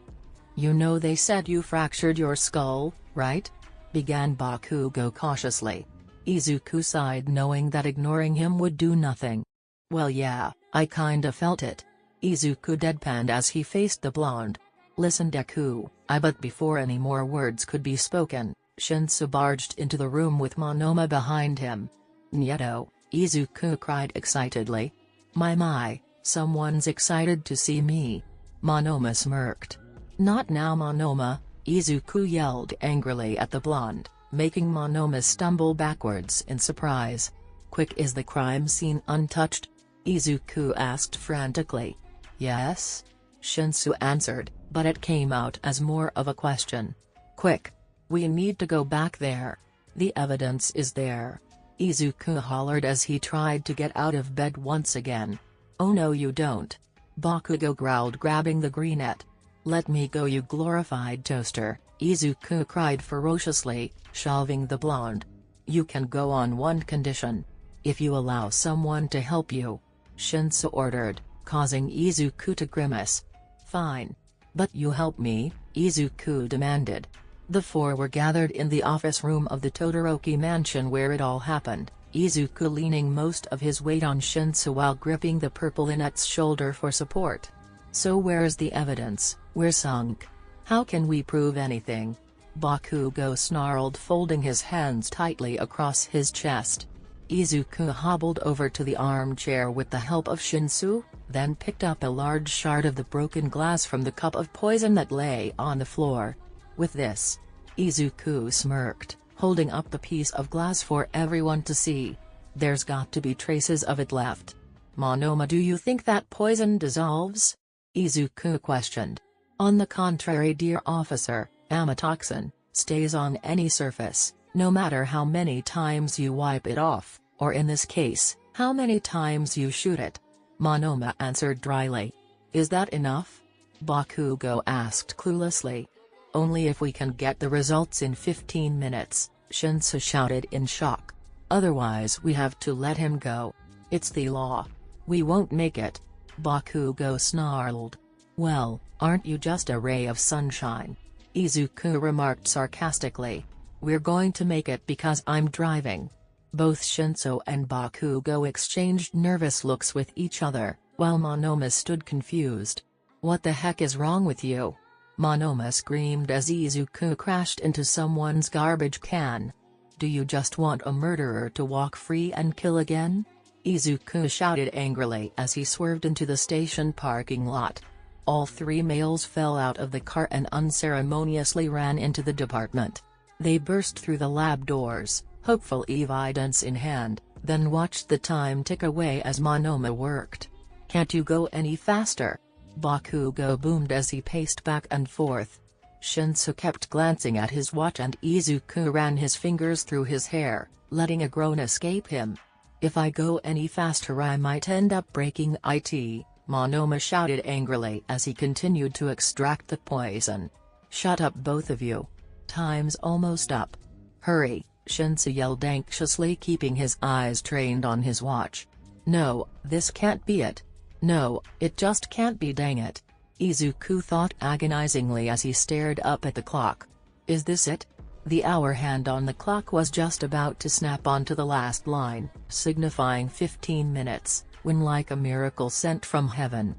"You know they said you fractured your skull, right?" began Bakugo cautiously. Izuku sighed, knowing that ignoring him would do nothing. "Well, yeah, I kinda felt it," Izuku deadpanned as he faced the blonde. "Listen, Deku, But before any more words could be spoken, Shinsou barged into the room with Monoma behind him. "Nieto," Izuku cried excitedly. My, someone's excited to see me." Monoma smirked. "Not now, Monoma," Izuku yelled angrily at the blonde, making Monoma stumble backwards in surprise. "Quick, is the crime scene untouched?" Izuku asked frantically. "Yes," Shinsou answered, but it came out as more of a question. "Quick! We need to go back there. The evidence is there," Izuku hollered as he tried to get out of bed once again. "Oh no you don't," Bakugo growled, grabbing the greenette. "Let me go, you glorified toaster," Izuku cried ferociously, shoving the blonde. "You can go on one condition. If you allow someone to help you," Shinsou ordered, causing Izuku to grimace. "Fine. But you help me," Izuku demanded. The four were gathered in the office room of the Todoroki mansion where it all happened. Izuku leaning most of his weight on Shinsou while gripping the purple Inet's shoulder for support. "So where's the evidence? We're sunk. How can we prove anything?" Bakugo snarled, folding his hands tightly across his chest. Izuku hobbled over to the armchair with the help of Shinsou, then picked up a large shard of the broken glass from the cup of poison that lay on the floor. With this, Izuku smirked, holding up the piece of glass for everyone to see. "There's got to be traces of it left. Monoma, do you think that poison dissolves?" Izuku questioned. "On the contrary, dear officer, amatoxin stays on any surface, no matter how many times you wipe it off, or in this case, how many times you shoot it," Monoma answered dryly. "Is that enough?" Bakugo asked cluelessly. "Only if we can get the results in 15 minutes, Shinsou shouted in shock. "Otherwise we have to let him go. It's the law. We won't make it." Bakugo snarled. "Well, aren't you just a ray of sunshine?" Izuku remarked sarcastically. "We're going to make it because I'm driving." Both Shinsou and Bakugo exchanged nervous looks with each other, while Monoma stood confused. "What the heck is wrong with you?" Monoma screamed as Izuku crashed into someone's garbage can. "Do you just want a murderer to walk free and kill again?" Izuku shouted angrily as he swerved into the station parking lot. All three males fell out of the car and unceremoniously ran into the department. They burst through the lab doors, hopeful evidence in hand, then watched the time tick away as Monoma worked. "Can't you go any faster?" Bakugo boomed as he paced back and forth. Shinsou kept glancing at his watch and Izuku ran his fingers through his hair, letting a groan escape him. "If I go any faster I might end up breaking it," Monoma shouted angrily as he continued to extract the poison. "Shut up both of you. Time's almost up. Hurry," Shinsou yelled anxiously, keeping his eyes trained on his watch. "No, this can't be it. No, it just can't be, dang it," Izuku thought agonizingly as he stared up at the clock. "Is this it?" The hour hand on the clock was just about to snap onto the last line, signifying 15 minutes, when like a miracle sent from heaven.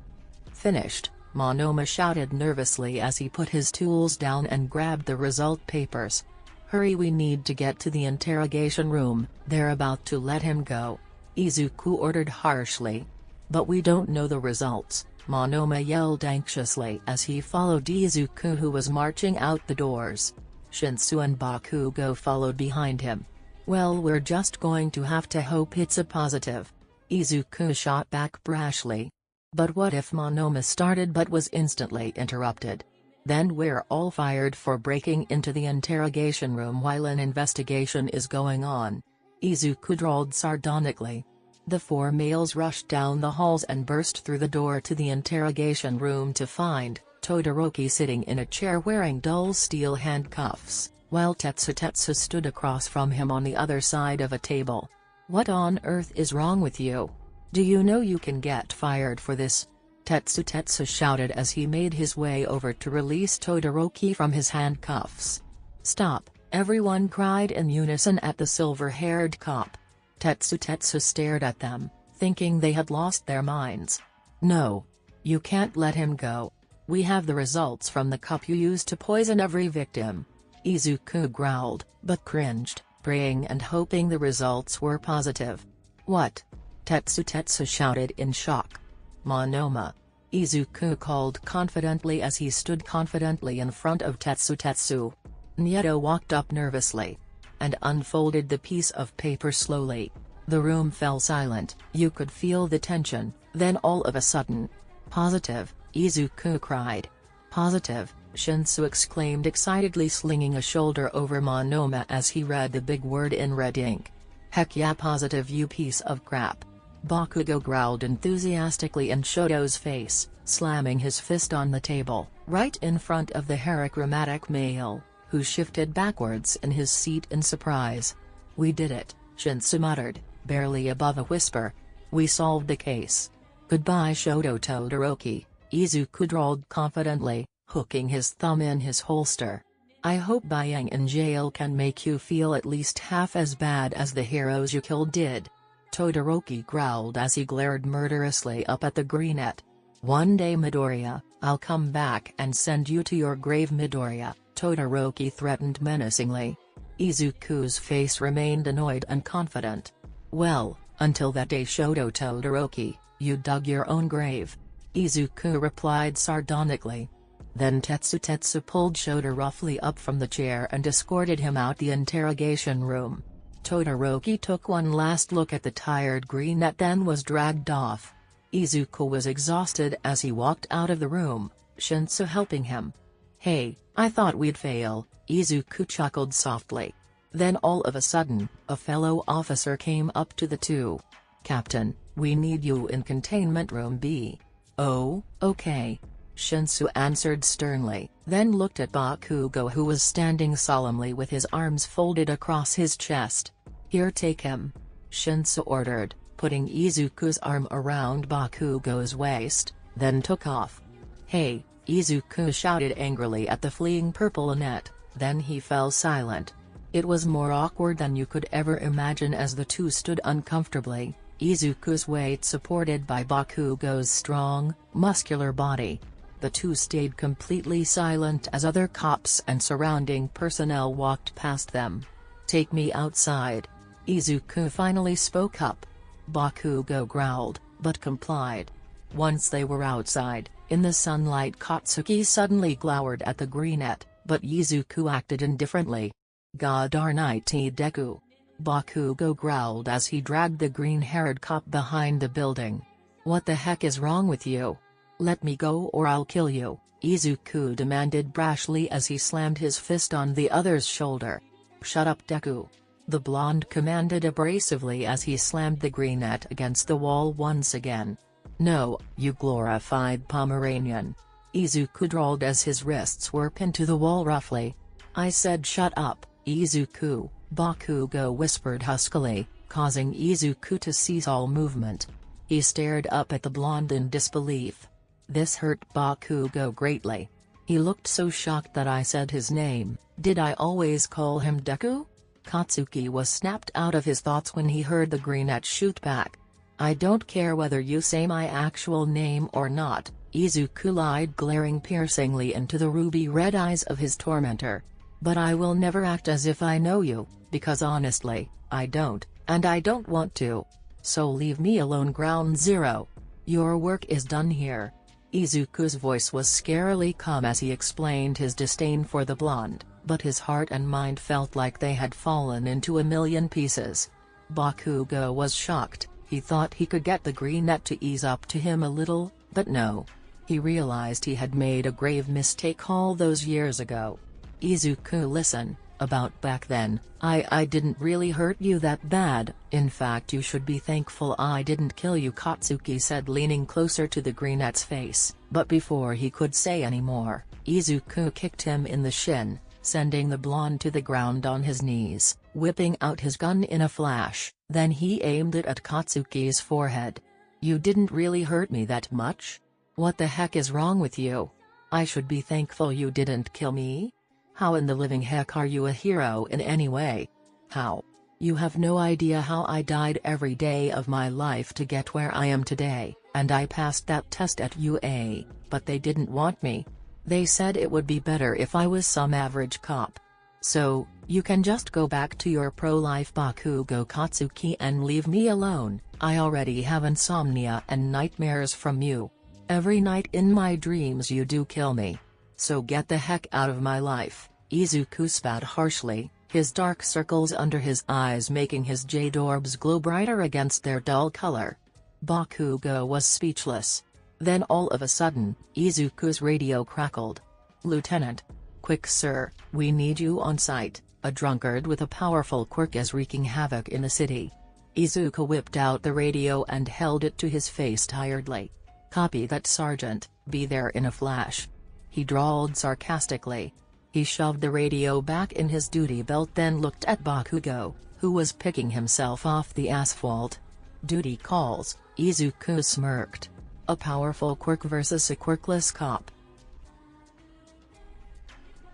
"Finished," Monoma shouted nervously as he put his tools down and grabbed the result papers. "Hurry, we need to get to the interrogation room, they're about to let him go," Izuku ordered harshly. "But we don't know the results," Monoma yelled anxiously as he followed Izuku, who was marching out the doors. Shinsou and Bakugo followed behind him. "Well, we're just going to have to hope it's a positive," Izuku shot back brashly. But what if Monoma started but was instantly interrupted? Then we're all fired for breaking into the interrogation room while an investigation is going on, Izuku drawled sardonically. The four males rushed down the halls and burst through the door to the interrogation room to find Todoroki sitting in a chair wearing dull steel handcuffs, while Tetsu stood across from him on the other side of a table. "What on earth is wrong with you? Do you know you can get fired for this?" Tetsu shouted as he made his way over to release Todoroki from his handcuffs. "Stop," everyone cried in unison at the silver-haired cop. Tetsu stared at them, thinking they had lost their minds. "No. You can't let him go. We have the results from the cup you used to poison every victim," Izuku growled, but cringed, praying and hoping the results were positive. "What?" Tetsu shouted in shock. "Monoma," Izuku called confidently as he stood confidently in front of Tetsu. Nieto walked up nervously and unfolded the piece of paper slowly. The room fell silent. You could feel the tension, then all of a sudden. "Positive," Izuku cried. "Positive," Shinsou exclaimed excitedly, slinging a shoulder over Monoma as he read the big word in red ink. "Heck yeah, positive, you piece of crap," Bakugo growled enthusiastically in Shoto's face, slamming his fist on the table, right in front of the hierogrammatic male, who shifted backwards in his seat in surprise. "We did it," Shinsou muttered, barely above a whisper. "We solved the case. Goodbye Shoto Todoroki," Izuku drawled confidently, hooking his thumb in his holster. I hope being in jail can make you feel at least half as bad as the heroes you killed did. Todoroki growled as he glared murderously up at the greenette. One day Mydoria, I'll come back and send you to your grave Mydoria, Todoroki threatened menacingly. Izuku's face remained annoyed and confident. Well, until that day Shodo Todoroki, you dug your own grave. Izuku replied sardonically. Then Tetsu pulled Shodo roughly up from the chair and escorted him out the interrogation room. Todoroki took one last look at the tired greenette then was dragged off. Izuku was exhausted as he walked out of the room, Shinsou helping him. Hey, I thought we'd fail, Izuku chuckled softly. Then all of a sudden, a fellow officer came up to the two. Captain, we need you in containment room B. Oh, okay. Shinsou answered sternly, then looked at Bakugo who was standing solemnly with his arms folded across his chest. Here, take him. Shinsou ordered, putting Izuku's arm around Bakugo's waist, then took off. Hey, Izuku shouted angrily at the fleeing purple net, then he fell silent. It was more awkward than you could ever imagine as the two stood uncomfortably, Izuku's weight supported by Bakugo's strong, muscular body. The two stayed completely silent as other cops and surrounding personnel walked past them. Take me outside. Izuku finally spoke up. Bakugo growled, but complied. Once they were outside, in the sunlight Katsuki suddenly glowered at the greenette, but Izuku acted indifferently. God darn it Deku. Bakugo growled as he dragged the green-haired cop behind the building. What the heck is wrong with you? Let me go or I'll kill you, Izuku demanded brashly as he slammed his fist on the other's shoulder. Shut up Deku. The blonde commanded abrasively as he slammed the greenette against the wall once again. No, you glorified Pomeranian. Izuku drawled as his wrists were pinned to the wall roughly. I said shut up, Izuku, Bakugo whispered huskily, causing Izuku to cease all movement. He stared up at the blonde in disbelief. This hurt Bakugo greatly. He looked so shocked that I said his name. Did I always call him Deku? Katsuki was snapped out of his thoughts when he heard the greenette shoot back. I don't care whether you say my actual name or not, Izuku lied, glaring piercingly into the ruby-red eyes of his tormentor. But I will never act as if I know you, because honestly, I don't, and I don't want to. So leave me alone Ground Zero. Your work is done here. Izuku's voice was scarily calm as he explained his disdain for the blonde, but his heart and mind felt like they had fallen into a million pieces. Bakugo was shocked. He thought he could get the greenette to ease up to him a little, but no. He realized he had made a grave mistake all those years ago. Izuku, listen, about back then, I didn't really hurt you that bad. In fact you should be thankful I didn't kill you, Katsuki said, leaning closer to the greenette's face, but before he could say any more, Izuku kicked him in the shin, sending the blonde to the ground on his knees, whipping out his gun in a flash, then he aimed it at Katsuki's forehead. You didn't really hurt me that much? What the heck is wrong with you? I should be thankful you didn't kill me? How in the living heck are you a hero in any way? How? You have no idea how I died every day of my life to get where I am today, and I passed that test at UA, but they didn't want me. They said it would be better if I was some average cop. So, you can just go back to your pro-life Bakugo Katsuki and leave me alone. I already have insomnia and nightmares from you. Every night in my dreams you do kill me. So get the heck out of my life, Izuku spat harshly, his dark circles under his eyes making his jade orbs glow brighter against their dull color. Bakugo was speechless. Then all of a sudden, Izuku's radio crackled. Lieutenant. Quick sir, we need you on site. A drunkard with a powerful quirk is wreaking havoc in the city. Izuku whipped out the radio and held it to his face tiredly. Copy that, Sergeant, be there in a flash. He drawled sarcastically. He shoved the radio back in his duty belt, then looked at Bakugo, who was picking himself off the asphalt. Duty calls, Izuku smirked. A powerful quirk versus a quirkless cop.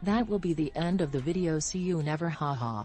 That will be the end of the video. See you never, haha.